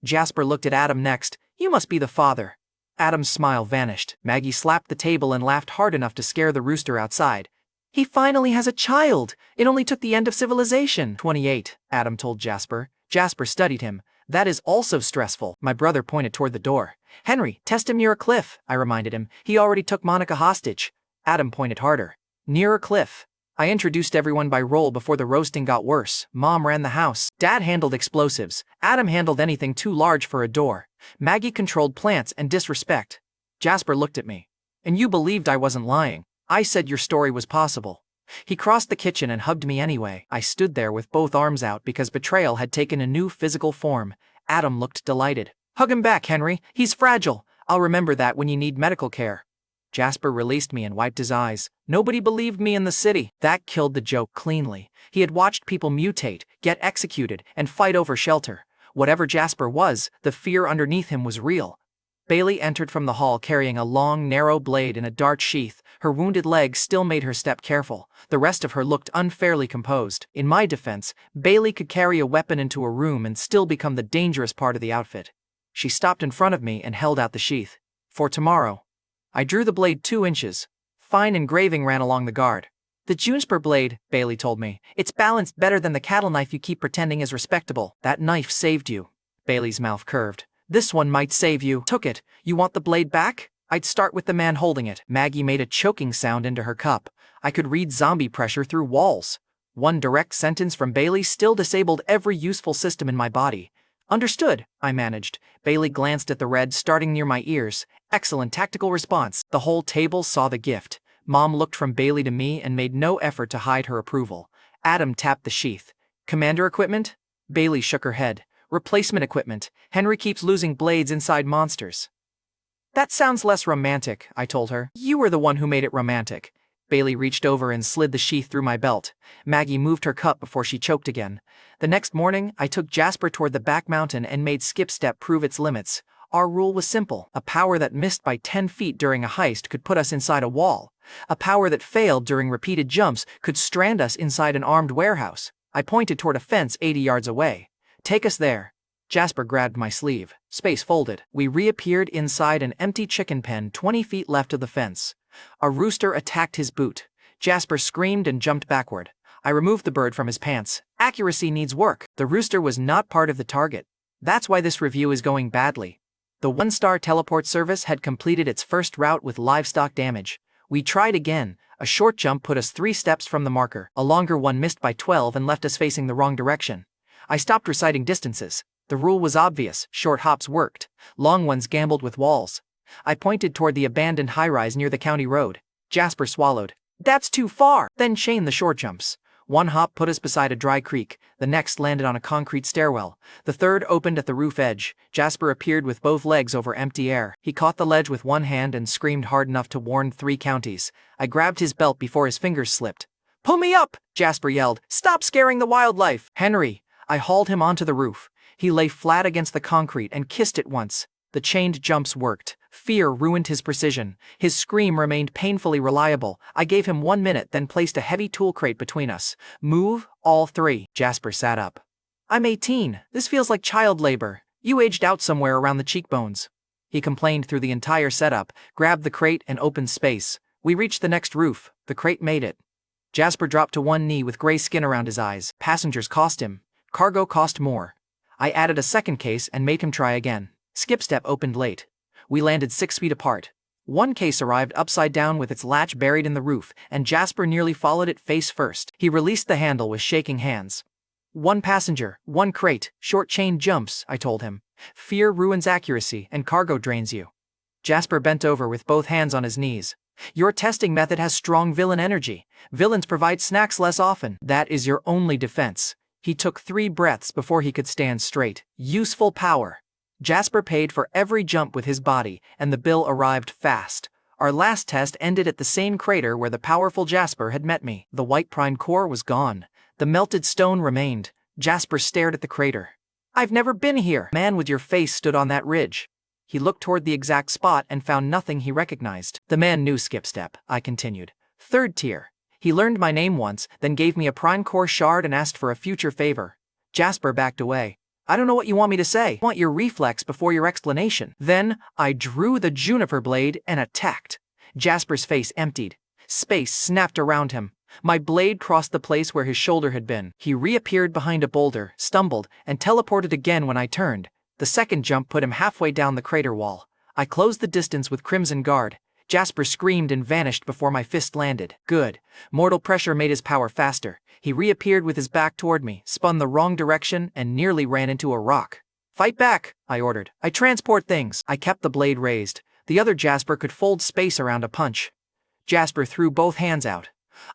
Jasper looked at Adam next. You must be the father. Adam's smile vanished. Maggie slapped the table and laughed hard enough to scare the rooster outside. He finally has a child. It only took the end of civilization. 28, Adam told Jasper. Jasper studied him. That is also stressful. My brother pointed toward the door. Henry, test him near a cliff, I reminded him. He already took Monica hostage. Adam pointed harder. Near a cliff. I introduced everyone by role before the roasting got worse. Mom ran the house. Dad handled explosives. Adam handled anything too large for a door. Maggie controlled plants and disrespect. Jasper looked at me. And you believed I wasn't lying. I said your story was possible. He crossed the kitchen and hugged me anyway. I stood there with both arms out because betrayal had taken a new physical form. Adam looked delighted. Hug him back, Henry. He's fragile. I'll remember that when you need medical care. Jasper released me and wiped his eyes. Nobody believed me in the city. That killed the joke cleanly. He had watched people mutate, get executed, and fight over shelter. Whatever Jasper was, the fear underneath him was real. Bailey entered from the hall carrying a long, narrow blade in a dart sheath. Her wounded leg still made her step careful. The rest of her looked unfairly composed. In my defense, Bailey could carry a weapon into a room and still become the dangerous part of the outfit. She stopped in front of me and held out the sheath. For tomorrow. I drew the blade 2 inches. Fine engraving ran along the guard. The Juniper blade, Bailey told me. It's balanced better than the cattle knife you keep pretending is respectable. That knife saved you. Bailey's mouth curved. This one might save you. Took it. You want the blade back? I'd start with the man holding it. Maggie made a choking sound into her cup. I could read zombie pressure through walls. One direct sentence from Bailey still disabled every useful system in my body. Understood, I managed. Bailey glanced at the red starting near my ears. Excellent tactical response. The whole table saw the gift. Mom looked from Bailey to me and made no effort to hide her approval. Adam tapped the sheath. Commander equipment? Bailey shook her head. Replacement equipment. Henry keeps losing blades inside monsters. That sounds less romantic, I told her. You were the one who made it romantic. Bailey reached over and slid the sheath through my belt. Maggie moved her cup before she choked again. The next morning, I took Jasper toward the back mountain and made skip step prove its limits. Our rule was simple. A power that missed by 10 feet during a heist could put us inside a wall. A power that failed during repeated jumps could strand us inside an armed warehouse. I pointed toward a fence 80 yards away. Take us there. Jasper grabbed my sleeve. Space folded. We reappeared inside an empty chicken pen 20 feet left of the fence. A rooster attacked his boot. Jasper screamed and jumped backward. I removed the bird from his pants. Accuracy needs work. The rooster was not part of the target. That's why this review is going badly. The 1-star teleport service had completed its first route with livestock damage. We tried again. A short jump put us 3 steps from the marker. A longer one missed by 12 and left us facing the wrong direction. I stopped reciting distances. The rule was obvious. Short hops worked. Long ones gambled with walls. I pointed toward the abandoned high-rise near the county road. Jasper swallowed. That's too far! Then chain the short jumps. One hop put us beside a dry creek, the next landed on a concrete stairwell. The third opened at the roof edge. Jasper appeared with both legs over empty air. He caught the ledge with one hand and screamed hard enough to warn 3 counties. I grabbed his belt before his fingers slipped. "Pull me up!" Jasper yelled. "Stop scaring the wildlife!" "Henry!" I hauled him onto the roof. He lay flat against the concrete and kissed it once. The chained jumps worked. Fear ruined his precision. His scream remained painfully reliable. I gave him 1 minute, then placed a heavy tool crate between us. "Move, all 3. Jasper sat up. "I'm 18. This feels like child labor. You aged out somewhere around the cheekbones." He complained through the entire setup, grabbed the crate and opened space. We reached the next roof. The crate made it. Jasper dropped to one knee with gray skin around his eyes. Passengers cost him. Cargo cost more. I added a second case and made him try again. Skip step opened late. We landed 6 feet apart. One case arrived upside down with its latch buried in the roof, and Jasper nearly followed it face first. He released the handle with shaking hands. "1 passenger, 1 crate, short chain jumps," I told him. "Fear ruins accuracy, and cargo drains you." Jasper bent over with both hands on his knees. "Your testing method has strong villain energy. Villains provide snacks less often. That is your only defense." He took 3 breaths before he could stand straight. "Useful power." Jasper paid for every jump with his body, and the bill arrived fast. Our last test ended at the same crater where the powerful Jasper had met me. The white prime core was gone. The melted stone remained. Jasper stared at the crater. "I've never been here." "Man with your face stood on that ridge." He looked toward the exact spot and found nothing he recognized. "The man knew Skipstep," I continued. "3rd tier. He learned my name once, then gave me a prime core shard and asked for a future favor." Jasper backed away. "I don't know what you want me to say. I want your reflex before your explanation." Then I drew the juniper blade and attacked. Jasper's face emptied. Space snapped around him. My blade crossed the place where his shoulder had been. He reappeared behind a boulder, stumbled, and teleported again when I turned. The second jump put him halfway down the crater wall. I closed the distance with Crimson Guard. Jasper screamed and vanished before my fist landed. Good. Mortal pressure made his power faster. He reappeared with his back toward me, spun the wrong direction, and nearly ran into a rock. "Fight back," I ordered. "I transport things." I kept the blade raised. The other Jasper could fold space around a punch. Jasper threw both hands out.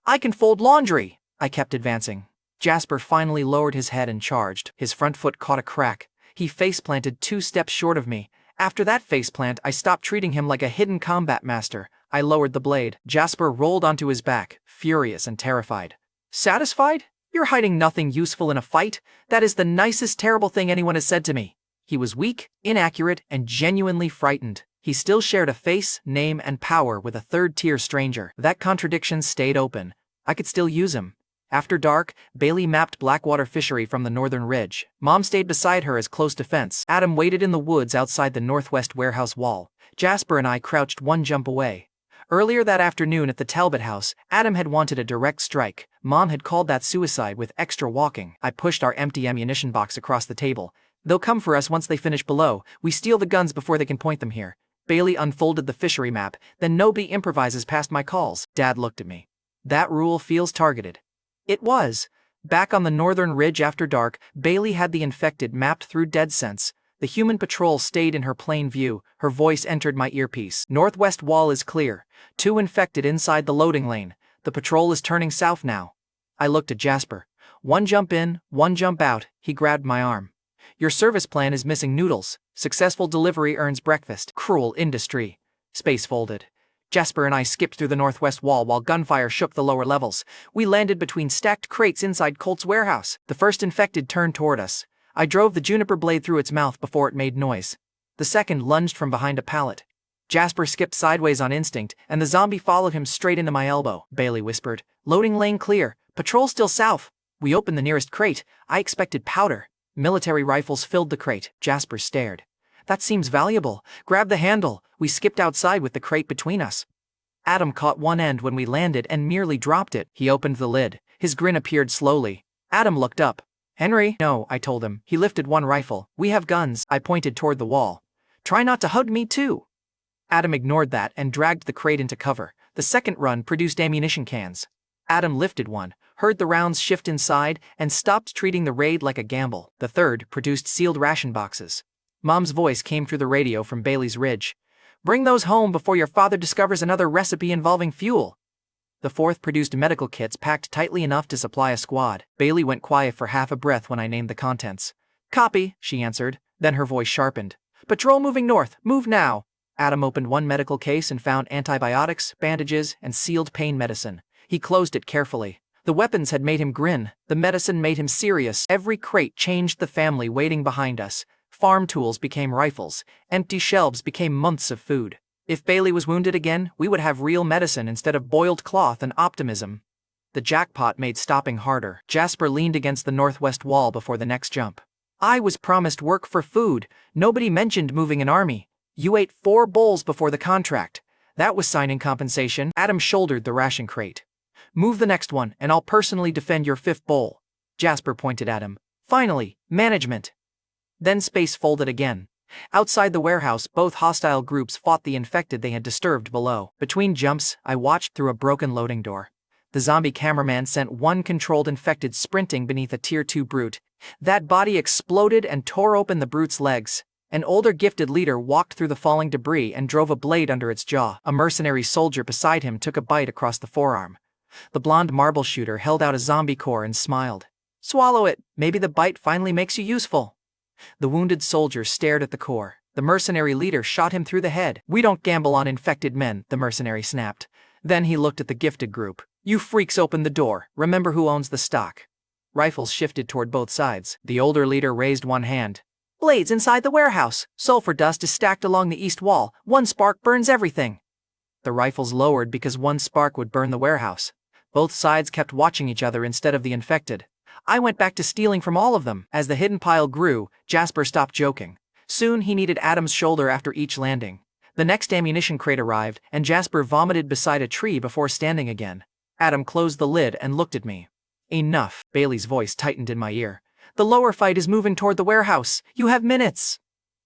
"I can fold laundry." I kept advancing. Jasper finally lowered his head and charged. His front foot caught a crack. He face-planted 2 steps short of me. After that faceplant, I stopped treating him like a hidden combat master. I lowered the blade. Jasper rolled onto his back, furious and terrified. "Satisfied? You're hiding nothing useful in a fight? That is the nicest terrible thing anyone has said to me." He was weak, inaccurate, and genuinely frightened. He still shared a face, name, and power with a 3rd-tier stranger. That contradiction stayed open. I could still use him. After dark, Bailey mapped Blackwater Fishery from the northern ridge. Mom stayed beside her as close defense. Adam waited in the woods outside the northwest warehouse wall. Jasper and I crouched 1 jump away. Earlier that afternoon at the Talbot house, Adam had wanted a direct strike. Mom had called that suicide with extra walking. I pushed our empty ammunition box across the table. "They'll come for us once they finish below. We steal the guns before they can point them here." Bailey unfolded the fishery map. "Then nobody improvises past my calls." Dad looked at me. "That rule feels targeted." It was. Back on the northern ridge after dark, Bailey had the infected mapped through dead sense. The human patrol stayed in her plain view. Her voice entered my earpiece. "Northwest wall is clear. 2 infected inside the loading lane. The patrol is turning south now." I looked at Jasper. 1 jump in, 1 jump out. He grabbed my arm. "Your service plan is missing noodles. Successful delivery earns breakfast." Cruel industry. Space folded. Jasper and I skipped through the northwest wall while gunfire shook the lower levels. We landed between stacked crates inside Colt's warehouse. The first infected turned toward us. I drove the juniper blade through its mouth before it made noise. The second lunged from behind a pallet. Jasper skipped sideways on instinct, and the zombie followed him straight into my elbow. Bailey whispered, "Loading lane clear. Patrol still south." We opened the nearest crate. I expected powder. Military rifles filled the crate. Jasper stared. "That seems valuable. Grab the handle." We skipped outside with the crate between us. Adam caught one end when we landed and merely dropped it. He opened the lid. His grin appeared slowly. Adam looked up. "Henry?" "No," I told him. He lifted one rifle. "We have guns." I pointed toward the wall. "Try not to hug me too." Adam ignored that and dragged the crate into cover. The second run produced ammunition cans. Adam lifted one, heard the rounds shift inside, and stopped treating the raid like a gamble. The third produced sealed ration boxes. Mom's voice came through the radio from Bailey's Ridge. Bring those home before your father discovers another recipe involving fuel. The fourth produced medical kits packed tightly enough to supply a squad. Bailey went quiet for half a breath when I named the contents. Copy, she answered. Then her voice sharpened. Patrol moving north, move now. Adam opened one medical case and found antibiotics, bandages, and sealed pain medicine. He closed it carefully. The weapons had made him grin. The medicine made him serious. Every crate changed the family waiting behind us. Farm tools became rifles. Empty shelves became months of food. If Bailey was wounded again, we would have real medicine instead of boiled cloth and optimism. The jackpot made stopping harder. Jasper leaned against the northwest wall before the next jump. I was promised work for food. Nobody mentioned moving an army. You ate 4 bowls before the contract. That was signing compensation. Adam shouldered the ration crate. Move the next one, and I'll personally defend your 5th bowl. Jasper pointed at him. Finally, management. Then space folded again. Outside the warehouse, both hostile groups fought the infected they had disturbed below. Between jumps, I watched through a broken loading door. The zombie cameraman sent one controlled infected sprinting beneath a Tier 2 brute. That body exploded and tore open the brute's legs. An older gifted leader walked through the falling debris and drove a blade under its jaw. A mercenary soldier beside him took a bite across the forearm. The blonde marble shooter held out a zombie core and smiled. Swallow it, maybe the bite finally makes you useful. The wounded soldier stared at the core. The mercenary leader shot him through the head. We don't gamble on infected men, the mercenary snapped. Then he looked at the gifted group. You freaks open the door, remember who owns the stock. Rifles shifted toward both sides. The older leader raised one hand. Blades inside the warehouse. Sulfur dust is stacked along the east wall. One spark burns everything. The rifles lowered because one spark would burn the warehouse. Both sides kept watching each other instead of the infected. I went back to stealing from all of them. As the hidden pile grew, Jasper stopped joking. Soon he needed Adam's shoulder after each landing. The next ammunition crate arrived, and Jasper vomited beside a tree before standing again. Adam closed the lid and looked at me. Enough. Bailey's voice tightened in my ear. The lower fight is moving toward the warehouse. You have minutes.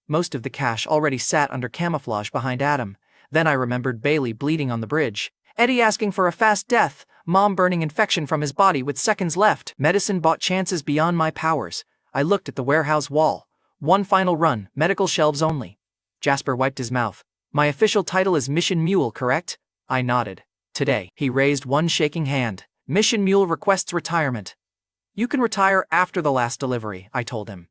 Most of the cash already sat under camouflage behind Adam. Then I remembered Bailey bleeding on the bridge. Eddie asking for a fast death. Mom burning infection from his body with seconds left. Medicine bought chances beyond my powers. I looked at the warehouse wall. One final run, medical shelves only. Jasper wiped his mouth. My official title is Mission Mule, correct? I nodded. Today. He raised one shaking hand. Mission Mule requests retirement. You can retire after the last delivery, I told him.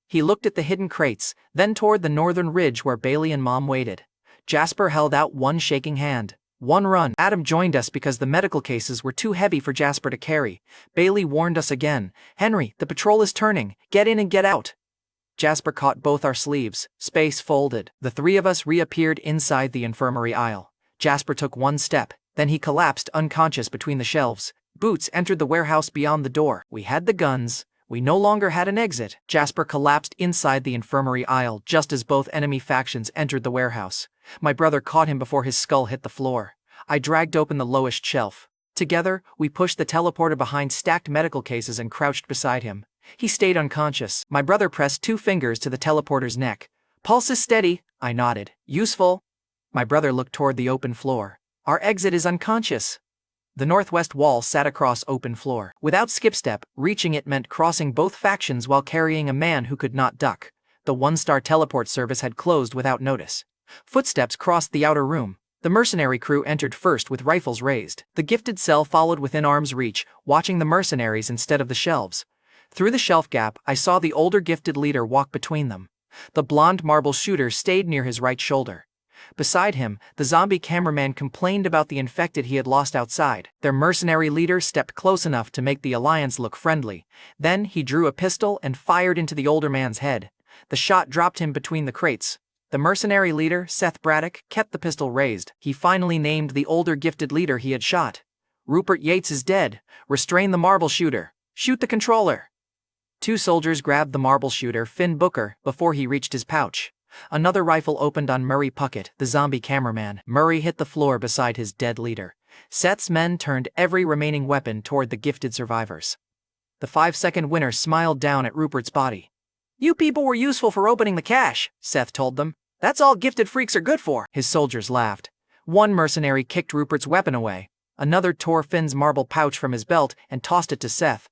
He looked at the hidden crates, then toward the northern ridge where Bailey and Mom waited. Jasper held out one shaking hand. One run. Adam joined us because the medical cases were too heavy for Jasper to carry. Bailey warned us again. Henry, the patrol is turning. Get in and get out. Jasper caught both our sleeves. Space folded. The 3 of us reappeared inside the infirmary aisle. Jasper took one step. Then he collapsed unconscious between the shelves. Boots entered the warehouse beyond the door. We had the guns. We no longer had an exit. Jasper collapsed inside the infirmary aisle just as both enemy factions entered the warehouse. My brother caught him before his skull hit the floor. I dragged open the lowest shelf. Together, we pushed the teleporter behind stacked medical cases and crouched beside him. He stayed unconscious. My brother pressed 2 fingers to the teleporter's neck. Pulse is steady. I nodded. Useful. My brother looked toward the open floor. Our exit is unconscious. The northwest wall sat across open floor. Without skip-step, reaching it meant crossing both factions while carrying a man who could not duck. The 1-star teleport service had closed without notice. Footsteps crossed the outer room. The mercenary crew entered first with rifles raised. The gifted cell followed within arm's reach, watching the mercenaries instead of the shelves. Through the shelf gap, I saw the older gifted leader walk between them. The blonde marble shooter stayed near his right shoulder. Beside him, the zombie cameraman complained about the infected he had lost outside. Their mercenary leader stepped close enough to make the alliance look friendly. Then he drew a pistol and fired into the older man's head. The shot dropped him between the crates. The mercenary leader, Seth Braddock, kept the pistol raised. He finally named the older gifted leader he had shot. Rupert Yates is dead. Restrain the marble shooter. Shoot the controller. 2 soldiers grabbed the marble shooter, Finn Booker, before he reached his pouch. Another rifle opened on Murray Puckett, the zombie cameraman. Murray hit the floor beside his dead leader. Seth's men turned every remaining weapon toward the gifted survivors. The 5-second winner smiled down at Rupert's body. You people were useful for opening the cache, Seth told them. That's all gifted freaks are good for. His soldiers laughed. One mercenary kicked Rupert's weapon away. Another tore Finn's marble pouch from his belt and tossed it to Seth.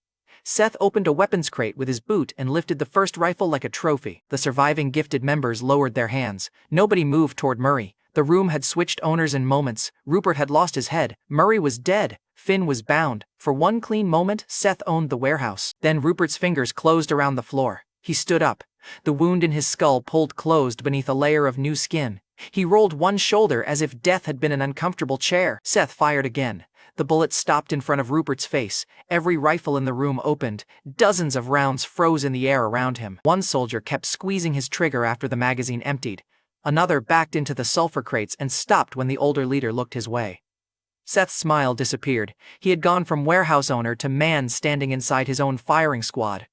Seth opened a weapons crate with his boot and lifted the first rifle like a trophy. The surviving gifted members lowered their hands. Nobody moved toward Murray. The room had switched owners in moments. Rupert had lost his head, Murray was dead, Finn was bound. For one clean moment, Seth owned the warehouse. Then Rupert's fingers closed around the floor. He stood up. The wound in his skull pulled closed beneath a layer of new skin. He rolled one shoulder as if death had been an uncomfortable chair. Seth fired again. The bullet stopped in front of Rupert's face. Every rifle in the room opened. Dozens of rounds froze in the air around him. One soldier kept squeezing his trigger after the magazine emptied. Another backed into the sulfur crates and stopped when the older leader looked his way. Seth's smile disappeared. He had gone from warehouse owner to man standing inside his own firing squad.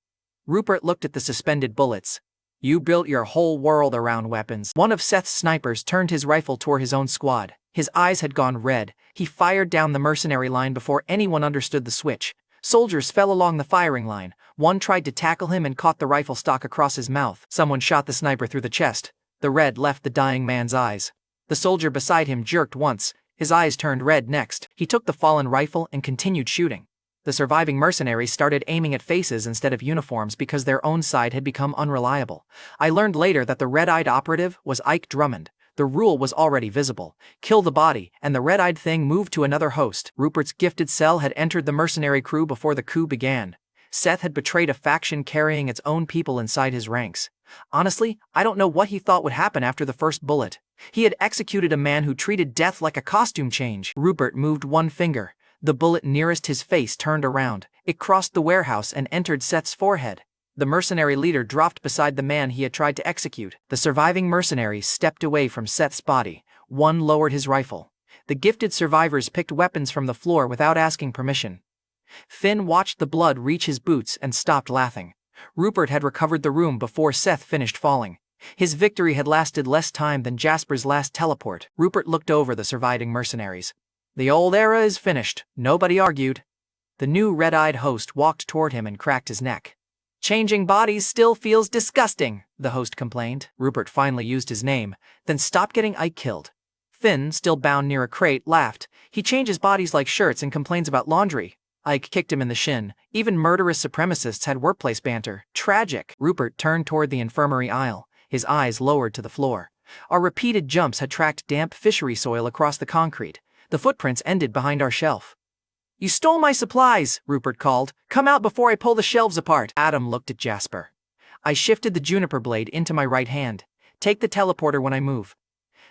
Rupert looked at the suspended bullets. You built your whole world around weapons. One of Seth's snipers turned his rifle toward his own squad. His eyes had gone red. He fired down the mercenary line before anyone understood the switch. Soldiers fell along the firing line. One tried to tackle him and caught the rifle stock across his mouth. Someone shot the sniper through the chest. The red left the dying man's eyes. The soldier beside him jerked once. His eyes turned red next. He took the fallen rifle and continued shooting. The surviving mercenaries started aiming at faces instead of uniforms because their own side had become unreliable. I learned later that the red-eyed operative was Ike Drummond. The rule was already visible. Kill the body, and the red-eyed thing moved to another host. Rupert's gifted cell had entered the mercenary crew before the coup began. Seth had betrayed a faction carrying its own people inside his ranks. Honestly, I don't know what he thought would happen after the first bullet. He had executed a man who treated death like a costume change. Rupert moved one finger. The bullet nearest his face turned around. It crossed the warehouse and entered Seth's forehead. The mercenary leader dropped beside the man he had tried to execute. The surviving mercenaries stepped away from Seth's body. One lowered his rifle. The gifted survivors picked weapons from the floor without asking permission. Finn watched the blood reach his boots and stopped laughing. Rupert had recovered the room before Seth finished falling. His victory had lasted less time than Jasper's last teleport. Rupert looked over the surviving mercenaries. The old era is finished, nobody argued. The new red-eyed host walked toward him and cracked his neck. Changing bodies still feels disgusting, the host complained. Rupert finally used his name, then stopped getting Ike killed. Finn, still bound near a crate, laughed. He changes bodies like shirts and complains about laundry. Ike kicked him in the shin. Even murderous supremacists had workplace banter. Tragic. Rupert turned toward the infirmary aisle, his eyes lowered to the floor. Our repeated jumps had tracked damp fishery soil across the concrete. The footprints ended behind our shelf. You stole my supplies, Rupert called. Come out before I pull the shelves apart. Adam looked at Jasper. I shifted the juniper blade into my right hand. Take the teleporter when I move.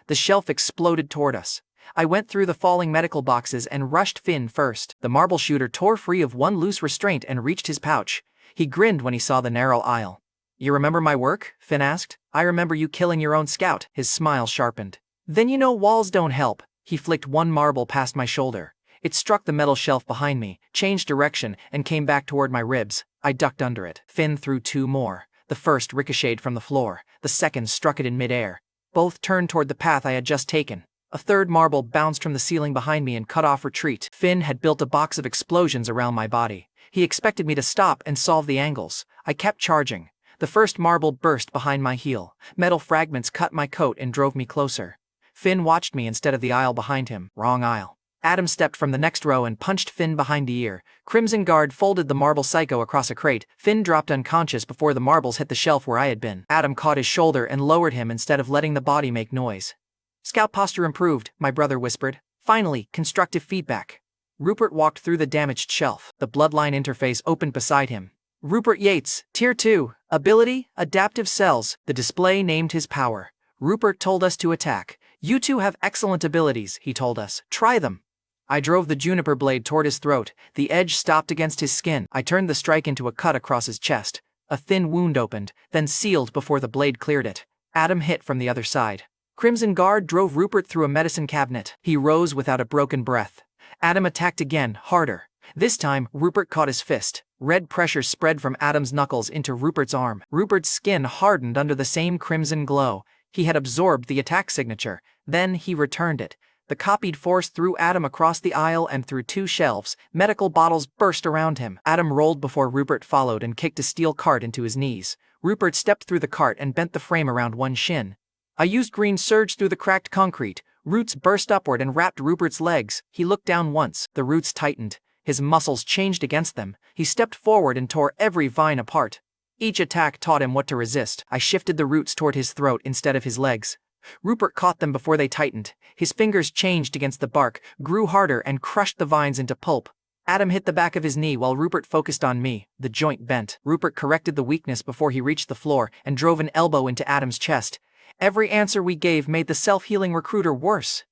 The shelf exploded toward us. I went through the falling medical boxes and rushed Finn first. The marble shooter tore free of one loose restraint and reached his pouch. He grinned when he saw the narrow aisle. You remember my work? Finn asked. I remember you killing your own scout. His smile sharpened. Then you know walls don't help. He flicked one marble past my shoulder. It struck the metal shelf behind me, changed direction, and came back toward my ribs. I ducked under it. Finn threw two more. The first ricocheted from the floor. The second struck it in midair. Both turned toward the path I had just taken. A third marble bounced from the ceiling behind me and cut off retreat. Finn had built a box of explosions around my body. He expected me to stop and solve the angles. I kept charging. The first marble burst behind my heel. Metal fragments cut my coat and drove me closer. Finn watched me instead of the aisle behind him. Wrong aisle. Adam stepped from the next row and punched Finn behind the ear. Crimson Guard folded the marble psycho across a crate. Finn dropped unconscious before the marbles hit the shelf where I had been. Adam caught his shoulder and lowered him instead of letting the body make noise. Scout posture improved, my brother whispered. Finally, constructive feedback. Rupert walked through the damaged shelf. The Bloodline Interface opened beside him. Rupert Yates, Tier 2, Ability, Adaptive Cells. The display named his power. Rupert told us to attack. You two have excellent abilities, he told us. Try them. I drove the juniper blade toward his throat. The edge stopped against his skin. I turned the strike into a cut across his chest. A thin wound opened, then sealed before the blade cleared it. Adam hit from the other side. Crimson Guard drove Rupert through a medicine cabinet. He rose without a broken breath. Adam attacked again, harder. This time, Rupert caught his fist. Red pressure spread from Adam's knuckles into Rupert's arm. Rupert's skin hardened under the same crimson glow. He had absorbed the attack signature. Then he returned it. The copied force threw Adam across the aisle and through two shelves. Medical bottles burst around him. Adam rolled before Rupert followed and kicked a steel cart into his knees. Rupert stepped through the cart and bent the frame around one shin. I used green surge through the cracked concrete. Roots burst upward and wrapped Rupert's legs. He looked down once. The roots tightened. His muscles changed against them. He stepped forward and tore every vine apart. Each attack taught him what to resist. I shifted the roots toward his throat instead of his legs. Rupert caught them before they tightened. His fingers changed against the bark, grew harder and crushed the vines into pulp. Adam hit the back of his knee while Rupert focused on me. The joint bent. Rupert corrected the weakness before he reached the floor and drove an elbow into Adam's chest. Every answer we gave made the self-healing recruiter worse.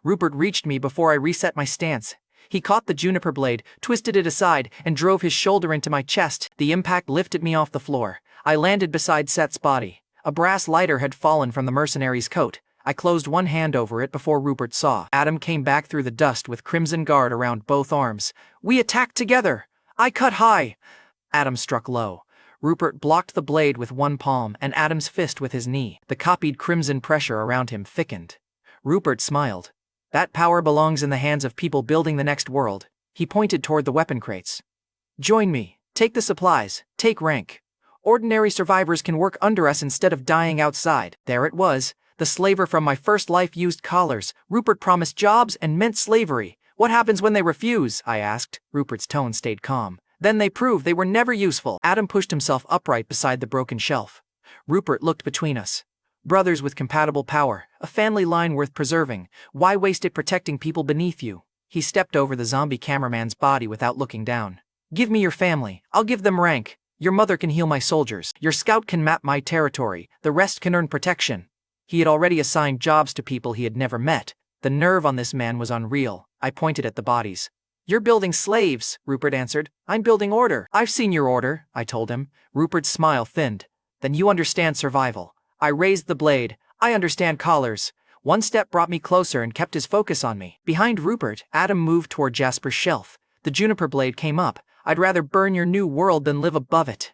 Rupert reached me before I reset my stance. He caught the juniper blade, twisted it aside, and drove his shoulder into my chest. The impact lifted me off the floor. I landed beside Seth's body. A brass lighter had fallen from the mercenary's coat. I closed one hand over it before Rupert saw. Adam came back through the dust with Crimson Guard around both arms. We attacked together. I cut high. Adam struck low. Rupert blocked the blade with one palm and Adam's fist with his knee. The copied crimson pressure around him thickened. Rupert smiled. That power belongs in the hands of people building the next world. He pointed toward the weapon crates. Join me. Take the supplies. Take rank. Ordinary survivors can work under us instead of dying outside. There it was. The slaver from my first life used collars. Rupert promised jobs and meant slavery. What happens when they refuse? I asked. Rupert's tone stayed calm. Then they prove they were never useful. Adam pushed himself upright beside the broken shelf. Rupert looked between us. Brothers with compatible power, a family line worth preserving. Why waste it protecting people beneath you? He stepped over the zombie cameraman's body without looking down. Give me your family. I'll give them rank. Your mother can heal my soldiers. Your scout can map my territory. The rest can earn protection. He had already assigned jobs to people he had never met. The nerve on this man was unreal. I pointed at the bodies. You're building slaves, Rupert answered. I'm building order. I've seen your order, I told him. Rupert's smile thinned. Then you understand survival. I raised the blade. I understand collars. One step brought me closer and kept his focus on me. Behind Rupert, Adam moved toward Jasper's shelf. The juniper blade came up. I'd rather burn your new world than live above it.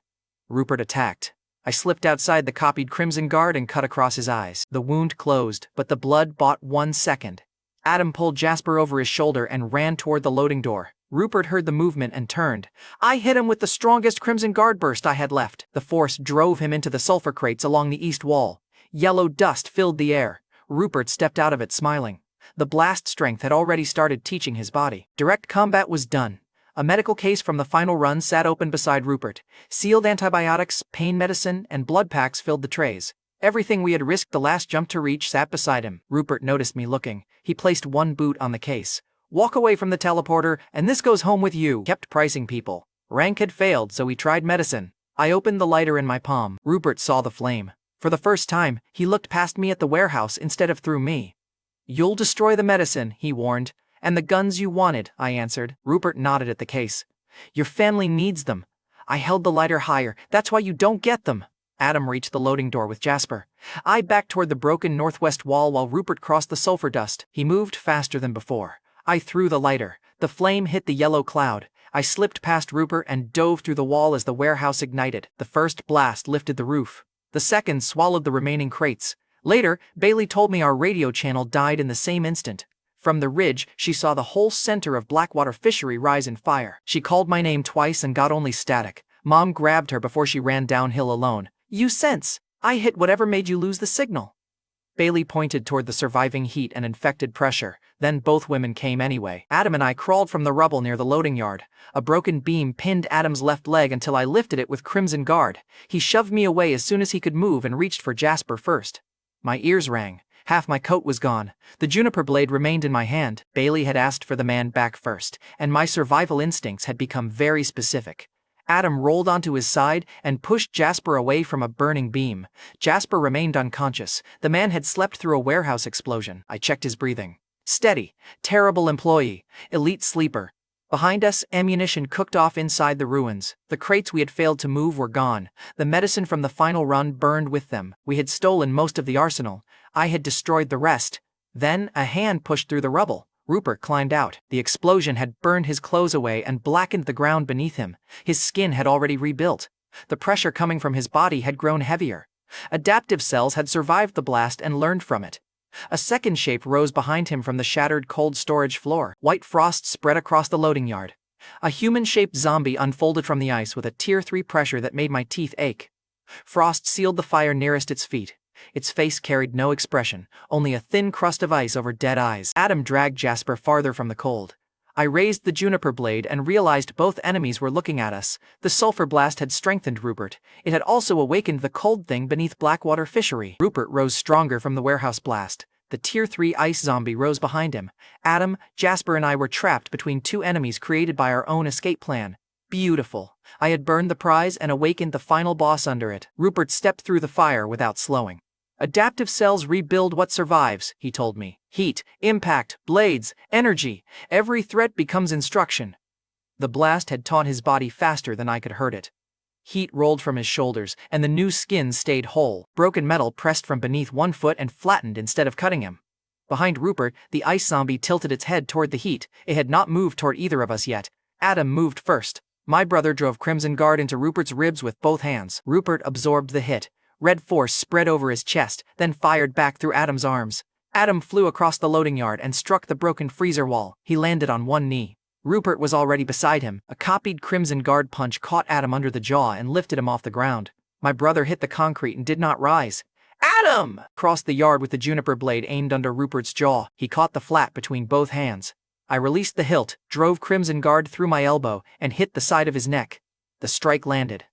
Rupert attacked. I slipped outside the copied Crimson Guard and cut across his eyes. The wound closed, but the blood bought 1 second. Adam pulled Jasper over his shoulder and ran toward the loading door. Rupert heard the movement and turned. I hit him with the strongest Crimson Guard burst I had left. The force drove him into the sulfur crates along the east wall. Yellow dust filled the air. Rupert stepped out of it smiling. The blast strength had already started teaching his body. Direct combat was done. A medical case from the final run sat open beside Rupert. Sealed antibiotics, pain medicine, and blood packs filled the trays. Everything we had risked the last jump to reach sat beside him. Rupert noticed me looking. He placed one boot on the case. Walk away from the teleporter, and this goes home with you. Kept pricing people. Rank had failed, so he tried medicine. I opened the lighter in my palm. Rupert saw the flame. For the first time, he looked past me at the warehouse instead of through me. You'll destroy the medicine, he warned. And the guns you wanted, I answered. Rupert nodded at the case. Your family needs them. I held the lighter higher. That's why you don't get them. Adam reached the loading door with Jasper. I backed toward the broken northwest wall while Rupert crossed the sulfur dust. He moved faster than before. I threw the lighter. The flame hit the yellow cloud. I slipped past Rupert and dove through the wall as the warehouse ignited. The first blast lifted the roof. The second swallowed the remaining crates. Later, Bailey told me our radio channel died in the same instant. From the ridge, she saw the whole center of Blackwater Fishery rise in fire. She called my name twice and got only static. Mom grabbed her before she ran downhill alone. You sense. I hit whatever made you lose the signal. Bailey pointed toward the surviving heat and infected pressure. Then both women came anyway. Adam and I crawled from the rubble near the loading yard. A broken beam pinned Adam's left leg until I lifted it with Crimson Guard. He shoved me away as soon as he could move and reached for Jasper first. My ears rang. Half my coat was gone. The juniper blade remained in my hand. Bailey had asked for the man back first, and my survival instincts had become very specific. Adam rolled onto his side and pushed Jasper away from a burning beam. Jasper remained unconscious. The man had slept through a warehouse explosion. I checked his breathing. Steady. Terrible employee. Elite sleeper. Behind us, ammunition cooked off inside the ruins. The crates we had failed to move were gone. The medicine from the final run burned with them. We had stolen most of the arsenal. I had destroyed the rest. Then, a hand pushed through the rubble. Rupert climbed out. The explosion had burned his clothes away and blackened the ground beneath him. His skin had already rebuilt. The pressure coming from his body had grown heavier. Adaptive cells had survived the blast and learned from it. A second shape rose behind him from the shattered cold storage floor. White frost spread across the loading yard. A human-shaped zombie unfolded from the ice with a Tier 3 pressure that made my teeth ache. Frost sealed the fire nearest its feet. Its face carried no expression, only a thin crust of ice over dead eyes. Adam dragged Jasper farther from the cold. I raised the juniper blade and realized both enemies were looking at us. The sulfur blast had strengthened Rupert. It had also awakened the cold thing beneath Blackwater Fishery. Rupert rose stronger from the warehouse blast. The Tier 3 ice zombie rose behind him. Adam, Jasper and I were trapped between two enemies created by our own escape plan. Beautiful. I had burned the prize and awakened the final boss under it. Rupert stepped through the fire without slowing. Adaptive cells rebuild what survives, he told me. Heat, impact, blades, energy. Every threat becomes instruction. The blast had taught his body faster than I could hurt it. Heat rolled from his shoulders, and the new skin stayed whole. Broken metal pressed from beneath one foot and flattened instead of cutting him. Behind Rupert, the ice zombie tilted its head toward the heat. It had not moved toward either of us yet. Adam moved first. My brother drove Crimson Guard into Rupert's ribs with both hands. Rupert absorbed the hit. Red force spread over his chest, then fired back through Adam's arms. Adam flew across the loading yard and struck the broken freezer wall. He landed on one knee. Rupert was already beside him. A copied Crimson Guard punch caught Adam under the jaw and lifted him off the ground. My brother hit the concrete and did not rise. Adam! Crossed the yard with the juniper blade aimed under Rupert's jaw. He caught the flat between both hands. I released the hilt, drove Crimson Guard through my elbow, and hit the side of his neck. The strike landed.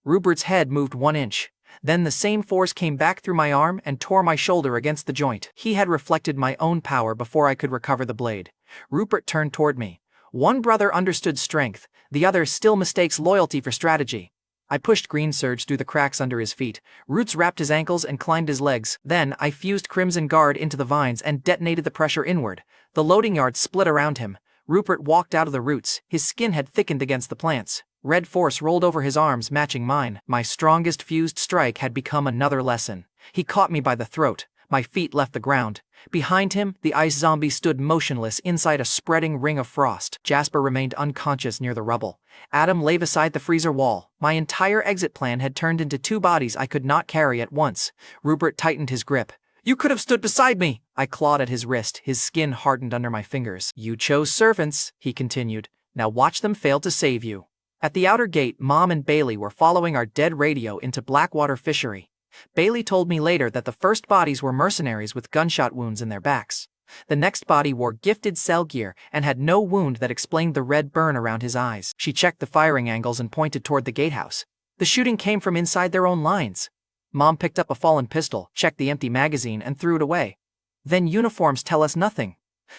Rupert's head moved 1 inch. Then the same force came back through my arm and tore my shoulder against the joint. He had reflected my own power before I could recover the blade. Rupert turned toward me. One brother understood strength, the other still mistakes loyalty for strategy. I pushed Green Surge through the cracks under his feet. Roots wrapped his ankles and climbed his legs. Then I fused Crimson Guard into the vines and detonated the pressure inward. The loading yard split around him. Rupert walked out of the roots. His skin had thickened against the plants. Red force rolled over his arms, matching mine. My strongest fused strike had become another lesson. He caught me by the throat. My feet left the ground. Behind him, the ice zombie stood motionless inside a spreading ring of frost. Jasper remained unconscious near the rubble. Adam lay beside the freezer wall. My entire exit plan had turned into 2 bodies I could not carry at once. Rupert tightened his grip. You could have stood beside me! I clawed at his wrist. His skin hardened under my fingers. You chose servants, he continued. Now watch them fail to save you. At the outer gate, Mom and Bailey were following our dead radio into Blackwater Fishery. Bailey told me later that the first bodies were mercenaries with gunshot wounds in their backs. The next body wore gifted cell gear and had no wound that explained the red burn around his eyes. She checked the firing angles and pointed toward the gatehouse. The shooting came from inside their own lines. Mom picked up a fallen pistol, checked the empty magazine, and threw it away. Then uniforms tell us nothing.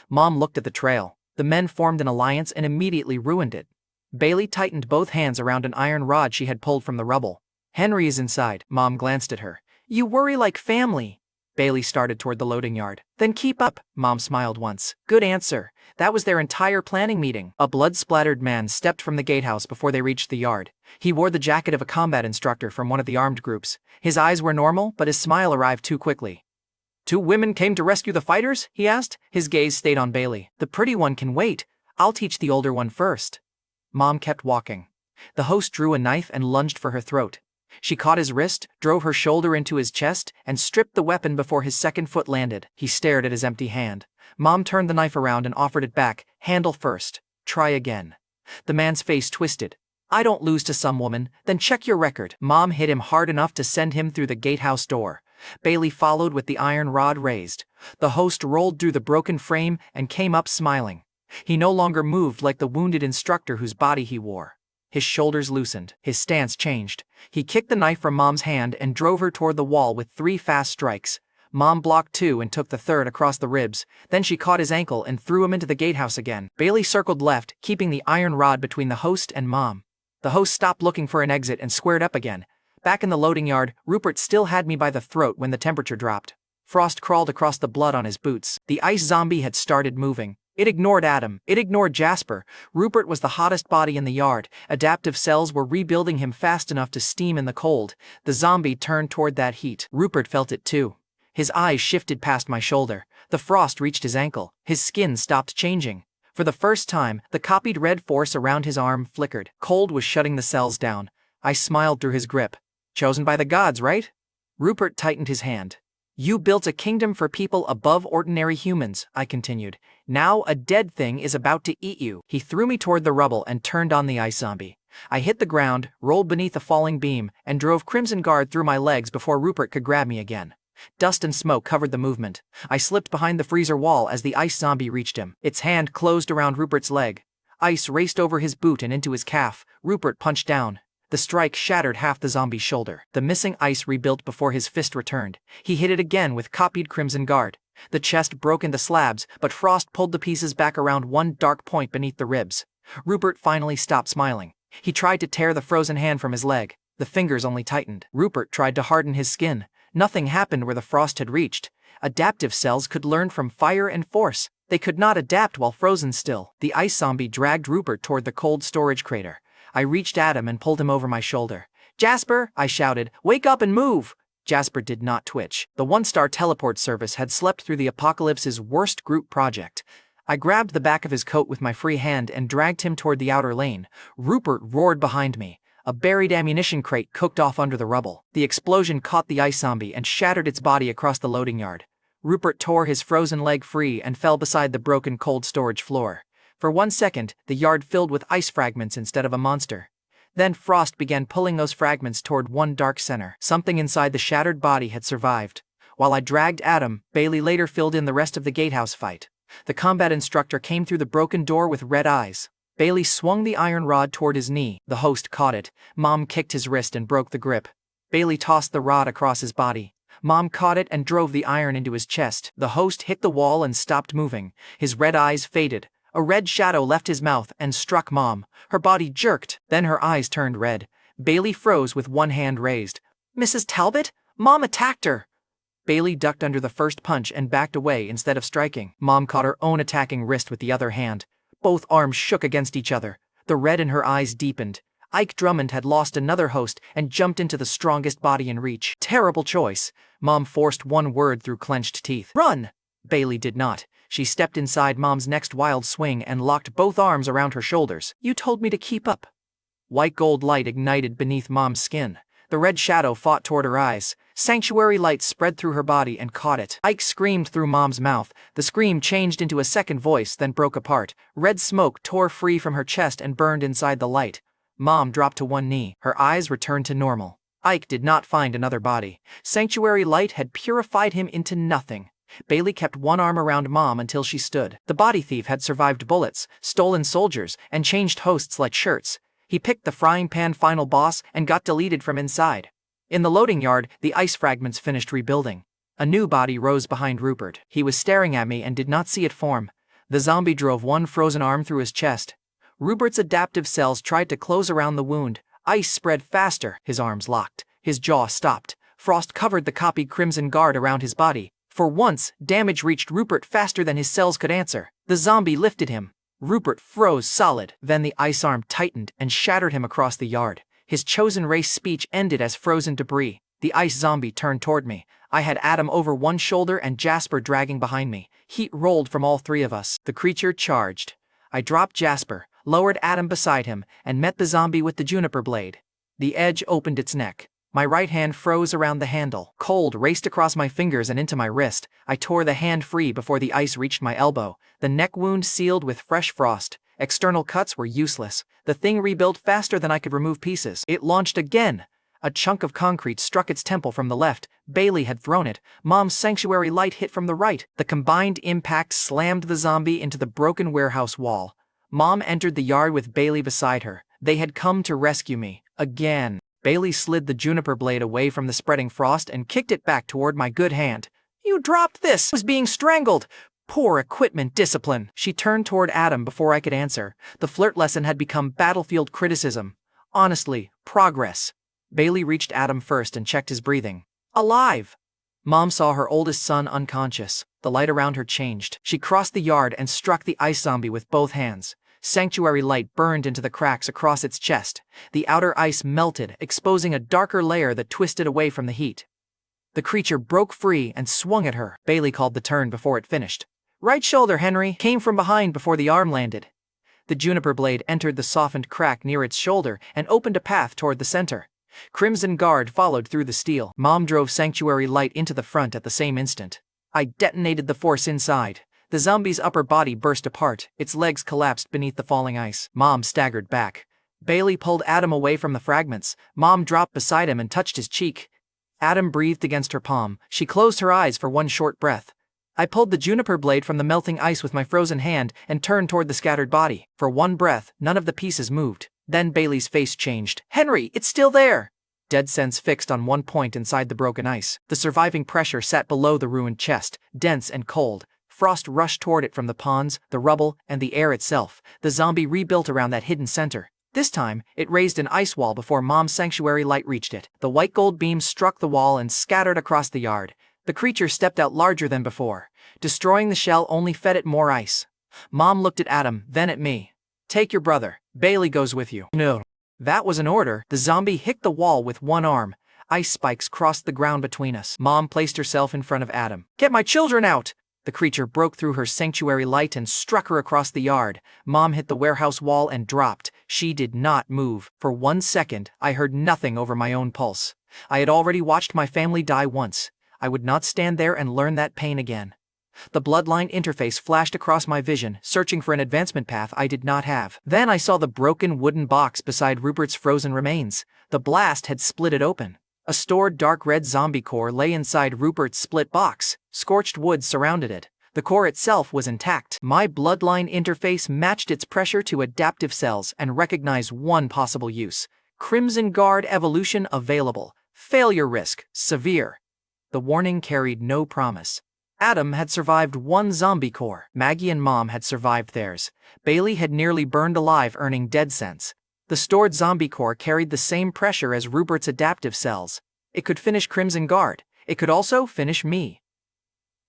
Mom looked at the trail. The men formed an alliance and immediately ruined it. Bailey tightened both hands around an iron rod she had pulled from the rubble. Henry is inside. Mom glanced at her. You worry like family. Bailey started toward the loading yard. Then keep up. Mom smiled once. Good answer. That was their entire planning meeting. A blood-splattered man stepped from the gatehouse before they reached the yard. He wore the jacket of a combat instructor from one of the armed groups. His eyes were normal, but his smile arrived too quickly. 2 women came to rescue the fighters? He asked. His gaze stayed on Bailey. The pretty one can wait. I'll teach the older one first. Mom kept walking. The host drew a knife and lunged for her throat. She caught his wrist, drove her shoulder into his chest, and stripped the weapon before his second foot landed. He stared at his empty hand. Mom turned the knife around and offered it back. Handle first. Try again. The man's face twisted. I don't lose to some woman, then check your record. Mom hit him hard enough to send him through the gatehouse door. Bailey followed with the iron rod raised. The host rolled through the broken frame and came up smiling. He no longer moved like the wounded instructor whose body he wore. His shoulders loosened. His stance changed. He kicked the knife from Mom's hand and drove her toward the wall with 3 fast strikes. Mom blocked 2 and took the third across the ribs. Then she caught his ankle and threw him into the gatehouse again. Bailey circled left, keeping the iron rod between the host and Mom. The host stopped looking for an exit and squared up again. Back in the loading yard, Rupert still had me by the throat when the temperature dropped. Frost crawled across the blood on his boots. The ice zombie had started moving. It ignored Adam. It ignored Jasper. Rupert was the hottest body in the yard. Adaptive cells were rebuilding him fast enough to steam in the cold. The zombie turned toward that heat. Rupert felt it too. His eyes shifted past my shoulder. The frost reached his ankle. His skin stopped changing. For the first time, the copied red force around his arm flickered. Cold was shutting the cells down. I smiled through his grip. Chosen by the gods, right? Rupert tightened his hand. You built a kingdom for people above ordinary humans, I continued. Now a dead thing is about to eat you. He threw me toward the rubble and turned on the ice zombie. I hit the ground, rolled beneath a falling beam, and drove Crimson Guard through my legs before Rupert could grab me again. Dust and smoke covered the movement. I slipped behind the freezer wall as the ice zombie reached him. Its hand closed around Rupert's leg. Ice raced over his boot and into his calf. Rupert punched down. The strike shattered half the zombie's shoulder. The missing ice rebuilt before his fist returned. He hit it again with copied Crimson Guard. The chest broke into slabs, but Frost pulled the pieces back around one dark point beneath the ribs. Rupert finally stopped smiling. He tried to tear the frozen hand from his leg. The fingers only tightened. Rupert tried to harden his skin. Nothing happened where the frost had reached. Adaptive cells could learn from fire and force. They could not adapt while frozen still. The ice zombie dragged Rupert toward the cold storage crater. I reached at him and pulled him over my shoulder. "Jasper," I shouted, "wake up and move!" Jasper did not twitch. The one-star teleport service had slept through the apocalypse's worst group project. I grabbed the back of his coat with my free hand and dragged him toward the outer lane. Rupert roared behind me. A buried ammunition crate cooked off under the rubble. The explosion caught the ice zombie and shattered its body across the loading yard. Rupert tore his frozen leg free and fell beside the broken cold storage floor. For 1 second, the yard filled with ice fragments instead of a monster. Then Frost began pulling those fragments toward one dark center. Something inside the shattered body had survived. While I dragged Adam, Bailey later filled in the rest of the gatehouse fight. The combat instructor came through the broken door with red eyes. Bailey swung the iron rod toward his knee. The host caught it. Mom kicked his wrist and broke the grip. Bailey tossed the rod across his body. Mom caught it and drove the iron into his chest. The host hit the wall and stopped moving. His red eyes faded. A red shadow left his mouth and struck Mom. Her body jerked, then her eyes turned red. Bailey froze with one hand raised. "Mrs. Talbot? Mom attacked her!" Bailey ducked under the first punch and backed away instead of striking. Mom caught her own attacking wrist with the other hand. Both arms shook against each other. The red in her eyes deepened. Ike Drummond had lost another host and jumped into the strongest body in reach. Terrible choice. Mom forced one word through clenched teeth. "Run!" Bailey did not. She stepped inside Mom's next wild swing and locked both arms around her shoulders. "You told me to keep up." White gold light ignited beneath Mom's skin. The red shadow fought toward her eyes. Sanctuary light spread through her body and caught it. Ike screamed through Mom's mouth. The scream changed into a second voice, then broke apart. Red smoke tore free from her chest and burned inside the light. Mom dropped to one knee. Her eyes returned to normal. Ike did not find another body. Sanctuary light had purified him into nothing. Bailey kept one arm around Mom until she stood. The body thief had survived bullets, stolen soldiers, and changed hosts like shirts. He picked the frying pan final boss and got deleted from inside. In the loading yard, the ice fragments finished rebuilding. A new body rose behind Rupert. He was staring at me and did not see it form. The zombie drove one frozen arm through his chest. Rupert's adaptive cells tried to close around the wound. Ice spread faster. His arms locked. His jaw stopped. Frost covered the copied Crimson Guard around his body. For once, damage reached Rupert faster than his cells could answer. The zombie lifted him. Rupert froze solid. Then the ice arm tightened and shattered him across the yard. His chosen race speech ended as frozen debris. The ice zombie turned toward me. I had Adam over one shoulder and Jasper dragging behind me. Heat rolled from all three of us. The creature charged. I dropped Jasper, lowered Adam beside him, and met the zombie with the juniper blade. The edge opened its neck. My right hand froze around the handle. Cold raced across my fingers and into my wrist. I tore the hand free before the ice reached my elbow. The neck wound sealed with fresh frost. External cuts were useless. The thing rebuilt faster than I could remove pieces. It launched again. A chunk of concrete struck its temple from the left. Bailey had thrown it. Mom's sanctuary light hit from the right. The combined impact slammed the zombie into the broken warehouse wall. Mom entered the yard with Bailey beside her. They had come to rescue me. Again. Bailey slid the juniper blade away from the spreading frost and kicked it back toward my good hand. "You dropped this! I was being strangled! Poor equipment discipline!" She turned toward Adam before I could answer. The flirt lesson had become battlefield criticism. Honestly, progress. Bailey reached Adam first and checked his breathing. "Alive!" Mom saw her oldest son unconscious. The light around her changed. She crossed the yard and struck the ice zombie with both hands. Sanctuary light burned into the cracks across its chest. The outer ice melted, exposing a darker layer that twisted away from the heat. The creature broke free and swung at her. Bailey called the turn before it finished. "Right shoulder, Henry," came from behind before the arm landed. The juniper blade entered the softened crack near its shoulder and opened a path toward the center. Crimson Guard followed through the steel. Mom drove Sanctuary light into the front at the same instant. I detonated the force inside. The zombie's upper body burst apart. Its legs collapsed beneath the falling ice. Mom staggered back. Bailey pulled Adam away from the fragments. Mom dropped beside him and touched his cheek. Adam breathed against her palm. She closed her eyes for one short breath. I pulled the juniper blade from the melting ice with my frozen hand and turned toward the scattered body. For one breath, none of the pieces moved. Then Bailey's face changed. "Henry, it's still there!" Dead sense fixed on one point inside the broken ice. The surviving pressure sat below the ruined chest, dense and cold. Frost rushed toward it from the ponds, the rubble, and the air itself. The zombie rebuilt around that hidden center. This time, it raised an ice wall before Mom's sanctuary light reached it. The white gold beams struck the wall and scattered across the yard. The creature stepped out larger than before. Destroying the shell only fed it more ice. Mom looked at Adam, then at me. "Take your brother. Bailey goes with you." "No." That was an order. The zombie hit the wall with one arm. Ice spikes crossed the ground between us. Mom placed herself in front of Adam. "Get my children out!" The creature broke through her sanctuary light and struck her across the yard. Mom hit the warehouse wall and dropped. She did not move. For 1 second, I heard nothing over my own pulse. I had already watched my family die once. I would not stand there and learn that pain again. The Bloodline Interface flashed across my vision, searching for an advancement path I did not have. Then I saw the broken wooden box beside Rupert's frozen remains. The blast had split it open. A stored dark red zombie core lay inside Rupert's split box. Scorched wood surrounded it. The core itself was intact. My Bloodline Interface matched its pressure to adaptive cells and recognized one possible use. Crimson Guard evolution available. Failure risk severe. The warning carried no promise. Adam had survived one zombie core. Maggie and Mom had survived theirs. Bailey had nearly burned alive, earning dead sense. The stored zombie core carried the same pressure as Rupert's adaptive cells. It could finish Crimson Guard. It could also finish me.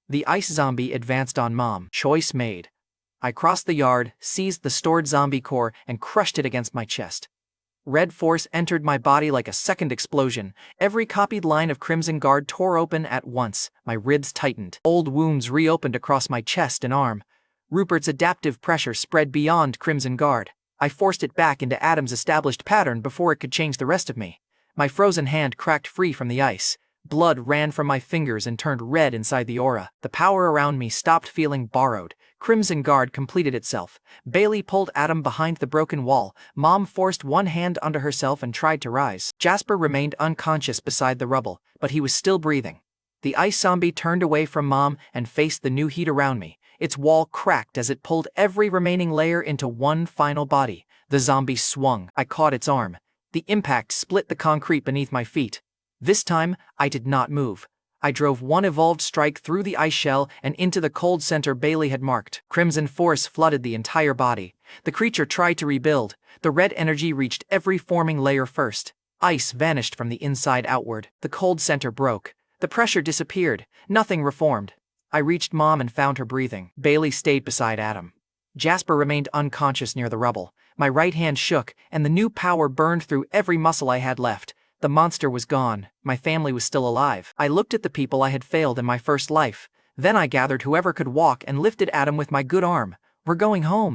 The ice zombie advanced on Mom. Choice made. I crossed the yard, seized the stored zombie core, and crushed it against my chest. Red force entered my body like a second explosion. Every copied line of Crimson Guard tore open at once. My ribs tightened. Old wounds reopened across my chest and arm. Rupert's adaptive pressure spread beyond Crimson Guard. I forced it back into Adam's established pattern before it could change the rest of me. My frozen hand cracked free from the ice. Blood ran from my fingers and turned red inside the aura. The power around me stopped feeling borrowed. Crimson Guard completed itself. Bailey pulled Adam behind the broken wall. Mom forced one hand onto herself and tried to rise. Jasper remained unconscious beside the rubble, but he was still breathing. The ice zombie turned away from Mom and faced the new heat around me. Its wall cracked as it pulled every remaining layer into one final body. The zombie swung. I caught its arm. The impact split the concrete beneath my feet. This time, I did not move. I drove one evolved strike through the ice shell and into the cold center Bailey had marked. Crimson force flooded the entire body. The creature tried to rebuild. The red energy reached every forming layer first. Ice vanished from the inside outward. The cold center broke. The pressure disappeared. Nothing reformed. I reached Mom and found her breathing. Bailey stayed beside Adam. Jasper remained unconscious near the rubble. My right hand shook, and the new power burned through every muscle I had left. The monster was gone. My family was still alive. I looked at the people I had failed in my first life. Then I gathered whoever could walk and lifted Adam with my good arm. "We're going home."